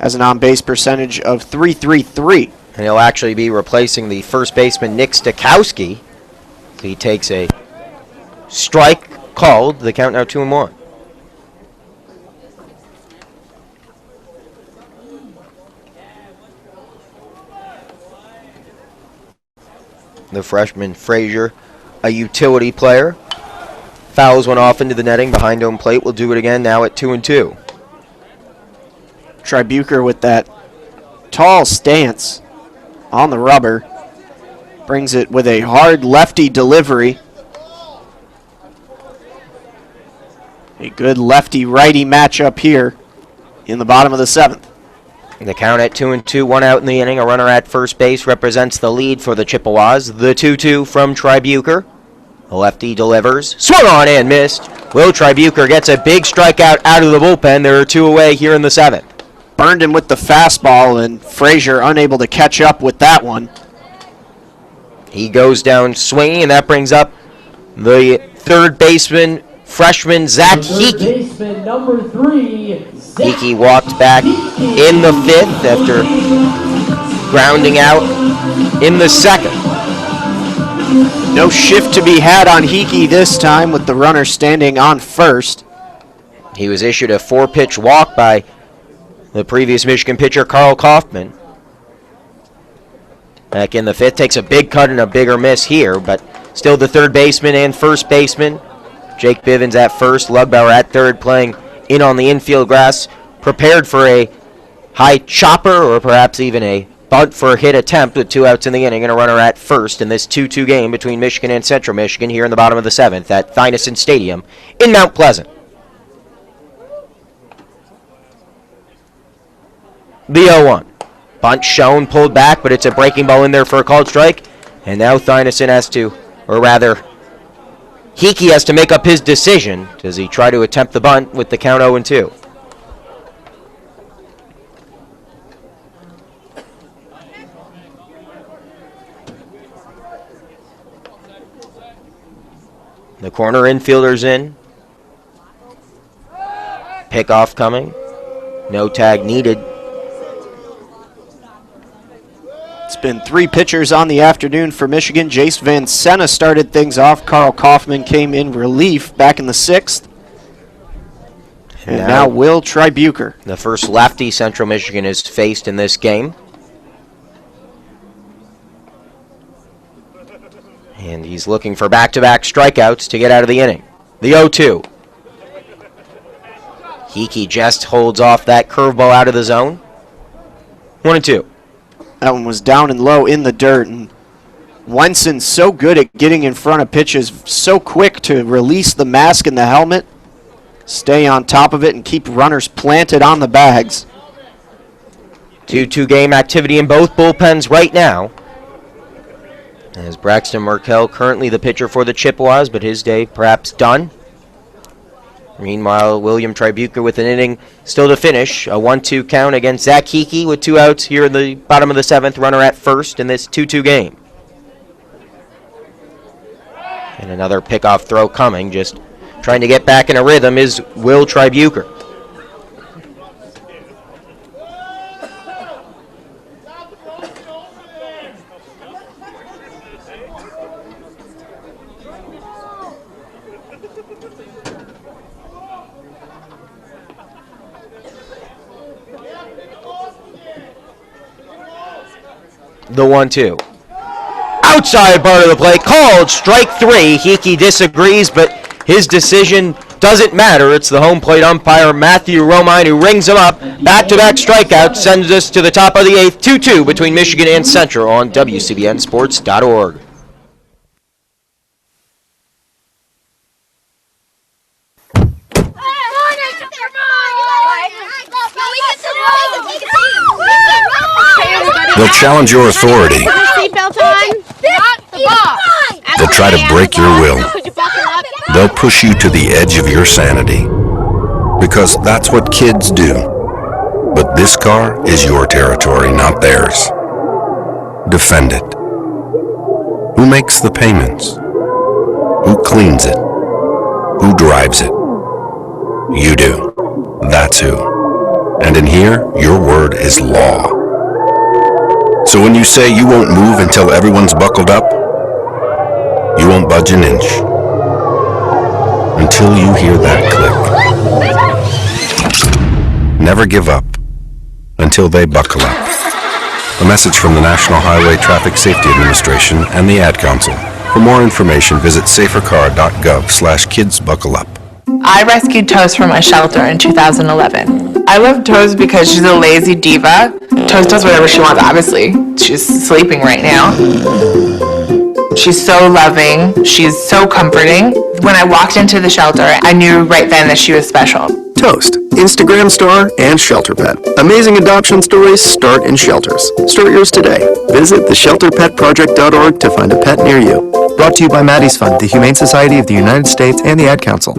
has an on-base percentage of .333. And he'll actually be replacing the first baseman Nick Stakowski. He takes a strike called, the count now 2-1. The freshman Frazier, a utility player. Fouls one off into the netting behind home plate. Will do it again now at 2-2. Tribuker with that tall stance on the rubber. Brings it with a hard lefty delivery. A good lefty-righty matchup here in the bottom of the 7th. The count at 2-2, one out in the inning. A runner at first base represents the lead for the Chippewas. The 2-2 from Tribuker. The lefty delivers. Swung on and missed. Will Tribuker gets a big strikeout out of the bullpen. There are 2 away here in the 7th. Burned him with the fastball, and Frazier unable to catch up with that one. He goes down swinging, and that brings up the third baseman, freshman Zach Hickey. Baseman number 3, Hickey walked back in the 5th after grounding out in the 2nd. No shift to be had on Hickey this time with the runner standing on first. He was issued a 4-pitch walk by the previous Michigan pitcher Carl Kaufman. Back in the 5th, takes a big cut and a bigger miss here, but still the third baseman and first baseman. Jake Bivens at first, Lugbauer at third, playing in on the infield grass, prepared for a high chopper or perhaps even a bunt for a hit attempt with 2 outs in the inning and a runner at first in this 2-2 game between Michigan and Central Michigan here in the bottom of the 7th at Thynesen Stadium in Mount Pleasant. The 0-1. Bunt shown, pulled back, but it's a breaking ball in there for a called strike. And now Thynesen has to, or rather, Hickey has to make up his decision. Does he try to attempt the bunt with the count 0-2? The corner infielder's in. Pickoff coming. No tag needed. It's Been 3 pitchers on the afternoon for Michigan. Jace Van Senna started things off. Carl Kaufman came in relief back in the 6th. And now Will Tribuker. The first lefty Central Michigan has faced in this game. And he's looking for back-to-back strikeouts to get out of the inning. The 0-2. Hickey just holds off that curveball out of the zone. 1-2. That one was down and low in the dirt. And Wenson's so good at getting in front of pitches, so quick to release the mask and the helmet, stay on top of it, and keep runners planted on the bags. 2-2 game activity in both bullpens right now. As Braxton Merkel, currently the pitcher for the Chippewas, but his day perhaps done. Meanwhile, William Tribuker with an inning still to finish. A 1-2 count against Zach Hickey with 2 outs here in the bottom of the 7th, runner at first in this 2-2 game. And another pickoff throw coming, just trying to get back in a rhythm is Will Tribuker. The 1-2. Outside part of the play, called strike 3. Hickey disagrees, but his decision doesn't matter. It's the home plate umpire, Matthew Romine, who rings him up. Back-to-back strikeouts sends us to the top of the 8th, 2-2 between Michigan and Central on WCBNsports.org. They'll challenge your authority. Seatbelt on. Not the box. They'll try to break your will. They'll push you to the edge of your sanity. Because that's what kids do. But this car is your territory, not theirs. Defend it. Who makes the payments? Who cleans it? Who drives it? You do. That's who. And in here, your word is law. So when you say you won't move until everyone's buckled up, you won't budge an inch. Until you hear that click. Never give up until they buckle up. A message from the National Highway Traffic Safety Administration and the Ad Council. For more information, visit safercar.gov/kidsbuckleup. I rescued Toast from a shelter in 2011. I love Toast because she's a lazy diva. Toast does whatever she wants, obviously. She's sleeping right now. She's so loving. She's so comforting. When I walked into the shelter, I knew right then that she was special. Toast, Instagram star and shelter pet. Amazing adoption stories start in shelters. Start yours today. Visit theshelterpetproject.org to find a pet near you. Brought to you by Maddie's Fund, the Humane Society of the United States, and the Ad Council.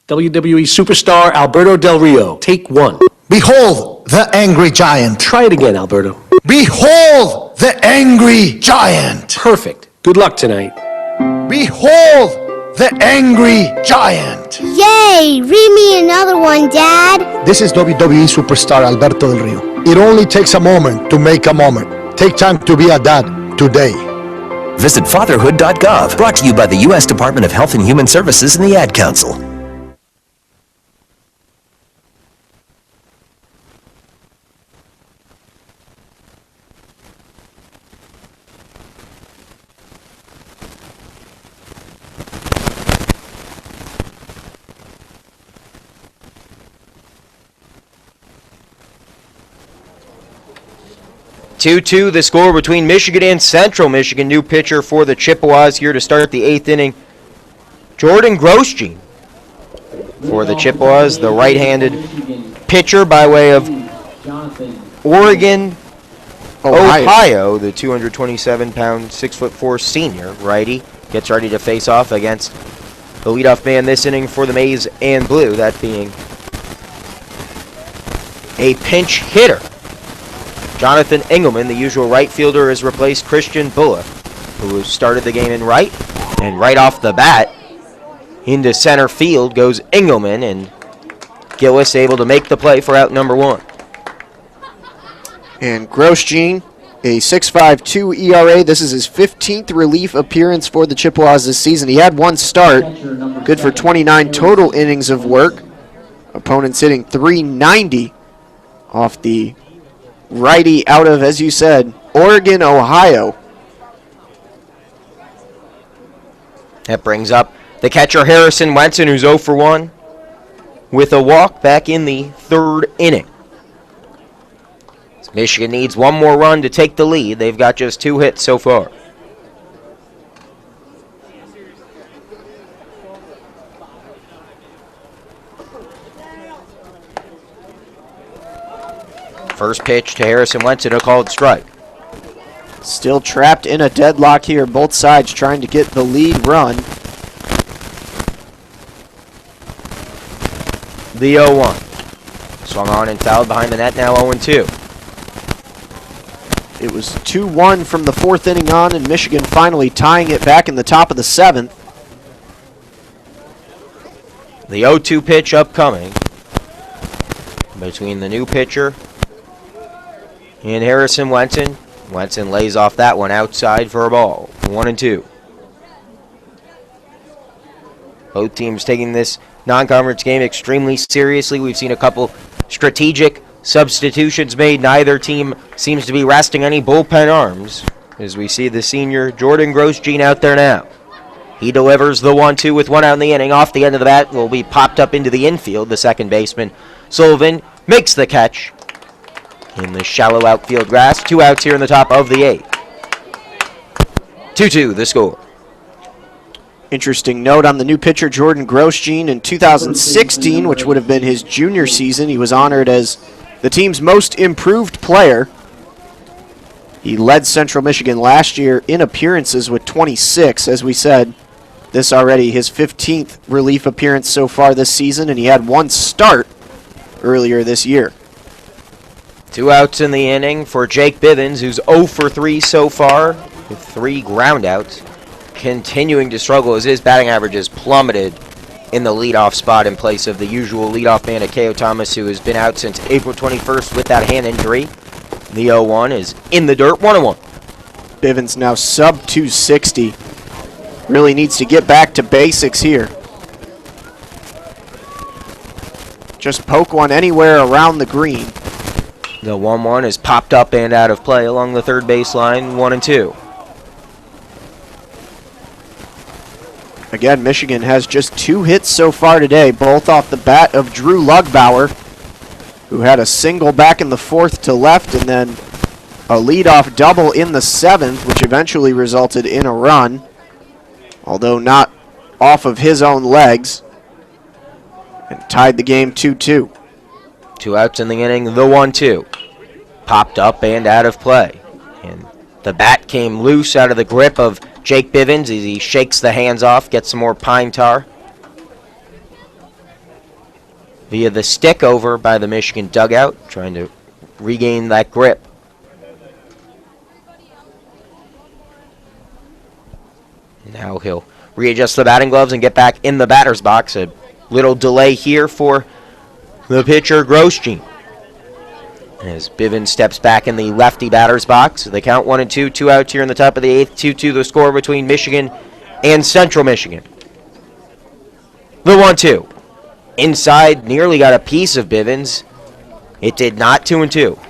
WWE superstar Alberto Del Rio. Take 1. Behold the angry giant. Try it again, Alberto. Behold the angry giant. Perfect. Good luck tonight. Behold the angry giant. Yay! Read me another one, Dad. This is WWE superstar Alberto Del Rio. It only takes a moment to make a moment. Take time to be a dad today. Visit fatherhood.gov. Brought to you by the U.S. Department of Health and Human Services and the Ad Council. Two-two, the score between Michigan and Central Michigan. New pitcher for the Chippewas here to start the 8th inning. Jordan Grosjean for the Chippewas, the right-handed pitcher by way of Oregon, Ohio, the 227-pound, 6'4" senior righty. Gets ready to face off against the leadoff man this inning for the Maize and Blue, that being a pinch hitter. Jonathan Engelman, the usual right fielder, has replaced Christian Bullock, who started the game in right. And right off the bat, into center field goes Engelman, and Gillis able to make the play for out number 1. And Grosjean a 6.52 ERA. This is his 15th relief appearance for the Chippewas this season. He had one start, good for 29 total innings of work. Opponents hitting .390 off the righty out of, as you said, Oregon, Ohio. That brings up the catcher Harrison Wenson, who's 0 for 1 with a walk back in the third inning. Michigan needs one more run to take the lead. They've got just 2 hits so far. First pitch to Harrison Wenson, a called strike. Still trapped in a deadlock here. Both sides trying to get the lead run. The 0-1. Swung on and fouled behind the net, now 0-2. It was 2-1 from the 4th inning on, and Michigan finally tying it back in the top of the 7th. The 0-2 pitch upcoming between the new pitcher and Harrison Wenson. Wenson lays off that one outside for a ball. 1-2. Both teams taking this non-conference game extremely seriously. We've seen a couple strategic substitutions made. Neither team seems to be resting any bullpen arms, as we see the senior Jordan Grosjean out there now. He delivers the 1-2 with 1 out in the inning. Off the end of the bat will be popped up into the infield. The second baseman, Sullivan, makes the catch in the shallow outfield grass. 2 outs here in the top of the 8th. 2-2 the score. Interesting note on the new pitcher, Jordan Grosjean. In 2016, which would have been his junior season, he was honored as the team's most improved player. He led Central Michigan last year in appearances with 26. As we said, this already his 15th relief appearance so far this season, and he had one start earlier this year. 2 outs in the inning for Jake Bivens, who's 0 for 3 so far with 3 groundouts. Continuing to struggle as his batting average has plummeted in the leadoff spot in place of the usual leadoff man, Akeo Thomas, who has been out since April 21st with that hand injury. The 0-1 is in the dirt, 1-1. Bivens now sub 260. Really needs to get back to basics here. Just poke one anywhere around the green. The 1-1 is popped up and out of play along the third baseline, 1-2. Again, Michigan has just 2 hits so far today, both off the bat of Drew Lugbauer, who had a single back in the 4th to left, and then a leadoff double in the 7th, which eventually resulted in a run, although not off of his own legs, and tied the game 2-2. 2 outs in the inning, the 1-2. Popped up and out of play. And the bat came loose out of the grip of Jake Bivens as he shakes the hands off, gets some more pine tar. Via the stick over by the Michigan dugout, trying to regain that grip. Now he'll readjust the batting gloves and get back in the batter's box. A little delay here for the pitcher, Grosjean. As Bivens steps back in the lefty batter's box. The count 1-2, 2 outs here in the top of the 8th. 2-2 the score between Michigan and Central Michigan. The 1-2. Inside, nearly got a piece of Bivens. It did not. 2-2.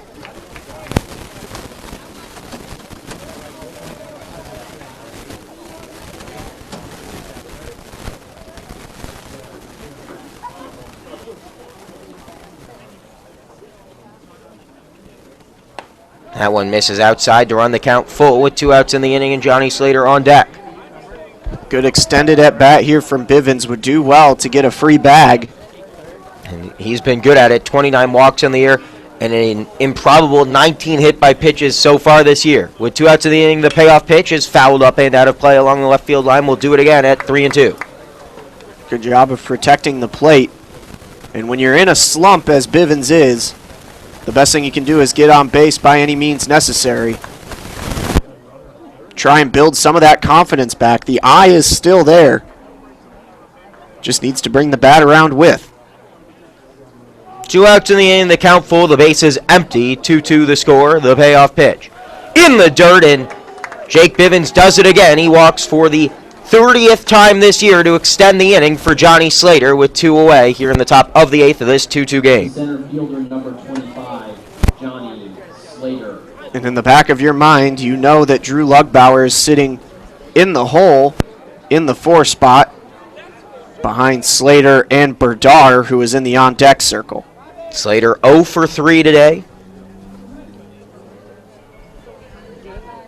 That one misses outside to run the count full with 2 outs in the inning and Johnny Slater on deck. Good extended at bat here from Bivens. Would do well to get a free bag. And he's been good at it. 29 walks in the year and an improbable 19 hit by pitches so far this year. With 2 outs in the inning, the payoff pitch is fouled up and out of play along the left field line. We'll do it again at 3-2. Good job of protecting the plate. And when you're in a slump, as Bivens is, the best thing you can do is get on base by any means necessary. Try and build some of that confidence back. The eye is still there. Just needs to bring the bat around with. 2 outs in the inning, the count full, the base is empty. 2-2 the score, the payoff pitch. in the dirt, and Jake Bivens does it again. He walks for the 30th time this year to extend the inning for Johnny Slater with 2 away here in the top of the 8th of this 2-2 game. Center fielder number 25, Johnny Slater. And in the back of your mind, you know that Drew Lugbauer is sitting in the hole in the 4 spot behind Slater and Berdar, who is in the on-deck circle. Slater 0 for 3 today.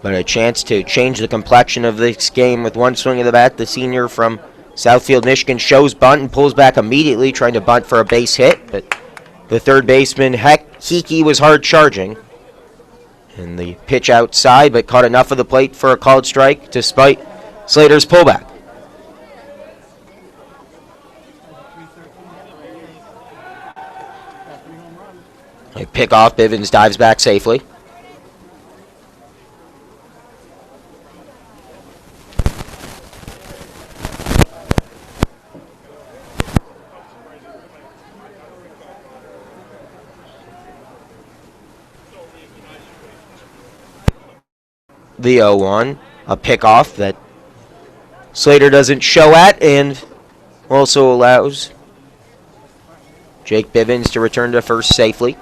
But a chance to change the complexion of this game with one swing of the bat. The senior from Southfield, Michigan shows bunt and pulls back immediately, trying to bunt for a base hit. But the third baseman, Hickey, was hard charging. And the pitch outside, but caught enough of the plate for a called strike despite Slater's pullback. A pick off, Bivens dives back safely. The 0-1, a pickoff that Slater doesn't show at, and also allows Jake Bivens to return to first safely.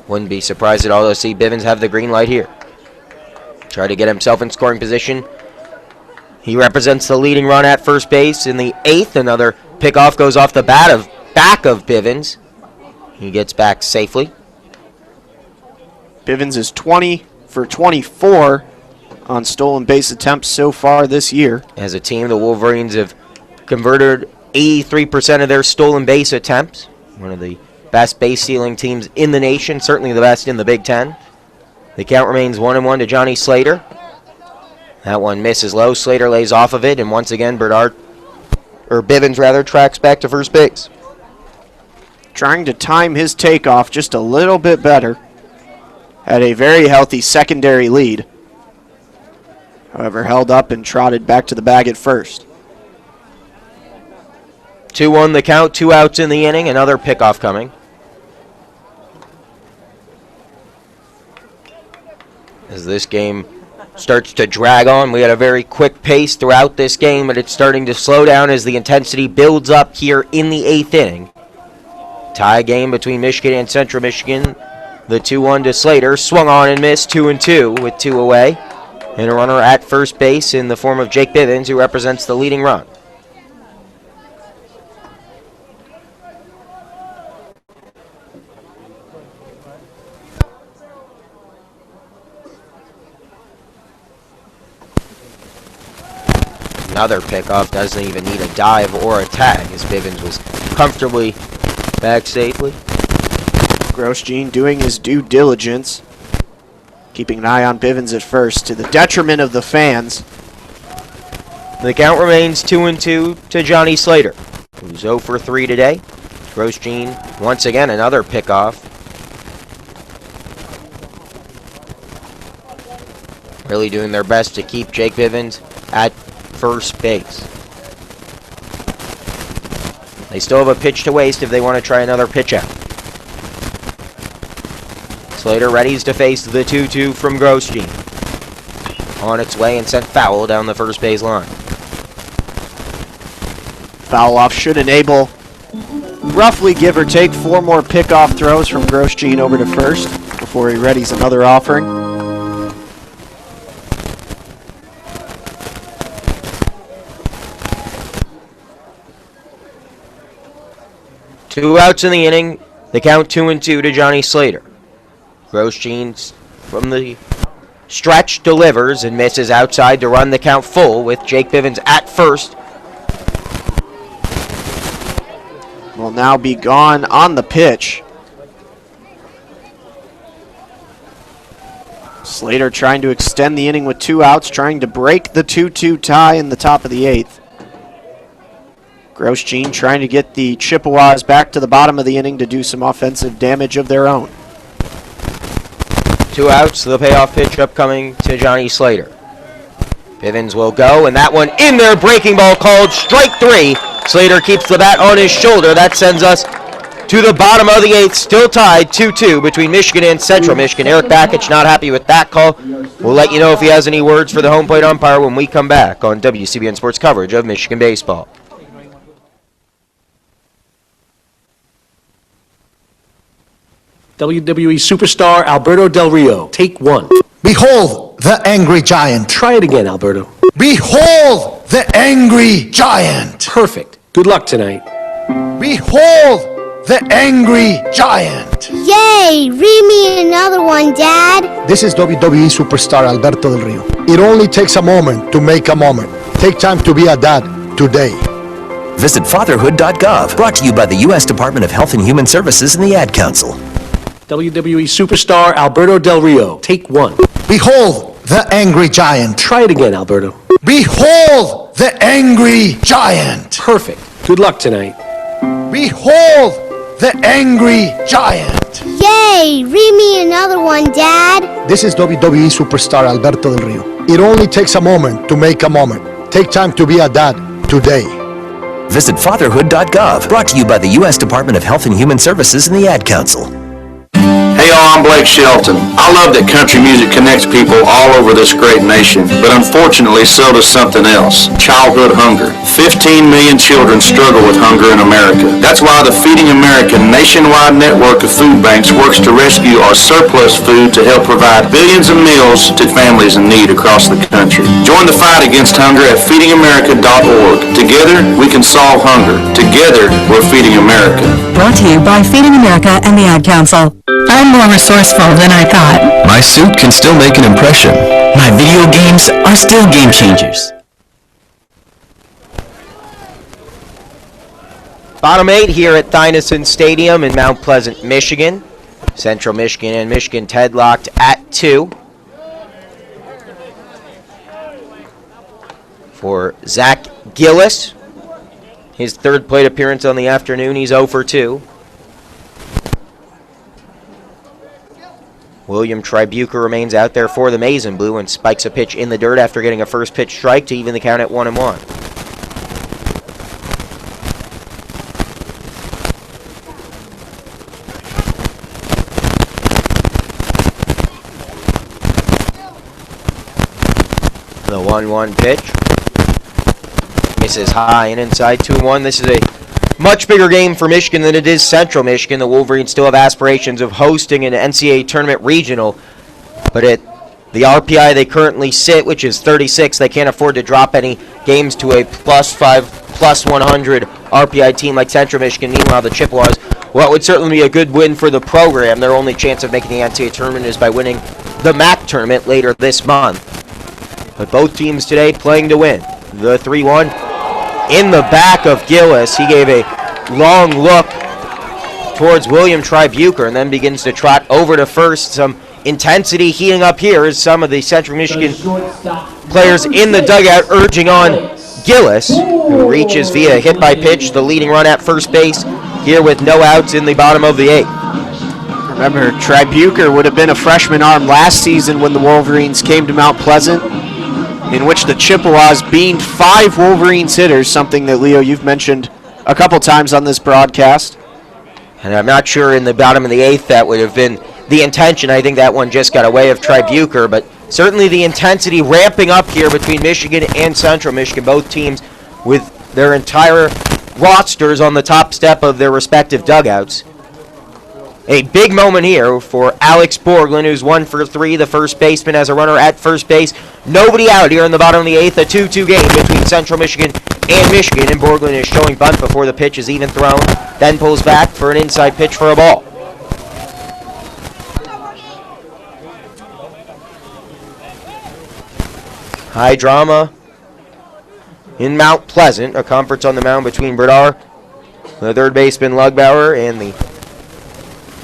Wouldn't be surprised at all to see Bivens have the green light here. Try to get himself in scoring position. He represents the leading run at first base in the 8th. Another pickoff goes off the back of Bivens. He gets back safely. Bivens is 20 for 24 on stolen base attempts so far this year. As a team, the Wolverines have converted 83% of their stolen base attempts. One of the best base stealing teams in the nation, certainly the best in the Big Ten. The count remains 1-1 to Johnny Slater. That one misses low. Slater lays off of it, and once again, Bivens tracks back to first base. Trying to time his takeoff just a little bit better. Had a very healthy secondary lead. However, held up and trotted back to the bag at first. 2-1 the count, 2 outs in the inning, another pickoff coming. As this game starts to drag on, we had a very quick pace throughout this game, but it's starting to slow down as the intensity builds up here in the 8th inning. Tie game between Michigan and Central Michigan. The 2-1 to Slater, swung on and missed, 2-2 with 2 away. And a runner at first base in the form of Jake Bivens, who represents the leading run. Another pickoff, doesn't even need a dive or a tag, as Bivens was comfortably back safely. Grosjean doing his due diligence, keeping an eye on Bivens at first, to the detriment of the fans. The count remains 2-2 to Johnny Slater, who's 0 for 3 today. Grosjean, once again, another pickoff. Really doing their best to keep Jake Bivens at first base. They still have a pitch to waste if they want to try another pitch out. Slater readies to face the 2-2 from Grosjean. On its way and sent foul down the first base line. Foul off should enable roughly, give or take, 4 more pickoff throws from Grosjean over to first before he readies another offering. Two outs in the inning. The count 2-2 to Johnny Slater. Grosjean from the stretch delivers and misses outside to run the count full with Jake Bivens at first. Will now be gone on the pitch. Slater trying to extend the inning with 2 outs, trying to break the 2-2 tie in the top of the 8th. Grosjean trying to get the Chippewas back to the bottom of the inning to do some offensive damage of their own. 2 outs, the payoff pitch upcoming to Johnny Slater. Bivens will go, and that one in there, breaking ball called strike 3. Slater keeps the bat on his shoulder. That sends us to the bottom of the 8th, still tied 2-2 between Michigan and Central Michigan. Eric Bakich not happy with that call. We'll let you know if he has any words for the home plate umpire when we come back on WCBN Sports coverage of Michigan baseball. WWE superstar Alberto Del Rio. Take 1. Behold the angry giant. Try it again, Alberto. Behold the angry giant. Perfect. Good luck tonight. Behold the angry giant. Yay! Read me another one, Dad. This is WWE superstar Alberto Del Rio. It only takes a moment to make a moment. Take time to be a dad today. Visit fatherhood.gov, brought to you by the U.S. Department of Health and Human Services and the Ad Council. WWE superstar Alberto Del Rio. Take 1. Behold the angry giant. Try it again, Alberto. Behold the angry giant. Perfect. Good luck tonight. Behold the angry giant. Yay! Read me another one, Dad. This is WWE superstar Alberto Del Rio. It only takes a moment to make a moment. Take time to be a dad today. Visit fatherhood.gov, brought to you by the U.S. Department of Health and Human Services and the Ad Council. Hey y'all, I'm Blake Shelton. I love that country music connects people all over this great nation, but unfortunately so does something else, childhood hunger. 15 million children struggle with hunger in America. That's why the Feeding America nationwide network of food banks works to rescue our surplus food to help provide billions of meals to families in need across the country. Join the fight against hunger at feedingamerica.org. Together, we can solve hunger. Together, we're feeding America. Brought to you by Feeding America and the Ad Council. I'm more resourceful than I thought. My suit can still make an impression. My video games are still game changers. Bottom 8 here at Thynesen Stadium in Mount Pleasant, Michigan. Central Michigan and Michigan deadlocked at 2. For Zach Gillis, his third plate appearance on the afternoon, he's 0 for 2. William Tribuker remains out there for the Maize and Blue and spikes a pitch in the dirt after getting a first pitch strike to even the count at 1-1. The 1-1 pitch misses high and inside 2-1. This is a much bigger game for Michigan than it is Central Michigan. The Wolverines still have aspirations of hosting an NCAA tournament regional, but at the RPI they currently sit, which is 36, they can't afford to drop any games to a +5, +100 RPI team like Central Michigan. Meanwhile, the Chippewas, well, it would certainly be a good win for the program. Their only chance of making the NCAA tournament is by winning the MAC tournament later this month. But both teams today playing to win. The 3-1. In the back of Gillis, he gave a long look towards William Tribuker and then begins to trot over to first. Some intensity heating up here as some of the Central Michigan players in the dugout urging on Gillis, who reaches via hit by pitch the leading run at first base here with no outs in the bottom of the 8th. Remember, Tribuker would have been a freshman arm last season when the Wolverines came to Mount Pleasant, in which the Chippewas beamed 5 Wolverines hitters, something that, Leo, you've mentioned a couple times on this broadcast. And I'm not sure in the bottom of the 8th that would have been the intention. I think that one just got away of Tribuker, but certainly the intensity ramping up here between Michigan and Central Michigan, both teams with their entire rosters on the top step of their respective dugouts. A big moment here for Alex Borglund, who's 1 for 3, the first baseman, as a runner at first base. Nobody out here in the bottom of the 8th, a 2-2 game between Central Michigan and Michigan, and Borglund is showing bunt before the pitch is even thrown, then pulls back for an inside pitch for a ball. High drama in Mount Pleasant, a conference on the mound between Berdar, the third baseman Lugbauer, and the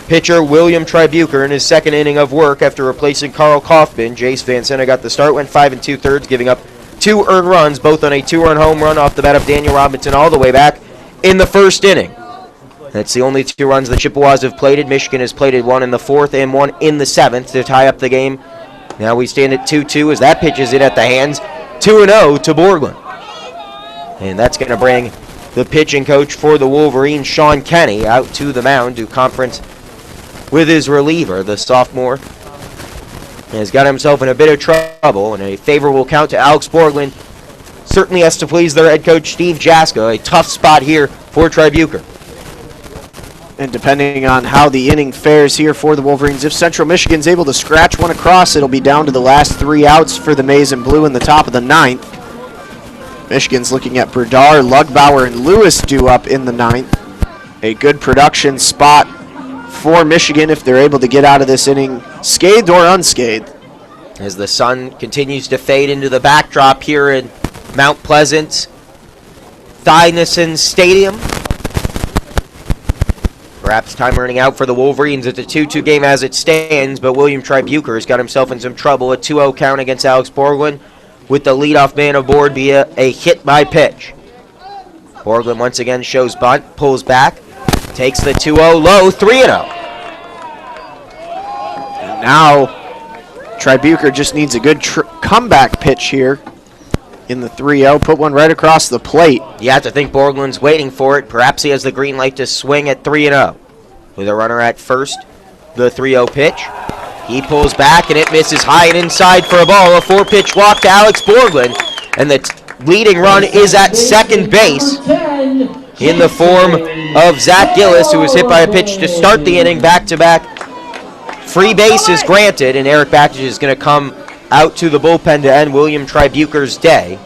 pitcher William Tribuker in his second inning of work after replacing Carl Kaufman. Jace Van Sena got the start, went 5 2/3, giving up 2 earned runs, both on a 2-run home run off the bat of Daniel Robinson all the way back in the first inning. That's the only 2 runs the Chippewas have plated. Michigan has plated 1 in the 4th and 1 in the 7th to tie up the game. Now we stand at 2-2 as that pitch is in at the hands 2-0 to Borglund. And that's going to bring the pitching coach for the Wolverines, Sean Kenny, out to the mound to conference with his reliever, the sophomore. Has got himself in a bit of trouble, and a favorable count to Alex Borglund certainly has to please their head coach, Steve Jaska. A tough spot here for Tribuker. And depending on how the inning fares here for the Wolverines, if Central Michigan's able to scratch one across, it'll be down to the last 3 outs for the Maize and Blue in the top of the 9th. Michigan's looking at Berdar, Lugbauer, and Lewis due up in the 9th. A good production spot for Michigan if they're able to get out of this inning scathed or unscathed. As the sun continues to fade into the backdrop here in Mount Pleasant Thynesen Stadium. Perhaps time running out for the Wolverines. It's a 2-2 game as it stands, but William Tribuker has got himself in some trouble. A 2-0 count against Alex Borglund, with the leadoff man aboard via a hit by pitch. Borglund once again shows bunt, pulls back, takes the 2-0 low, 3-0. And now Tribuker just needs a good comeback pitch here in the 3-0. Put one right across the plate. You have to think Borglund's waiting for it. Perhaps he has the green light to swing at 3-0. With a runner at first, the 3-0 pitch. He pulls back, and it misses high and inside for a ball. A 4-pitch walk to Alex Borglund. And the leading run is at second base in the form of Zach Gillis, who was hit by a pitch to start the inning. Back-to-back free bases granted, and Eric Bakich is going to come out to the bullpen to end William Tribuker's day.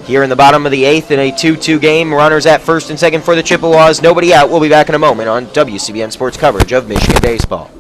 Here in the bottom of the 8th in a 2-2 game, runners at first and second for the Chippewas. Nobody out. We'll be back in a moment on WCBN Sports coverage of Michigan baseball.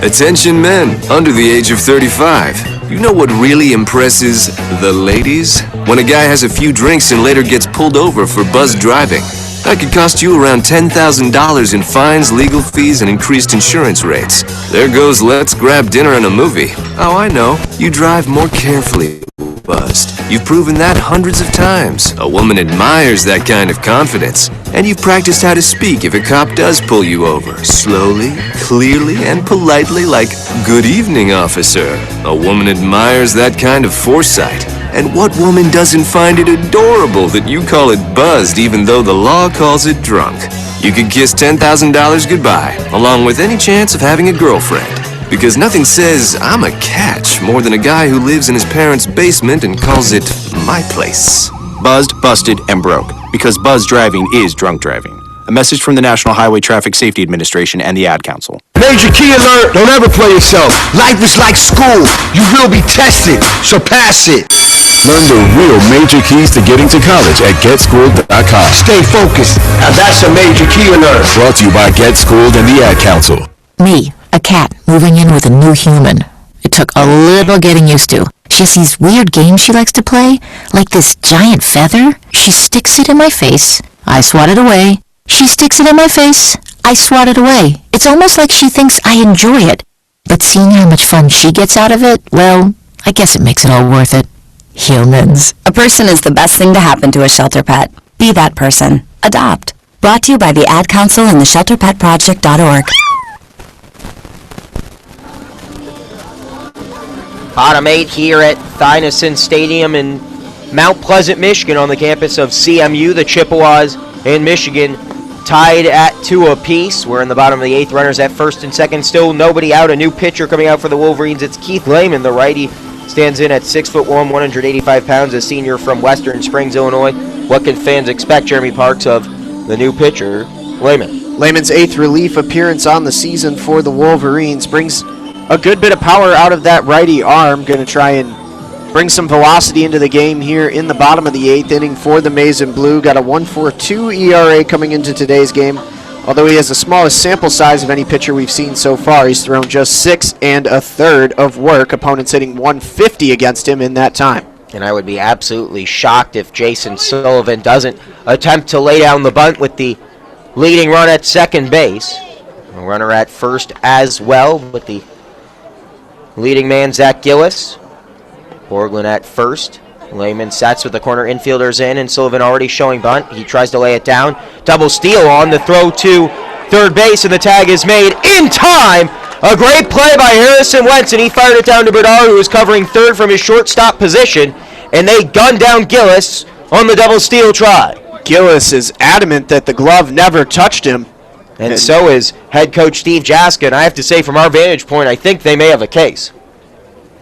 Attention men under the age of 35. You know what really impresses the ladies? When a guy has a few drinks and later gets pulled over for buzz driving. That could cost you around $10,000 in fines, legal fees, and increased insurance rates. There goes let's grab dinner and a movie. Oh, I know. You drive more carefully, buzzed. You've proven that hundreds of times. A woman admires that kind of confidence. And you've practiced how to speak if a cop does pull you over. Slowly, clearly, and politely like, "Good evening, officer." A woman admires that kind of foresight. And what woman doesn't find it adorable that you call it buzzed even though the law calls it drunk? You could kiss $10,000 goodbye, along with any chance of having a girlfriend. Because nothing says, "I'm a catch," more than a guy who lives in his parents' basement and calls it my place. Buzzed, busted, and broke. Because buzz driving is drunk driving. A message from the National Highway Traffic Safety Administration and the Ad Council. Major key alert! Don't ever play yourself. Life is like school. You will be tested, so pass it. Learn the real major keys to getting to college at GetSchooled.com. Stay focused. Now that's a major key alert. Brought to you by Get Schooled and the Ad Council. Me, a cat, moving in with a new human. It took a little getting used to. She has these weird games she likes to play, like this giant feather. She sticks it in my face. I swat it away. She sticks it in my face. I swat it away. It's almost like she thinks I enjoy it. But seeing how much fun she gets out of it, well, I guess it makes it all worth it. Humans. A person is the best thing to happen to a shelter pet. Be that person. Adopt. Brought to you by the Ad Council and the ShelterPetProject.org. Bottom 8 here at Thynesen Stadium in Mount Pleasant, Michigan, on the campus of CMU. The Chippewas and Michigan tied at 2 apiece. We're in the bottom of the 8th. Runners at first and second. Still nobody out. A new pitcher coming out for the Wolverines. It's Keith Lehman, the righty. Stands in at 6'1", 185 pounds, a senior from Western Springs, Illinois. What can fans expect, Jeremy Parks, of the new pitcher, Lehman? Lehman's 8th relief appearance on the season for the Wolverines brings a good bit of power out of that righty arm. Going to try and bring some velocity into the game here in the bottom of the 8th inning for the Maize and Blue. Got a 1.42 ERA coming into today's game. Although he has the smallest sample size of any pitcher we've seen so far, he's thrown just 6 1/3 of work. Opponents hitting 150 against him in that time. And I would be absolutely shocked if Jason Sullivan doesn't attempt to lay down the bunt with the leading run at second base. A runner at first as well with the leading man, Zach Gillis. Borglund at first. Lehman sets with the corner infielders in, and Sullivan already showing bunt. He tries to lay it down. Double steal on the throw to third base, and the tag is made in time A great play by Harrison Wentz, and he fired it down to Bernard, who was covering third from his shortstop position, and they gunned down Gillis on the double steal try. Gillis is adamant that the glove never touched him. And so is head coach Steve Jaska, and I have to say, from our vantage point, I think they may have a case.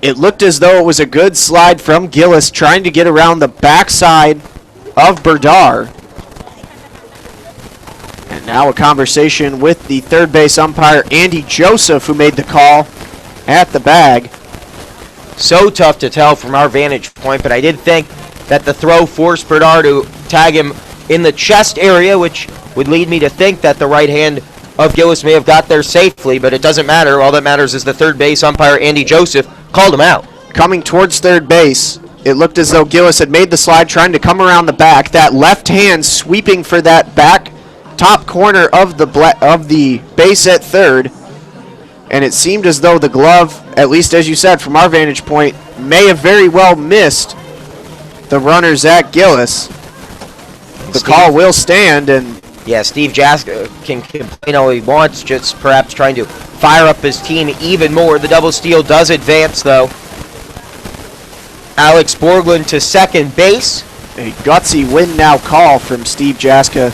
It looked as though it was a good slide from Gillis, trying to get around the backside of Berdar. And now a conversation with the third base umpire, Andy Joseph, who made the call at the bag. So tough to tell from our vantage point, but I did think that the throw forced Berdar to tag him in the chest area, which would lead me to think that the right hand of Gillis may have got there safely, but it doesn't matter. All that matters is the third base umpire, Andy Joseph, called him out. Coming towards third base, it looked as though Gillis had made the slide, trying to come around the back. That left hand sweeping for that back top corner of the base at third, and it seemed as though the glove, at least as you said from our vantage point, may have very well missed the runner Zach Gillis. The call will stand, and yeah, Steve Jaska can complain all he wants, just perhaps trying to fire up his team even more. The double steal does advance, though. Alex Borglund to second base. A gutsy win now call from Steve Jaska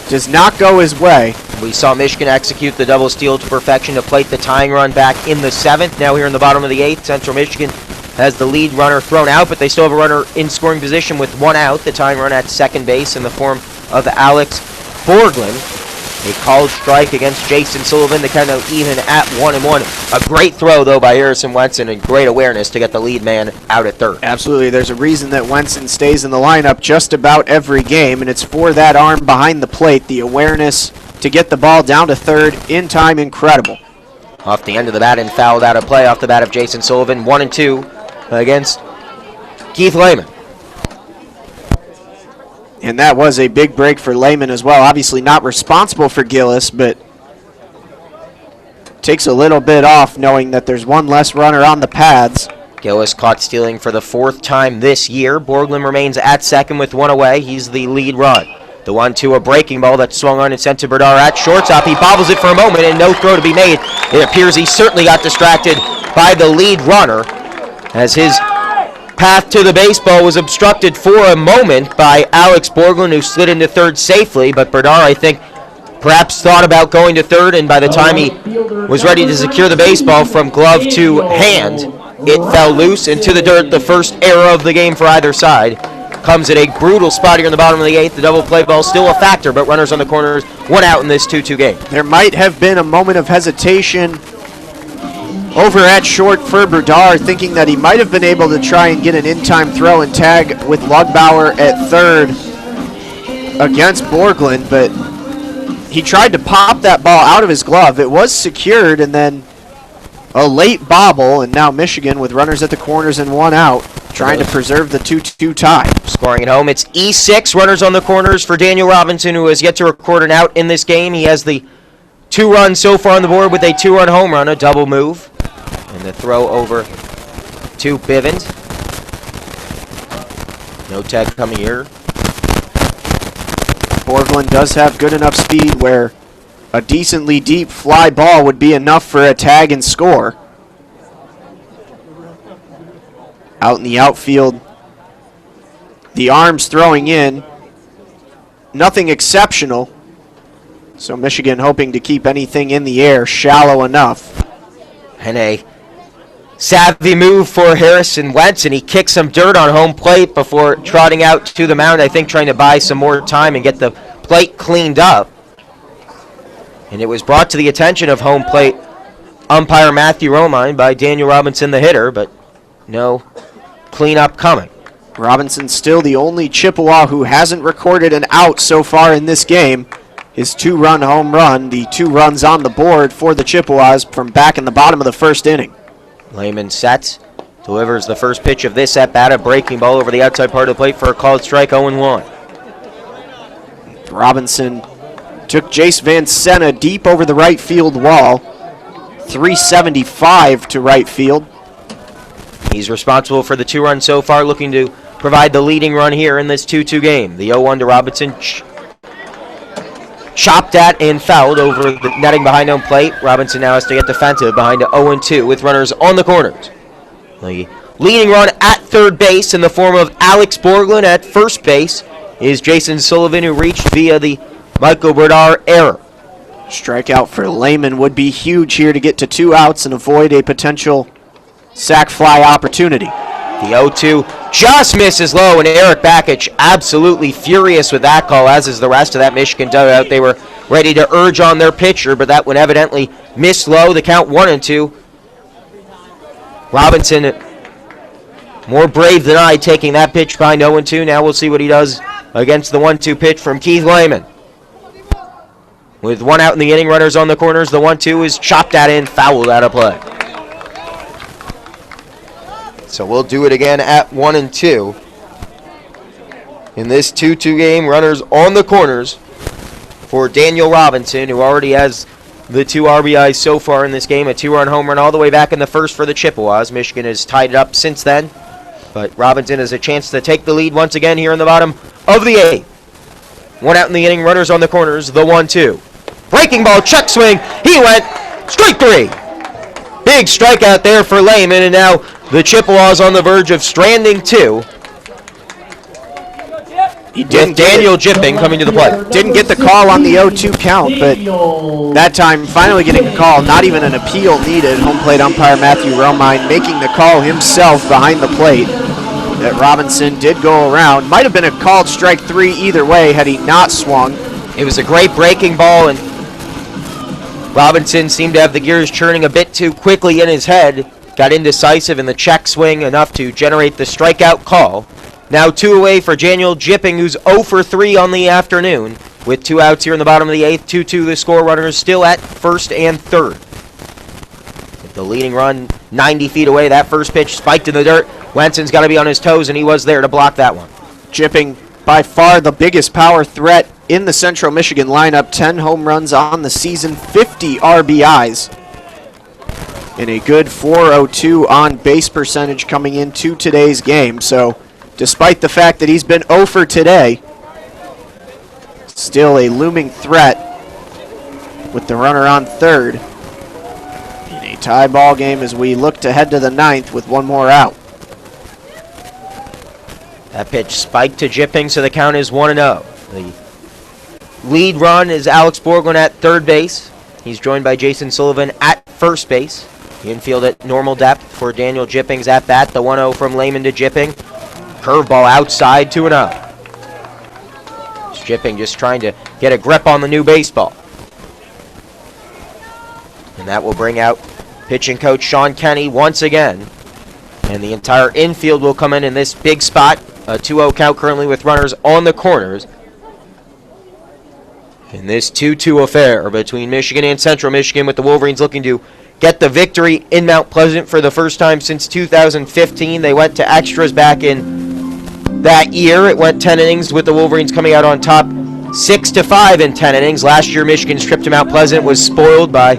does not go his way. We saw Michigan execute the double steal to perfection to plate the tying run back in the 7th. Now here in the bottom of the 8th, Central Michigan has the lead runner thrown out, but they still have a runner in scoring position with 1 out. The tying run at second base in the form of Alex Borglund. A called strike against Jason Sullivan. The count now even at 1-1. A great throw, though, by Harrison Wenson, and great awareness to get the lead man out at third. Absolutely. There's a reason that Wenson stays in the lineup just about every game, and it's for that arm behind the plate. The awareness to get the ball down to third in time, incredible. Off the end of the bat and fouled out of play off the bat of Jason Sullivan. 1-2 against Keith Lehman. And that was a big break for Lehman as well. Obviously not responsible for Gillis, but takes a little bit off knowing that there's one less runner on the pads. Gillis caught stealing for the 4th time this year. Borglund remains at second with 1 away. He's the lead run. The 1-2, a breaking ball that swung on and sent to Berdar at shortstop. He bobbles it for a moment and no throw to be made. It appears he certainly got distracted by the lead runner as his path to the baseball was obstructed for a moment by Alex Borglund, who slid into third safely, but Berdar, I think, perhaps thought about going to third, and by the time he was ready to secure the baseball from glove to hand, it fell loose into the dirt. The first error of the game for either side comes at a brutal spot here in the bottom of the 8th. The double play ball still a factor, but runners on the corners, 1 out in this 2-2 game. There might have been a moment of hesitation over at short for Berdar, thinking that he might have been able to try and get an in-time throw and tag with Lugbauer at third against Borglund, but he tried to pop that ball out of his glove. It was secured, and then a late bobble, and now Michigan with runners at the corners and 1 out, trying to preserve the 2-2 tie. Scoring at home, it's E6, runners on the corners for Daniel Robinson, who has yet to record an out in this game. He has the 2 runs so far on the board with a 2-run home run, a double move. And the throw over to Bivens. No tag coming here. Borglund does have good enough speed where a decently deep fly ball would be enough for a tag and score. Out in the outfield, the arms throwing in. Nothing exceptional. So Michigan hoping to keep anything in the air shallow enough. And a savvy move for Harrison Wentz, and he kicks some dirt on home plate before trotting out to the mound, I think trying to buy some more time and get the plate cleaned up. And it was brought to the attention of home plate umpire Matthew Romine by Daniel Robinson, the hitter, but no cleanup coming. Robinson still the only Chippewa who hasn't recorded an out so far in this game. His 2-run home run, the 2 runs on the board for the Chippewas from back in the bottom of the 1st inning. Lehman sets, delivers the first pitch of this at-bat, a breaking ball over the outside part of the plate for a called strike, 0-1. Robinson took Jace Van Senna deep over the right field wall, 375 to right field. He's responsible for the 2 runs so far, looking to provide the leading run here in this 2-2 game. The 0-1 to Robinson. chopped at and fouled over the netting behind home plate. Robinson now has to get defensive behind a 0-2 with runners on the corners. The leading run at third base in the form of Alex Borglund. At first base is Jason Sullivan, who reached via the Michael Berdar error. Strikeout for Lehman would be huge here to get to 2 outs and avoid a potential sac fly opportunity. The 0-2 just misses low, and Eric Bakich absolutely furious with that call, as is the rest of that Michigan dugout. They were ready to urge on their pitcher, but that one evidently missed low. The count 1-2. Robinson, more brave than I, taking that pitch behind 0-2. Now we'll see what he does against the 1-2 pitch from Keith Lehman. With 1 out in the inning, runners on the corners, the 1-2 is chopped at and fouled out of play. So we'll do it again at 1-2. In this 2-2 game, runners on the corners for Daniel Robinson, who already has the 2 RBIs so far in this game. A 2-run home run all the way back in the first for the Chippewas. Michigan has tied it up since then. But Robinson has a chance to take the lead once again here in the bottom of the 8th. 1 out in the inning, runners on the corners, the 1-2. Breaking ball, check swing, he went, strike 3. Big strikeout there for Lehman, and now the Chippewas on the verge of stranding 2. He didn't Daniel Jipping coming to the plate. Didn't get the call on the 0-2 count, but that time finally getting a call. Not even an appeal needed. Home plate umpire Matthew Romine making the call himself behind the plate. That Robinson did go around. Might have been a called strike 3 either way had he not swung. It was a great breaking ball, and Robinson seemed to have the gears churning a bit too quickly in his head. Got indecisive in the check swing enough to generate the strikeout call. Now 2 away for Daniel Jipping, who's 0 for 3 on the afternoon. With 2 outs here in the bottom of the 8th, 2-2 the score. Runners still at first and third. With the leading run 90 feet away, that first pitch spiked in the dirt. Wenson's got to be on his toes, and he was there to block that one. Jipping, by far the biggest power threat in the Central Michigan lineup. 10 home runs on the season, 50 RBIs. And a good .402 on base percentage coming into today's game. So despite the fact that he's been 0 for today, still a looming threat with the runner on third. In a tie ball game as we look to head to the 9th with 1 more out. That pitch spiked to Jipping, so the count is 1-0. The lead run is Alex Borglund at third base. He's joined by Jason Sullivan at first base. Infield at normal depth for Daniel Jipping's at bat. The 1-0 from Lehman to Jipping. Curveball outside, 2-0. Jipping just trying to get a grip on the new baseball. And that will bring out pitching coach Sean Kenny once again. And the entire infield will come in this big spot. A 2-0 count currently with runners on the corners. In this 2-2 affair between Michigan and Central Michigan, with the Wolverines looking to get the victory in Mount Pleasant for the first time since 2015. They went to extras back in that year. It went 10 innings with the Wolverines coming out on top 6-5 in 10 innings. Last year, Michigan's trip to Mount Pleasant was spoiled by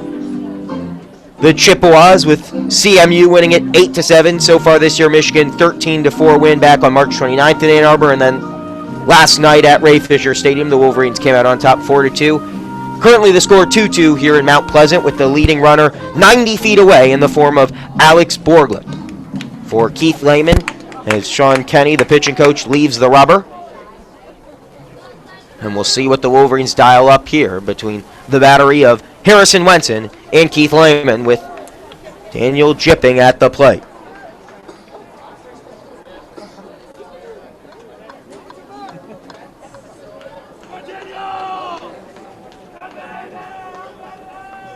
the Chippewas, with CMU winning it 8-7. So far this year, Michigan 13-4 win back on March 29th in Ann Arbor, and then last night at Ray Fisher Stadium, the Wolverines came out on top 4-2. Currently the score 2-2 here in Mount Pleasant, with the leading runner 90 feet away in the form of Alex Borglund. For Keith Lehman, as Sean Kenny, the pitching coach, leaves the rubber. And we'll see what the Wolverines dial up here between the battery of Harrison Wenson and Keith Lehman, with Daniel Jipping at the plate.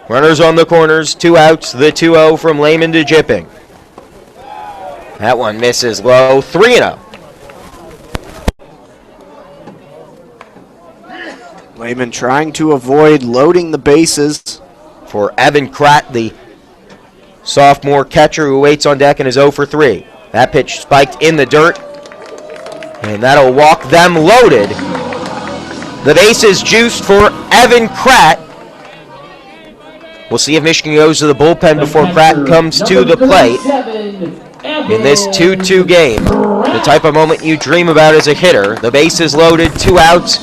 Runners on the corners, 2 outs, the 2-0 from Lehman to Jipping. That one misses low, 3-0. Lehman trying to avoid loading the bases. For Evan Kratt, the sophomore catcher who waits on deck and is 0 for 3. That pitch spiked in the dirt, and that'll walk them loaded. The base is juiced for Evan Kratt. We'll see if Michigan goes to the bullpen before Pratt comes to the plate. In this 2-2 game, the type of moment you dream about as a hitter. The base is loaded, 2 outs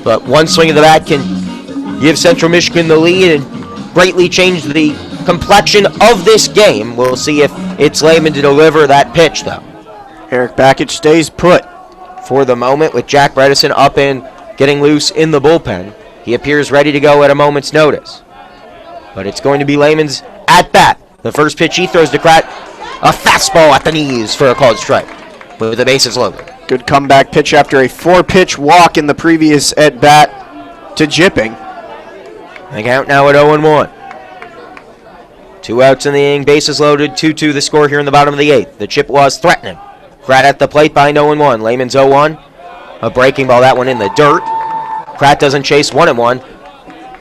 But one swing of the bat can give Central Michigan the lead and greatly change the complexion of this game. We'll see if it's Lehman to deliver that pitch, though. Eric Bakich stays put. For the moment, with Jack Bredesen up and getting loose in the bullpen, he appears ready to go at a moment's notice. But it's going to be Lehman's at bat. The first pitch he throws to Kratt, a fastball at the knees for a called strike with the bases loaded. Good comeback pitch after a 4-pitch walk in the previous at-bat to Jipping. The count now at 0-1. 2 outs in the inning, bases loaded, 2-2 the score here in the bottom of the 8th. The Chippewas threatening. Kratt at the plate behind 0-1. Lehman's 0-1. A breaking ball, that one in the dirt. Kratt doesn't chase 1-1.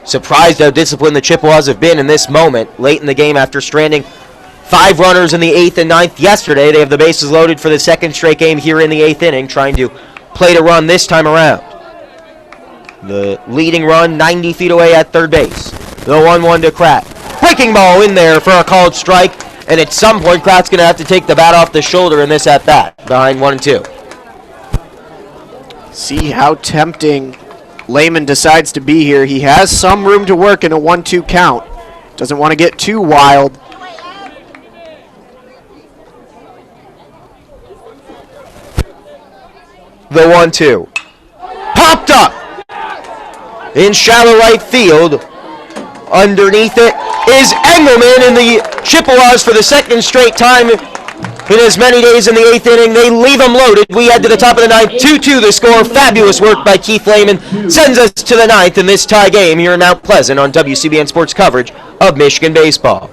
Surprised how disciplined the Chippewas have been in this moment. Late in the game after stranding 5 runners in the 8th and 9th yesterday. They have the bases loaded for the second straight game here in the 8th inning, trying to play to run this time around. The leading run 90 feet away at third base. The 1-1 to Kratt. Breaking ball in there for a called strike, and at some point Kratt's going to have to take the bat off the shoulder in this at-bat, behind 1-2. See how tempting Lehman decides to be here. He has some room to work in a 1-2 count. Doesn't want to get too wild. The 1-2. Popped up in shallow right field. Underneath it is Engelman, and the Chippewas for the second straight time in as many days in the 8th inning. They leave them loaded. We head to the top of the 9th. 2-2 the score. Fabulous work by Keith Lehman. Sends us to the 9th in this tie game here in Mount Pleasant on WCBN Sports coverage of Michigan baseball.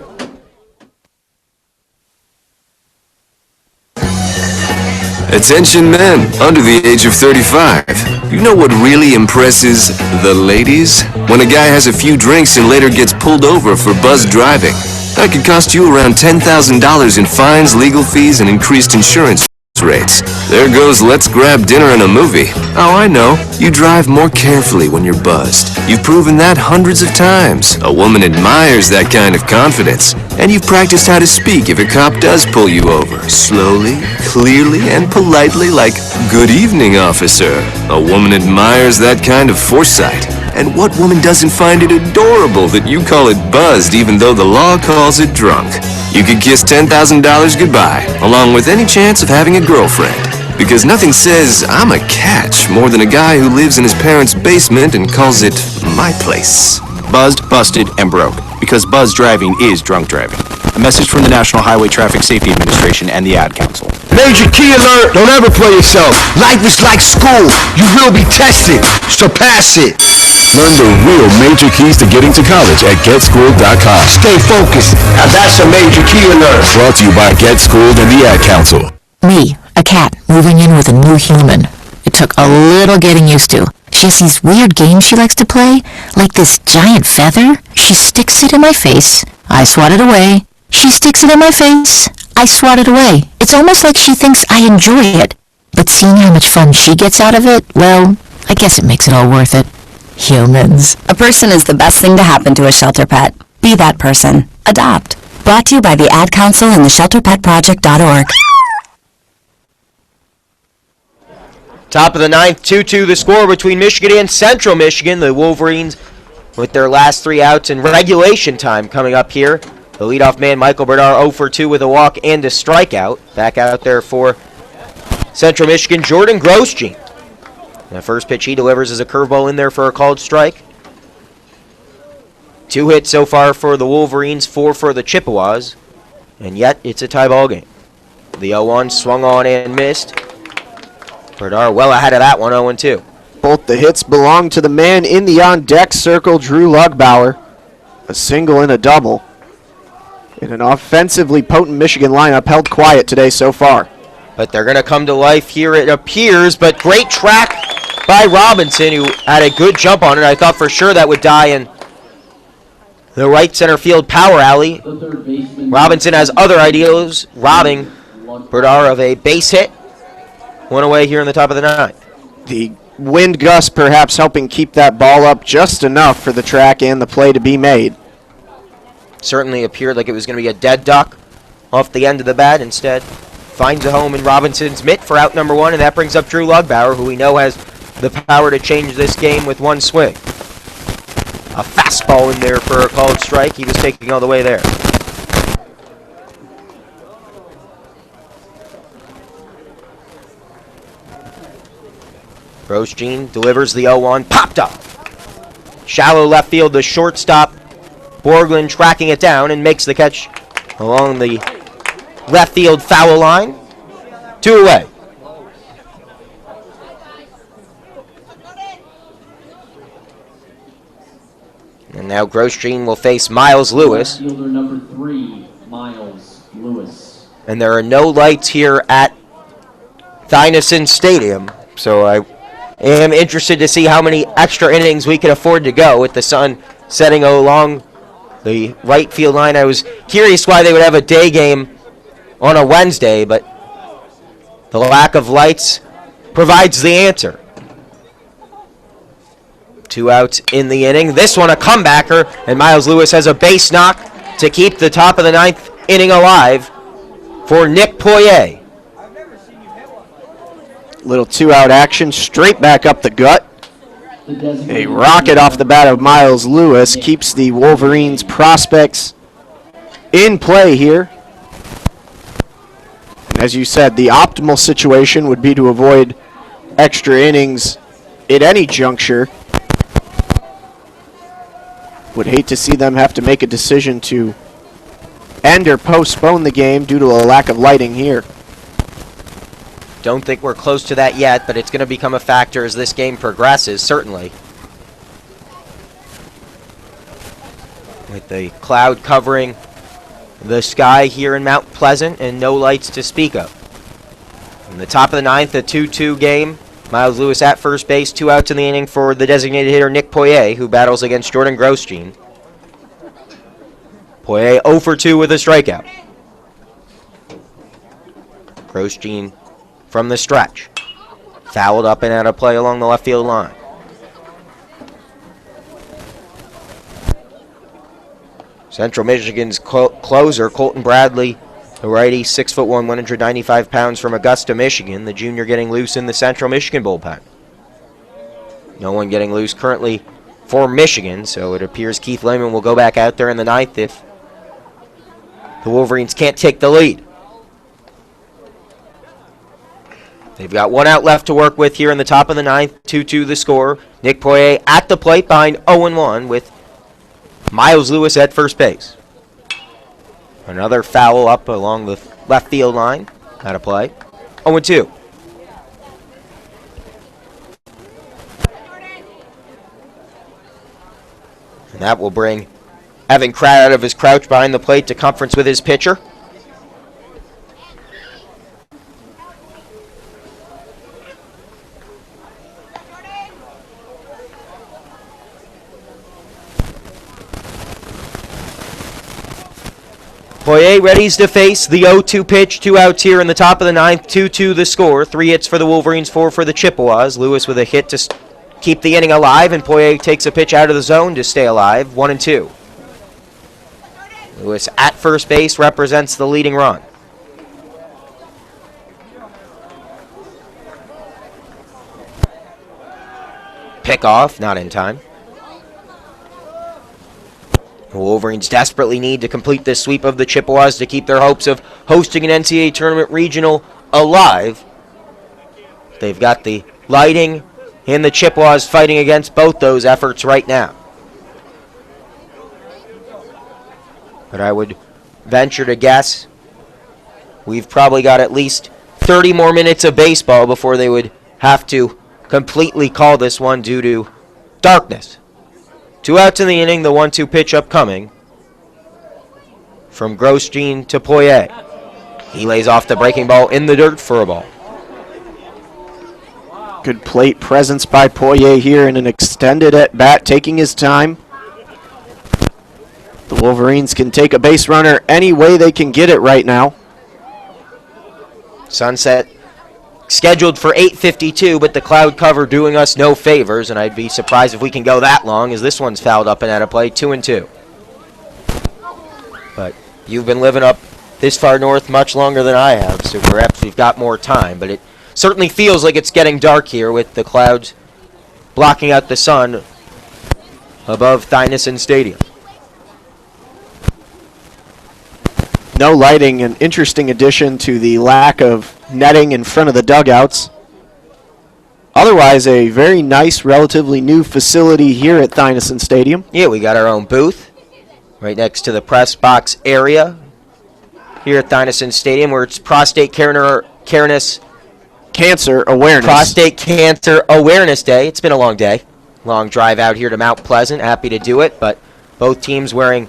Attention men under the age of 35. You know what really impresses the ladies? When a guy has a few drinks and later gets pulled over for buzzed driving. That could cost you around $10,000 in fines, legal fees, and increased insurance rates. There goes let's grab dinner and a movie. Oh, I know. You drive more carefully when you're buzzed. You've proven that hundreds of times. A woman admires that kind of confidence. And you've practiced how to speak if a cop does pull you over. Slowly, clearly, and politely, like, "Good evening, officer." A woman admires that kind of foresight. And what woman doesn't find it adorable that you call it buzzed even though the law calls it drunk? You could kiss $10,000 goodbye, along with any chance of having a girlfriend. Because nothing says, "I'm a catch," more than a guy who lives in his parents' basement and calls it my place. Buzzed, busted, and broke. Because buzz driving is drunk driving. A message from the National Highway Traffic Safety Administration and the Ad Council. Major key alert! Don't ever play yourself. Life is like school. You will be tested. So pass it. Learn the real major keys to getting to college at GetSchooled.com. Stay focused. Now that's a major key alert. Brought to you by Get Schooled and the Ad Council. Me, a cat, moving in with a new human. It took a little getting used to. She has these weird games she likes to play, like this giant feather. She sticks it in my face. I swat it away. She sticks it in my face. I swat it away. It's almost like she thinks I enjoy it. But seeing how much fun she gets out of it, well, I guess it makes it all worth it. Humans. A person is the best thing to happen to a shelter pet. Be that person. Adopt. Brought to you by the Ad Council and the ShelterPetProject.org. Top of the 9th, 2-2 the score between Michigan and Central Michigan. The Wolverines with their last 3 outs in regulation time coming up here. The leadoff man, Michael Bernard, 0 for 2 with a walk and a strikeout. Back out there for Central Michigan, Jordan Grosjean. The first pitch he delivers is a curveball in there for a called strike. 2 hits so far for the Wolverines, 4 for the Chippewas. And yet, it's a tie ball game. The 0-1 swung on and missed. Bernard well ahead of that one, 0-2. Both the hits belong to the man in the on-deck circle, Drew Lugbauer. A single and a double. In an offensively potent Michigan lineup, held quiet today so far. But they're going to come to life here, it appears. But great track by Robinson, who had a good jump on it. I thought for sure that would die in the right center field power alley. Robinson has other ideas, robbing Bernard of a base hit. One away here in the top of the 9th. The wind gust perhaps helping keep that ball up just enough for the track and the play to be made. Certainly appeared like it was going to be a dead duck off the end of the bat. Instead, finds a home in Robinson's mitt for out number 1, and that brings up Drew Lugbauer, who we know has the power to change this game with one swing. A fastball in there for a called strike. He was taking all the way there. Grosjean delivers the 0-1, popped up. Shallow left field, the shortstop, Borglund tracking it down and makes the catch along the left field foul line. 2 away. And now Grosjean will face Miles Lewis. Fielder number 3, Miles Lewis. And there are no lights here at Thynesen Stadium, so I am interested to see how many extra innings we can afford to go with the sun setting along the right field line. I was curious why they would have a day game on a Wednesday, but the lack of lights provides the answer. 2 outs in the inning. This one a comebacker, and Miles Lewis has a base knock to keep the top of the 9th inning alive for Nick Poirier. Little 2-out action, straight back up the gut. A rocket off the bat of Miles Lewis keeps the Wolverines prospects in play here. And as you said, the optimal situation would be to avoid extra innings at any juncture. Would hate to see them have to make a decision to end or postpone the game due to a lack of lighting here. Don't think we're close to that yet, but it's going to become a factor as this game progresses, certainly. With the cloud covering the sky here in Mount Pleasant and no lights to speak of. In the top of the 9th, a 2-2 game. Miles Lewis at first base, 2 outs in the inning for the designated hitter Nick Poirier, who battles against Jordan Grosjean. Poirier 0 for 2 with a strikeout. Grosjean from the stretch. Fouled up and out of play along the left field line. Central Michigan's closer, Colton Bradley, the righty, 6'1", 195 pounds from Augusta, Michigan. The junior getting loose in the Central Michigan bullpen. No one getting loose currently for Michigan, so it appears Keith Lehman will go back out there in the 9th if the Wolverines can't take the lead. They've got 1 out left to work with here in the top of the 9th, 2-2 the score. Nick Poirier at the plate behind 0-1 with Miles Lewis at first base. Another foul up along the left field line. Out of play. 0-2. And that will bring Evan Kratt out of his crouch behind the plate to conference with his pitcher. Poirier readies to face the 0-2 pitch. 2 outs here in the top of the 9th. 2-2 the score. 3 hits for the Wolverines, 4 for the Chippewas. Lewis with a hit to keep the inning alive, and Poirier takes a pitch out of the zone to stay alive. 1-2. Lewis at first base represents the leading run. Pickoff, not in time. The Wolverines desperately need to complete this sweep of the Chippewas to keep their hopes of hosting an NCAA tournament regional alive. They've got the lighting and the Chippewas fighting against both those efforts right now. But I would venture to guess we've probably got at least 30 more minutes of baseball before they would have to completely call this one due to darkness. 2 outs in the inning, the 1-2 pitch upcoming from Grosjean to Poirier. He lays off the breaking ball in the dirt for a ball. Good plate presence by Poirier here in an extended at-bat, taking his time. The Wolverines can take a base runner any way they can get it right now. Sunset scheduled for 8:52, but the cloud cover doing us no favors, and I'd be surprised if we can go that long, as this one's fouled up and out of play. 2-2. But you've been living up this far north much longer than I have, so perhaps we've got more time, but it certainly feels like it's getting dark here with the clouds blocking out the sun above Thynesen Stadium. No lighting, an interesting addition to the lack of netting in front of the dugouts. Otherwise, a very nice, relatively new facility here at Thynesen Stadium. Yeah, we got our own booth right next to the press box area here at Thynesen Stadium, where it's Prostate Cancer Awareness. Prostate Cancer Awareness Day. It's been a long day. Long drive out here to Mount Pleasant. Happy to do it, but both teams wearing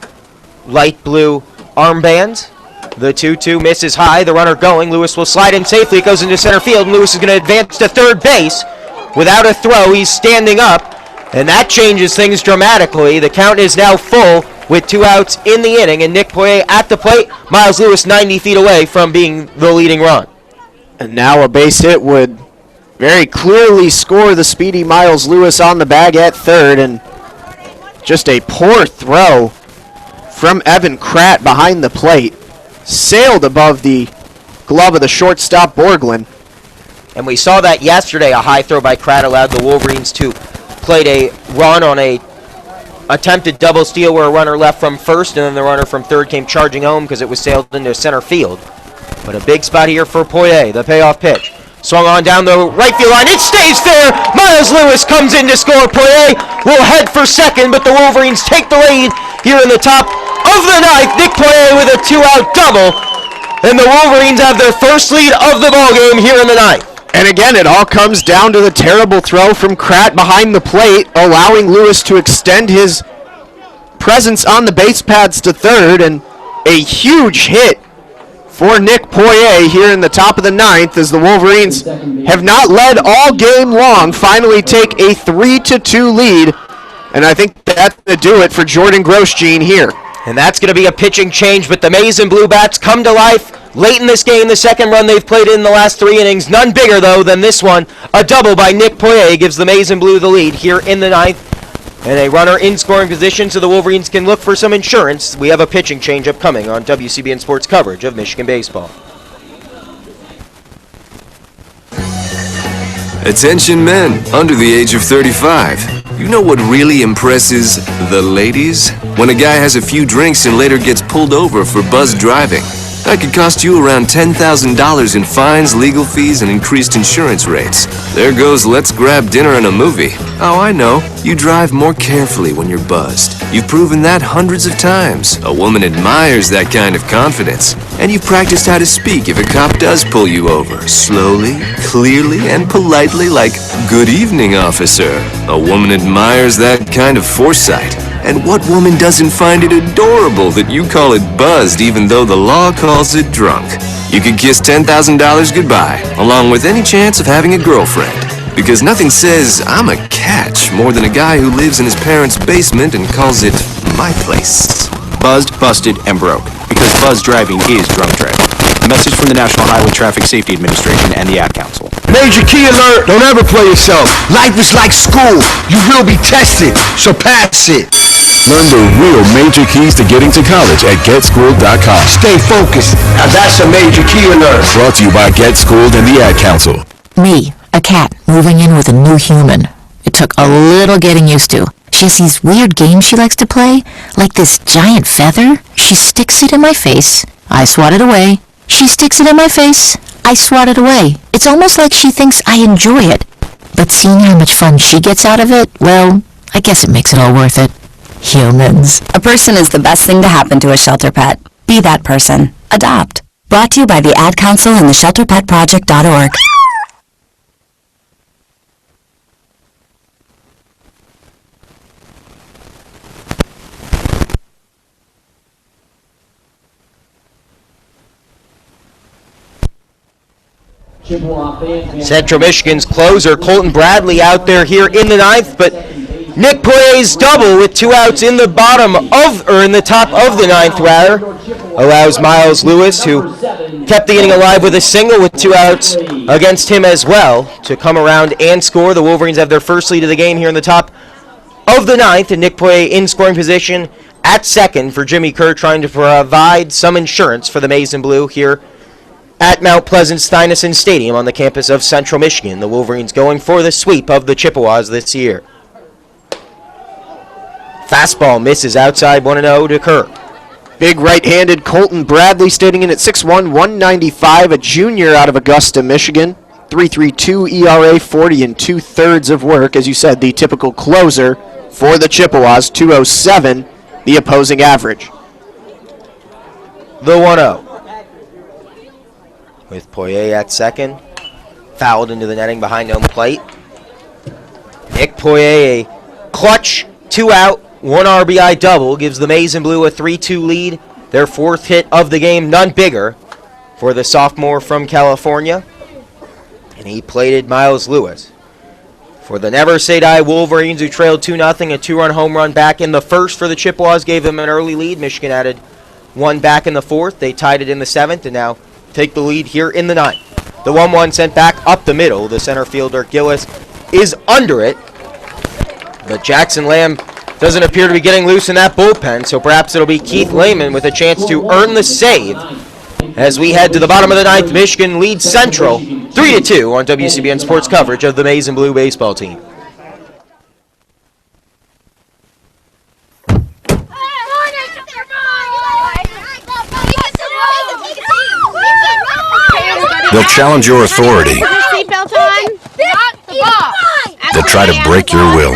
light blue armbands. The 2-2 misses high. The runner going. Lewis will slide in safely. It goes into center field, and Lewis is going to advance to third base without a throw. He's standing up, and that changes things dramatically. The count is now full with 2 outs in the inning, and Nick Poirier at the plate. Miles Lewis 90 feet away from being the leading run. And now a base hit would very clearly score the speedy Miles Lewis on the bag at third, and just a poor throw from Evan Kratt behind the plate. Sailed above the glove of the shortstop Borglund. And we saw that yesterday. A high throw by Kratt allowed the Wolverines to play a run on a attempted double steal where a runner left from first, and then the runner from third came charging home because it was sailed into center field. But a big spot here for Poirier, the payoff pitch. Swung on down the right field line. It stays there. Miles Lewis comes in to score. Poirier will head for second, but the Wolverines take the lead here in the top of the ninth. Nick Poirier with a 2-out double, and the Wolverines have their first lead of the ballgame here in the ninth. And again, it all comes down to the terrible throw from Kratt behind the plate, allowing Lewis to extend his presence on the base paths to third, and a huge hit for Nick Poirier here in the top of the ninth, as the Wolverines have not led all game long, finally take a 3-2 lead, and I think that's going to do it for Jordan Grosjean here. And that's going to be a pitching change, but the Maize and Blue Bats come to life late in this game. The second run they've played in the last 3 innings, none bigger though than this one. A double by Nick Poirier gives the Maize and Blue the lead here in the ninth. And a runner in scoring position so the Wolverines can look for some insurance. We have a pitching change upcoming on WCBN Sports coverage of Michigan baseball. Attention men under the age of 35. You know what really impresses the ladies? When a guy has a few drinks and later gets pulled over for buzz driving. That could cost you around $10,000 in fines, legal fees, and increased insurance rates. There goes let's grab dinner and a movie. Oh, I know. You drive more carefully when you're buzzed. You've proven that hundreds of times. A woman admires that kind of confidence. And you've practiced how to speak if a cop does pull you over. Slowly, clearly, and politely like, "Good evening, officer." A woman admires that kind of foresight. And what woman doesn't find it adorable that you call it buzzed even though the law calls it drunk? You could kiss $10,000 goodbye, along with any chance of having a girlfriend. Because nothing says, "I'm a catch," more than a guy who lives in his parents' basement and calls it my place. Buzzed, busted, and broke. Because buzz driving is drunk driving. A message from the National Highway Traffic Safety Administration and the Ad Council. Major key alert! Don't ever play yourself. Life is like school. You will be tested, so pass it. Learn the real major keys to getting to college at GetSchooled.com. Stay focused. Now that's a major key alert. Brought to you by GetSchooled and the Ad Council. Me, a cat, moving in with a new human. It took a little getting used to. She has these weird games she likes to play, like this giant feather. She sticks it in my face. I swat it away. She sticks it in my face. I swat it away. It's almost like she thinks I enjoy it. But seeing how much fun she gets out of it, well, I guess it makes it all worth it. Humans. A person is the best thing to happen to a shelter pet. Be that person. Adopt. Brought to you by the Ad Council and the ShelterPetProject.org. Central Michigan's closer, Colton Bradley, out there here in the ninth, but Nick Poirier's double with 2 outs in the in the top of the ninth, rather, allows Miles Lewis, who kept the inning alive with a single with 2 outs against him as well, to come around and score. The Wolverines have their first lead of the game here in the top of the ninth, and Nick Poirier in scoring position at second for Jimmy Kerr, trying to provide some insurance for the Maize and Blue here At Mount Pleasant's Stuyvesant Stadium on the campus of Central Michigan, the Wolverines going for the sweep of the Chippewas this year. Fastball misses outside 1-0 to Kerr. Big right-handed Colton Bradley standing in at 6'1", 195, a junior out of Augusta, Michigan. 3.32 ERA, 40 2/3 of work. As you said, the typical closer for the Chippewas, 207, the opposing average. The 1-0. With Poirier at second. Fouled into the netting behind home plate. Nick Poirier, a clutch, 2-out, 1 RBI double, gives the Maize and Blue a 3-2 lead. Their 4th hit of the game, none bigger, for the sophomore from California. And he plated Miles Lewis. For the Never Say Die Wolverines, who trailed 2-0, a 2-run home run back in the first for the Chippewas gave them an early lead. Michigan added 1 back in the 4th. They tied it in the 7th and now take the lead here in the 9th. The 1-1 sent back up the middle. The center fielder, Gillis, is under it. But Jackson Lamb doesn't appear to be getting loose in that bullpen, so perhaps it'll be Keith Lehman with a chance to earn the save. As we head to the bottom of the 9th, Michigan leads Central 3-2 on WCBN Sports coverage of the Maize and Blue baseball team. They'll challenge your authority. They'll try to break your will.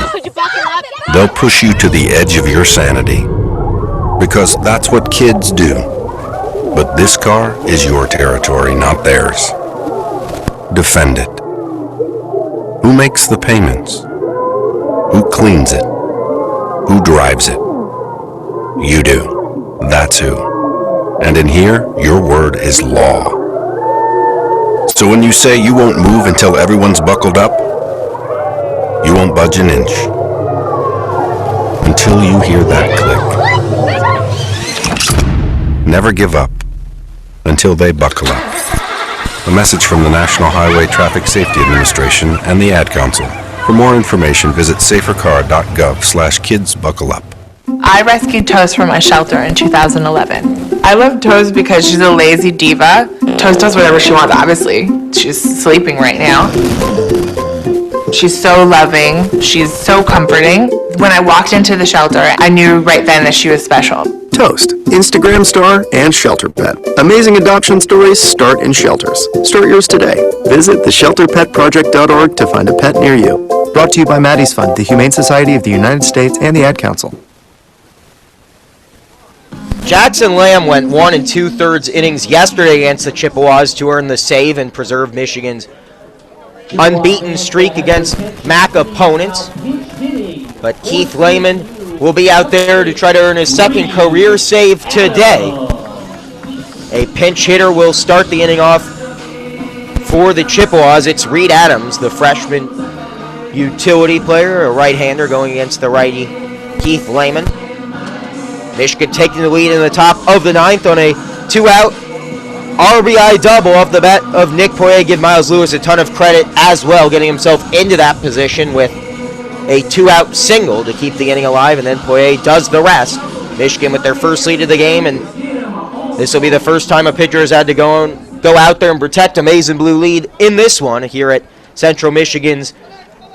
They'll push you to the edge of your sanity. Because that's what kids do. But this car is your territory, not theirs. Defend it. Who makes the payments? Who cleans it? Who drives it? You do. That's who. And in here, your word is law. So when you say you won't move until everyone's buckled up, you won't budge an inch. Until you hear that click. Never give up until they buckle up. A message from the National Highway Traffic Safety Administration and the Ad Council. For more information, visit safercar.gov/kidsbuckleup. I rescued Toast from a shelter in 2011. I love Toast because she's a lazy diva. Toast does whatever she wants, obviously. She's sleeping right now. She's so loving. She's so comforting. When I walked into the shelter, I knew right then that she was special. Toast, Instagram star and shelter pet. Amazing adoption stories start in shelters. Start yours today. Visit theshelterpetproject.org to find a pet near you. Brought to you by Maddie's Fund, the Humane Society of the United States, and the Ad Council. Jackson Lamb went 1 2/3 innings yesterday against the Chippewas to earn the save and preserve Michigan's unbeaten streak against MAC opponents. But Keith Lehman will be out there to try to earn his 2nd career save today. A pinch hitter will start the inning off for the Chippewas. It's Reed Adams, the freshman utility player, a right-hander going against the righty Keith Lehman. Michigan taking the lead in the top of the 9th on a 2-out RBI double off the bat of Nick Poirier. Give Miles Lewis a ton of credit as well, getting himself into that position with a 2-out single to keep the inning alive, and then Poirier does the rest. Michigan with their first lead of the game, and this will be the first time a pitcher has had to go out there and protect a Maize and Blue lead in this one here at Central Michigan's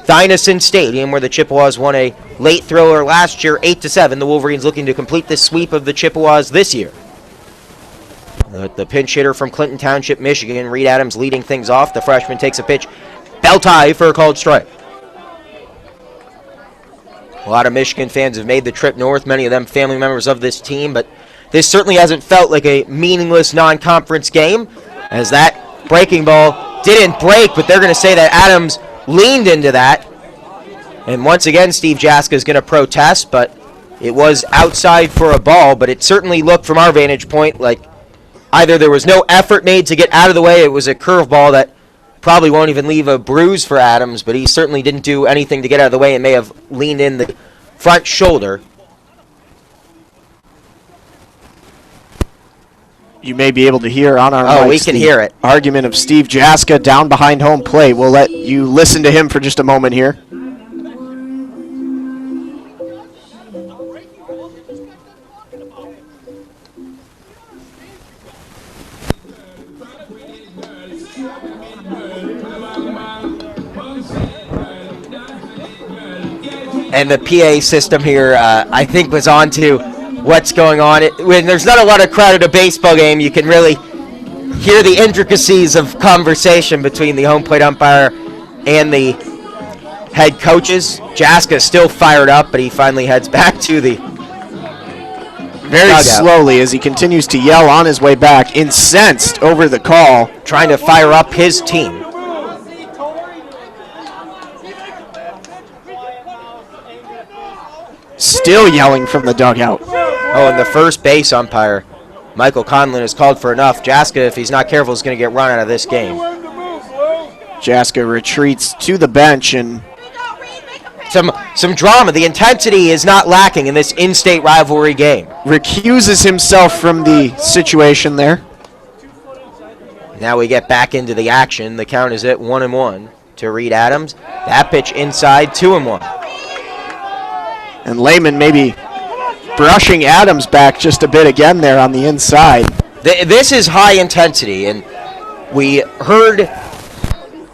Stuyvesant Stadium, where the Chippewas won a late thriller last year, 8-7. The Wolverines looking to complete the sweep of the Chippewas this year. The pinch hitter from Clinton Township, Michigan, Reed Adams leading things off. The freshman takes a pitch, belt high for a called strike. A lot of Michigan fans have made the trip north, many of them family members of this team, but this certainly hasn't felt like a meaningless non-conference game, as that breaking ball didn't break, but they're going to say that Adams leaned into that. And once again, Steve Jaska is going to protest, but it was outside for a ball, but it certainly looked from our vantage point like either there was no effort made to get out of the way, it was a curveball that probably won't even leave a bruise for Adams, but he certainly didn't do anything to get out of the way and may have leaned in the front shoulder. You may be able to hear on our mics we can hear it. Argument of Steve Jaska down behind home plate. We'll let you listen to him for just a moment here. And the PA system here, I think, was on to what's going on. When there's not a lot of crowd at a baseball game, you can really hear the intricacies of conversation between the home plate umpire and the head coaches. Jaska is still fired up, but he finally heads back to the very dugout. Slowly as he continues to yell on his way back, incensed over the call. Trying to fire up his team. Still yelling from the dugout. Oh, and the first base umpire, Michael Conlon, has called for enough. Jaska, if he's not careful, is going to get run out of this game. Jaska retreats to the bench, and some drama. The intensity is not lacking in this in-state rivalry game. Recuses himself from the situation there. Now we get back into the action. The count is at 1-1 to Reed Adams. That pitch inside, 2-1. And Lehman maybe brushing Adams back just a bit again there on the inside. This is high intensity, and we heard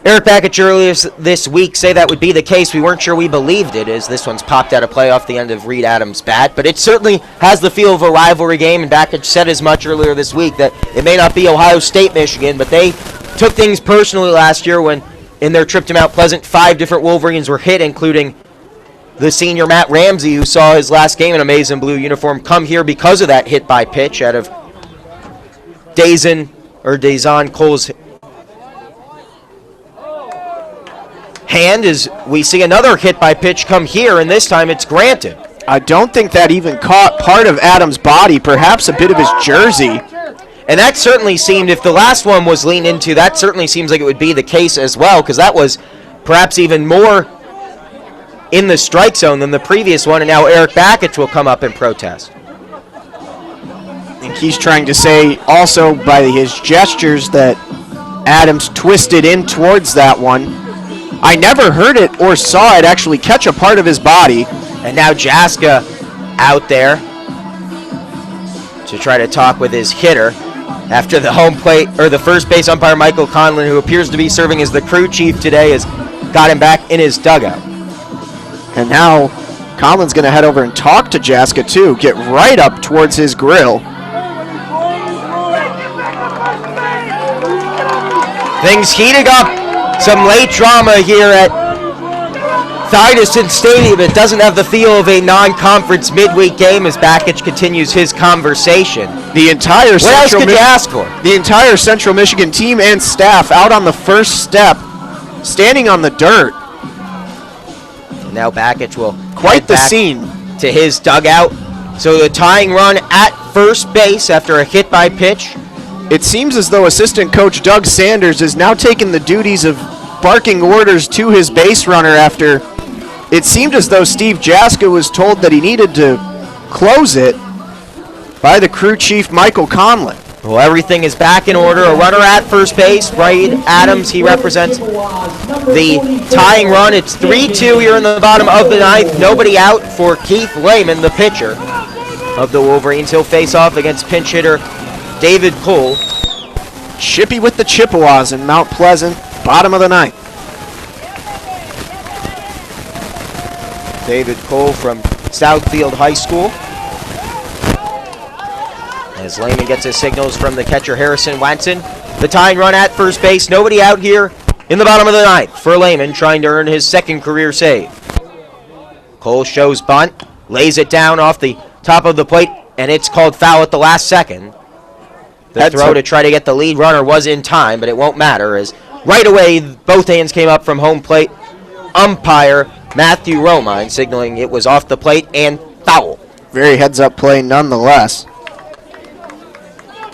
Eric Bakich earlier this week say that would be the case. We weren't sure we believed it, as this one's popped out of play off the end of Reed Adams' bat, but it certainly has the feel of a rivalry game, and Bakich said as much earlier this week that it may not be Ohio State, Michigan, but they took things personally last year when, in their trip to Mount Pleasant, 5 different Wolverines were hit, including the senior Matt Ramsey, who saw his last game in a maize and blue uniform, come here because of that hit by pitch out of Dazon Cole's hand, as we see another hit by pitch come here, and this time it's granted. I don't think that even caught part of Adams' body, perhaps a bit of his jersey. And that certainly seemed, if the last one was leaned into, that certainly seems like it would be the case as well, because that was perhaps even more in the strike zone than the previous one, and now Eric Bakich will come up and protest. I think he's trying to say also by his gestures that Adams twisted in towards that one. I never heard it or saw it actually catch a part of his body. And now Jaska out there to try to talk with his hitter after the home plate, or the first base umpire Michael Conlon, who appears to be serving as the crew chief today, has got him back in his dugout. And now Conlon's going to head over and talk to Jaska too, get right up towards his grill. Things heating up. Some late drama here at Thydison Stadium. It doesn't have the feel of a non-conference midweek game as Bakich continues his conversation. The entire what else could you ask for? The entire Central Michigan team and staff out on the first step, standing on the dirt. And now Bakich will quite the scene to his dugout. So the tying run at first base after a hit by pitch. It seems as though assistant coach Doug Sanders is now taking the duties of barking orders to his base runner after it seemed as though Steve Jaska was told that he needed to close it by the crew chief Michael Conlon. Well, everything is back in order. A runner at first base, Reed Adams, he represents the tying run. It's 3-2 here in the bottom of the ninth. Nobody out for Keith Lehman, the pitcher of the Wolverines. He'll face off against pinch hitter David Cole. Chippy with the Chippewas in Mount Pleasant, bottom of the ninth. David Cole from Southfield High School. As Lehman gets his signals from the catcher Harrison Watson. The tying run at first base. Nobody out here in the bottom of the ninth for Lehman, trying to earn his second career save. Cole shows bunt, lays it down off the top of the plate, and it's called foul at the last second. The throw to try to get the lead runner was in time, but it won't matter, as right away both hands came up from home plate umpire Matthew Romine, signaling it was off the plate and foul. Very heads-up play nonetheless.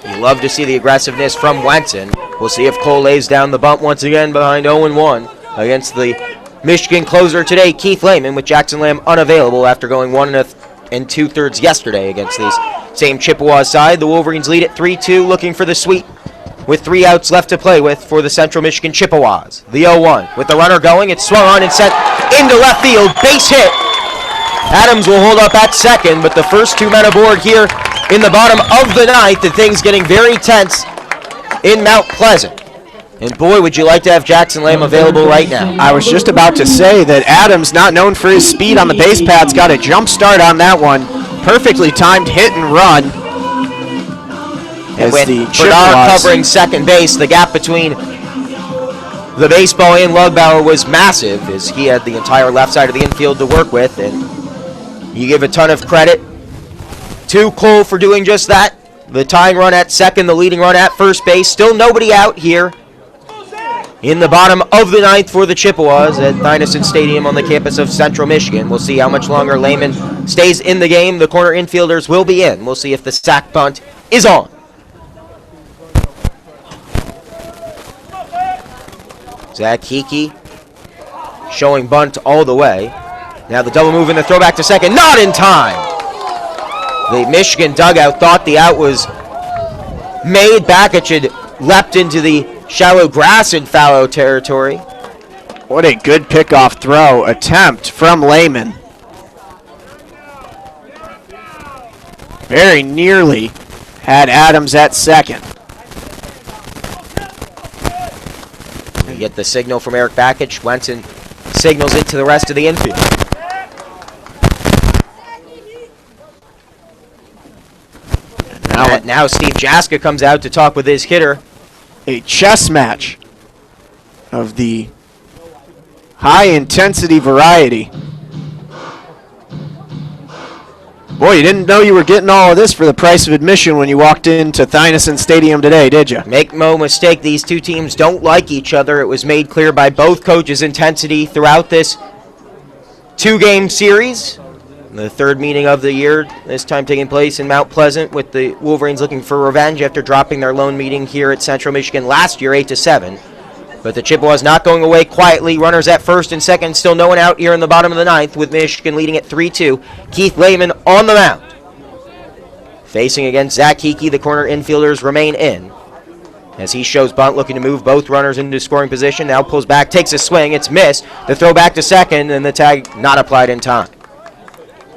You love to see the aggressiveness from Wenson. We'll see if Cole lays down the bunt once again behind 0-1 against the Michigan closer today, Keith Lehman, with Jackson Lamb unavailable after going 1 2/3 yesterday against these same Chippewa side. The Wolverines lead at 3-2, looking for the sweep with 3 outs left to play with for the Central Michigan Chippewas. The 0-1 with the runner going. It's swung on and sent into left field. Base hit. Adams will hold up at second, but the first 2 men aboard here in the bottom of the ninth, and things getting very tense in Mount Pleasant. And boy, would you like to have Jackson Lamb available right now. I was just about to say that Adams, not known for his speed on the base pads, got a jump start on that one. Perfectly timed hit and run. And with Bernard covering second base, the gap between the baseball and Lugbauer was massive, as he had the entire left side of the infield to work with. And you give a ton of credit to Cole for doing just that. The tying run at second, the leading run at first base. Still nobody out here in the bottom of the ninth for the Chippewas at Thynesen Stadium on the campus of Central Michigan. We'll see how much longer Lehman stays in the game. The corner infielders will be in. We'll see if the sack bunt is on. Zach Hickey showing bunt all the way. Now the double move and the throwback to second. Not in time. The Michigan dugout thought the out was made. Bakich had leapt into the shallow grass in fallow territory. What a good pickoff throw attempt from Lehman. Very nearly had Adams at second. You get the signal from Eric Bakich. Wenson signals it to the rest of the infield. Now Steve Jaska comes out to talk with his hitter. A chess match of the high-intensity variety. Boy, you didn't know you were getting all of this for the price of admission when you walked into Thynesen Stadium today, did you? Make no mistake, these two teams don't like each other. It was made clear by both coaches' intensity throughout this two-game series. The third meeting of the year, this time taking place in Mount Pleasant, with the Wolverines looking for revenge after dropping their lone meeting here at Central Michigan last year, 8-7. But the Chippewas not going away quietly. Runners at first and second, still no one out here in the bottom of the ninth, with Michigan leading at 3-2. Keith Lehman on the mound. Facing against Zach Hickey, the corner infielders remain in. As he shows bunt, looking to move both runners into scoring position. Now pulls back, takes a swing, it's missed. The throw back to second, and the tag not applied in time.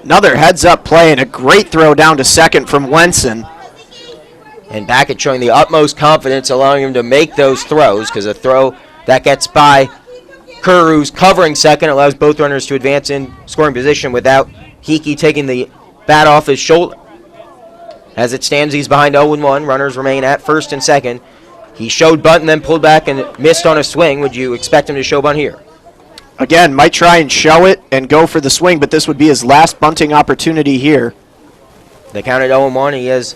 Another heads-up play and a great throw down to second from Wenson. And Bakich showing the utmost confidence, allowing him to make those throws, because a throw that gets by Kerr, who's covering second, allows both runners to advance in scoring position without Hickey taking the bat off his shoulder. As it stands, he's behind 0-1. Runners remain at first and second. He showed bunt and then pulled back and missed on a swing. Would you expect him to show bunt here? Again, might try and show it and go for the swing, but this would be his last bunting opportunity here. They counted 0-1. He has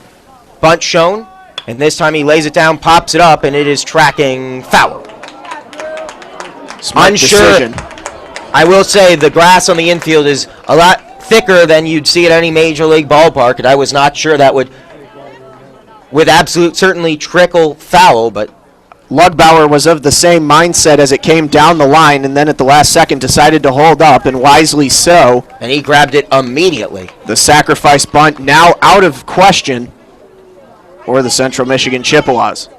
bunt shown, and this time he lays it down, pops it up, and it is tracking foul. Smart decision. I will say the grass on the infield is a lot thicker than you'd see at any major league ballpark, and I was not sure that would, with absolute certainty, trickle foul, but Lugbauer was of the same mindset as it came down the line, and then at the last second decided to hold up, and wisely so. And he grabbed it immediately. The sacrifice bunt now out of question for the Central Michigan Chippewas.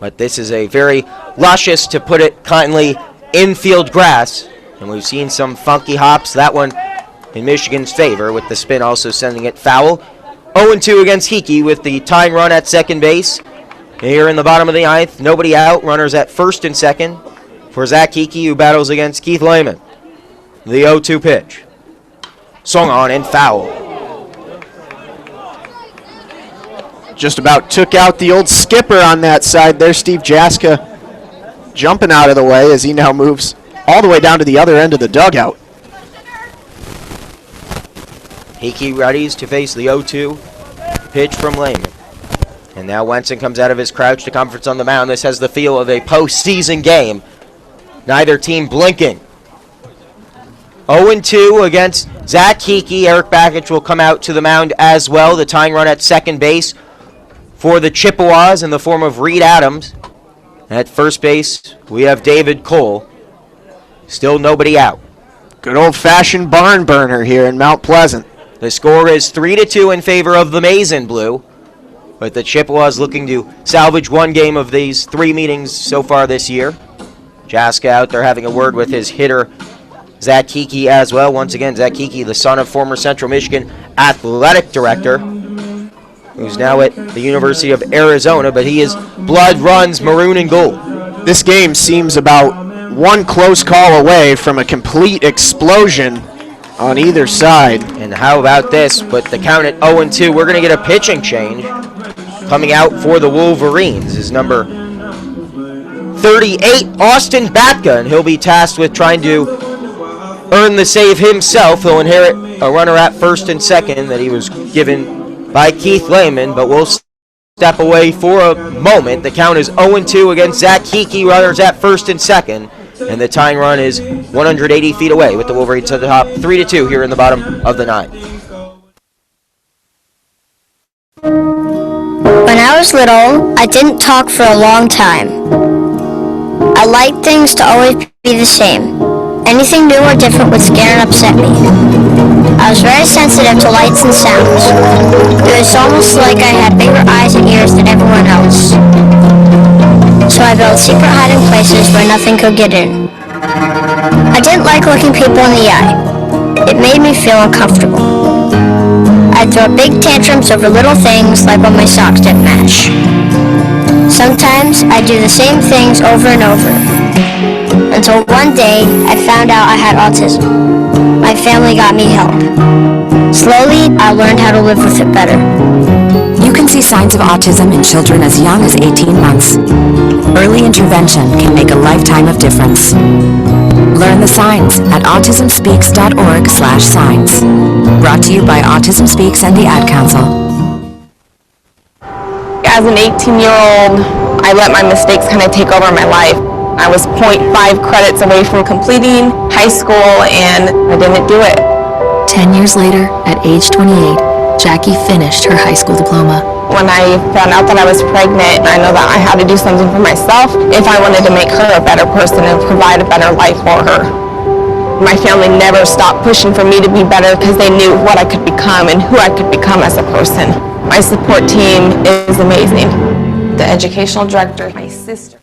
But this is a very luscious, to put it kindly, infield grass, and we've seen some funky hops. That one in Michigan's favor, with the spin also sending it foul. 0-2 against Hickey with the tying run at second base. Here in the bottom of the ninth, nobody out. Runners at first and second for Zach Hickey, who battles against Keith Lehman. The 0-2 pitch. Swung on and foul. Just about took out the old skipper on that side there. Steve Jaska jumping out of the way as he now moves all the way down to the other end of the dugout. Hickey readies to face the 0-2 pitch from Lehman. And now Wenson comes out of his crouch to conference on the mound. This has the feel of a postseason game. Neither team blinking. 0-2 against Zach Hickey. Eric Bakich will come out to the mound as well. The tying run at second base for the Chippewas in the form of Reed Adams. At first base, we have David Cole. Still nobody out. Good old-fashioned barn burner here in Mount Pleasant. The score is 3-2 in favor of the Maize and Blue. But the Chippewas looking to salvage one game of these three meetings so far this year. Jaska out there having a word with his hitter, Zach Hickey, as well. Once again, Zach Hickey, the son of former Central Michigan athletic director, who's now at the University of Arizona, but his blood runs maroon and gold. This game seems about one close call away from a complete explosion on either side. And how about this? With the count at 0-2, we're going to get a pitching change. Coming out for the Wolverines is number 38, Austin Batka, and he'll be tasked with trying to earn the save himself. He'll inherit a runner at first and second that he was given by Keith Lehman, but we'll step away for a moment. The count is 0-2 against Zach Hickey, runners at first and second, and the tying run is 180 feet away with the Wolverines at the top, 3-2 here in the bottom of the ninth. When I was little, I didn't talk for a long time. I liked things to always be the same. Anything new or different would scare and upset me. I was very sensitive to lights and sounds. It was almost like I had bigger eyes and ears than everyone else. So I built secret hiding places where nothing could get in. I didn't like looking people in the eye. It made me feel uncomfortable. I'd throw big tantrums over little things like when my socks didn't match. Sometimes I'd do the same things over and over. Until one day, I found out I had autism. My family got me help. Slowly, I learned how to live with it better. You can see signs of autism in children as young as 18 months. Early intervention can make a lifetime of difference. Learn the signs at autismspeaks.org/signs. Brought to you by Autism Speaks and the Ad Council. As an 18-year-old, I let my mistakes kind of take over my life. I was 0.5 credits away from completing high school, and I didn't do it. 10 years later, at age 28, Jackie finished her high school diploma. When I found out that I was pregnant, I know that I had to do something for myself if I wanted to make her a better person and provide a better life for her. My family never stopped pushing for me to be better because they knew what I could become and who I could become as a person. My support team is amazing. The educational director, my sister.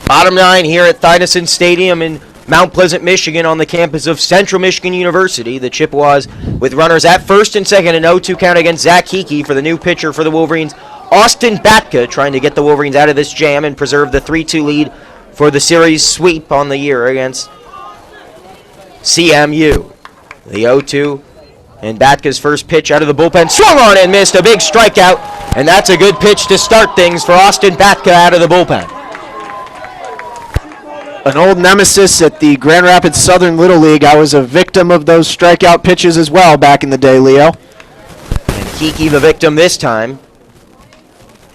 Bottom nine here at Thynesen Stadium in Mount Pleasant, Michigan, on the campus of Central Michigan University. The Chippewas with runners at first and second, an 0-2 count against Zach Hickey for the new pitcher for the Wolverines, Austin Batka, trying to get the Wolverines out of this jam and preserve the 3-2 lead for the series sweep on the year against CMU. The 0-2 and Batka's first pitch out of the bullpen, swung on and missed, a big strikeout, and that's a good pitch to start things for Austin Batka out of the bullpen. An old nemesis at the Grand Rapids Southern Little League. I was a victim of those strikeout pitches as well back in the day, Leo. And Kiki the victim this time.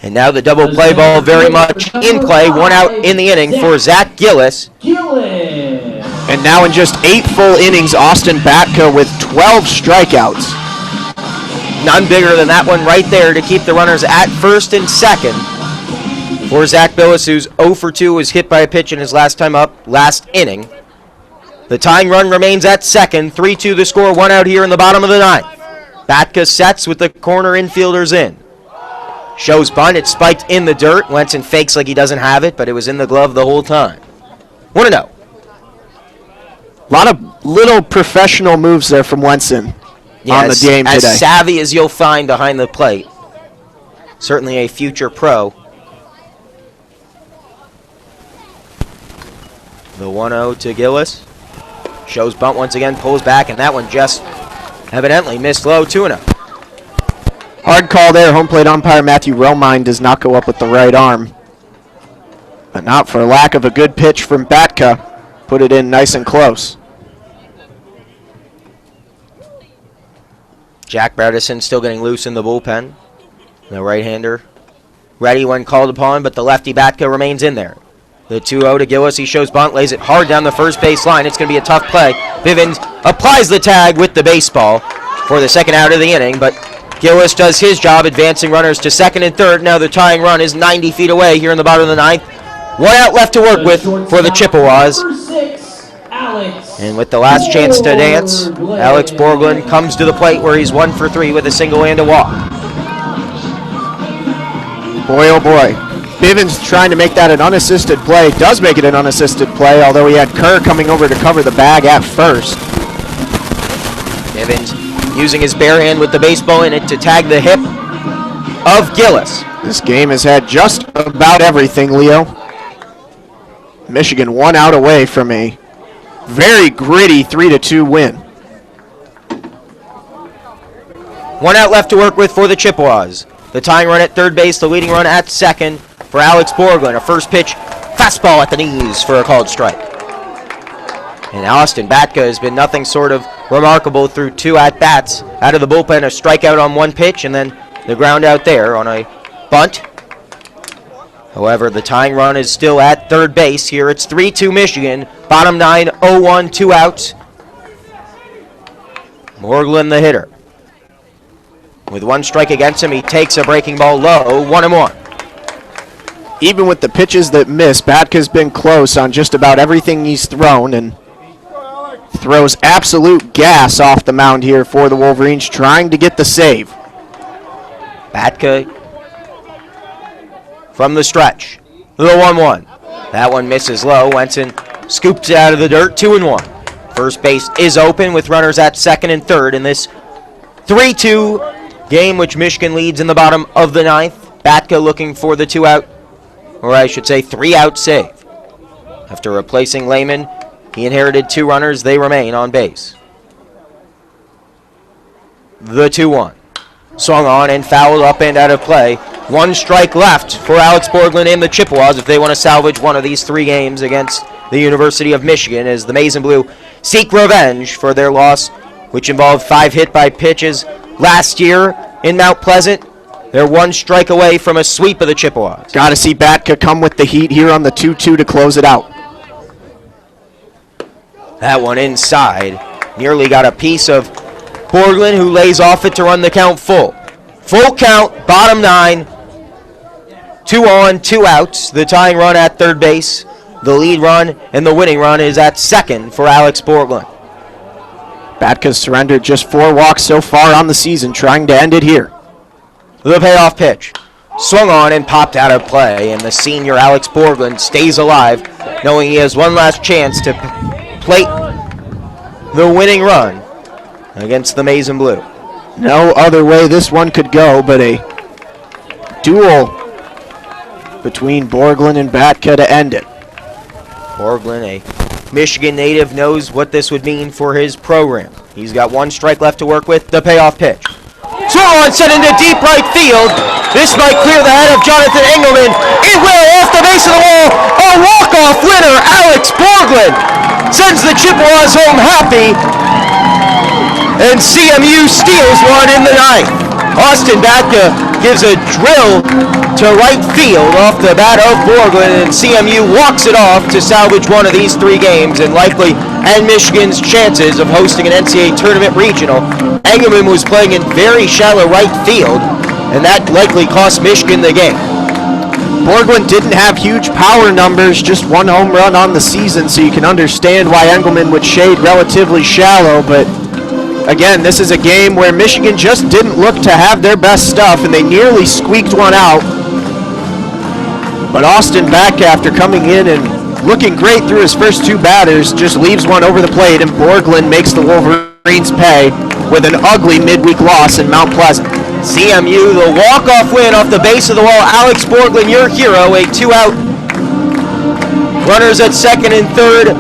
And now the double play ball very much in play. One out in the inning for Zach Gillis. And now in just 8 full innings, Austin Batka with 12 strikeouts. None bigger than that one right there to keep the runners at first and second. For Zach Gillis, who's 0 for 2, was hit by a pitch in his last time up, last inning. The tying run remains at second. 3-2 the score, one out here in the bottom of the ninth. Batka sets with the corner infielders in. Shows bunt, it's spiked in the dirt. Wenson fakes like he doesn't have it, but it was in the glove the whole time. 1-0. A lot of little professional moves there from Wenson on the game today. As savvy as you'll find behind the plate. Certainly a future pro. The 1-0 to Gillis. Shows bunt once again, pulls back, and that one just evidently missed low. 2-0. Hard call there. Home plate umpire Matthew Relmine does not go up with the right arm. But not for lack of a good pitch from Batka. Put it in nice and close. Jack Bredesen still getting loose in the bullpen. The right-hander ready when called upon, but the lefty Batka remains in there. The 2-0 to Gillis. He shows bunt, lays it hard down the first base line. It's going to be a tough play. Bivens applies the tag with the baseball for the second out of the inning, but Gillis does his job, advancing runners to second and third. Now the tying run is 90 feet away here in the bottom of the ninth. One out left to work with for the Chippewas. And with the last chance to dance, Alex Borglund comes to the plate where he's 1 for 3 with a single and a walk. Boy, oh boy. Bivens trying to make that an unassisted play. Does make it an unassisted play, although he had Kerr coming over to cover the bag at first. Bivens using his bare hand with the baseball in it to tag the hip of Gillis. This game has had just about everything, Leo. Michigan 1 out away from a very gritty 3-2 win. 1 out left to work with for the Chippewas. The tying run at third base, the leading run at second for Alex Borglin. A first pitch, fastball at the knees for a called strike. And Austin Batka has been nothing sort of remarkable through 2 at-bats. Out of the bullpen, a strikeout on 1 pitch, and then the ground out there on a bunt. However, the tying run is still at third base. Here it's 3-2 Michigan. Bottom 9, 0-1, 2 outs. Borglin the hitter. With 1 strike against him, he takes a breaking ball low, 1-1. Even with the pitches that miss, Batka's been close on just about everything he's thrown and throws absolute gas off the mound here for the Wolverines, trying to get the save. Batka from the stretch. The 1-1. That one misses low. Wenson scoops it out of the dirt, 2-1. First base is open with runners at second and third in this 3-2 game, which Michigan leads in the bottom of the 9th. Batka looking for the 2-out, or I should say 3-out save. After replacing Lehman, he inherited 2 runners. They remain on base. The 2-1. Swung on and fouled up and out of play. 1 strike left for Alex Borglin and the Chippewas if they want to salvage one of these 3 games against the University of Michigan, as the Maize and Blue seek revenge for their loss, which involved 5 hit-by-pitches last year in Mount Pleasant. They're 1 strike away from a sweep of the Chippewas. Got to see Batka come with the heat here on the 2-2 to close it out. That one inside. Nearly got a piece of Borglin, who lays off it to run the count full. Full count, bottom 9. 2 on, 2 outs. The tying run at third base. The lead run and the winning run is at second for Alex Borglin. Batka's surrendered just 4 walks so far on the season, trying to end it here. The payoff pitch. Swung on and popped out of play, and the senior Alex Borglin stays alive, knowing he has one last chance to plate the winning run against the Maize and Blue. No other way this one could go but a duel between Borglin and Batka to end it. Borglin, a Michigan native, knows what this would mean for his program. He's got 1 strike left to work with. The payoff pitch. Swung on, sent into deep right field. This might clear the head of Jonathan Engelman. It will, off the base of the wall. A walk-off winner, Alex Borglin, sends the Chippewas home happy. And CMU steals one in the 9th. Austin Batka gives a drill to right field off the bat of Borglin, and CMU walks it off to salvage one of these 3 games and likely end Michigan's chances of hosting an NCAA tournament regional. Engelman was playing in very shallow right field, and that likely cost Michigan the game. Borglin didn't have huge power numbers, just 1 home run on the season, so you can understand why Engelman would shade relatively shallow, but again, this is a game where Michigan just didn't look to have their best stuff, and they nearly squeaked one out. But Austin Batka, after coming in and looking great through his first 2 batters, just leaves one over the plate, and Borglin makes the Wolverines pay with an ugly midweek loss in Mount Pleasant. CMU, the walk-off win off the base of the wall. Alex Borglin, your hero, a 2-out. Runners at second and third.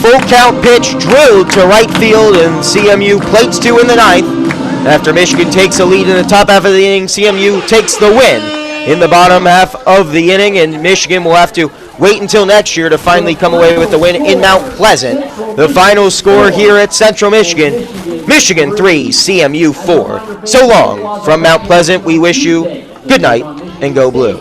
Full count pitch drilled to right field, and CMU plates 2 in the 9th. After Michigan takes a lead in the top half of the inning, CMU takes the win in the bottom half of the inning, and Michigan will have to wait until next year to finally come away with the win in Mount Pleasant. The final score here at Central Michigan, Michigan 3, CMU 4. So long from Mount Pleasant. We wish you good night and go blue.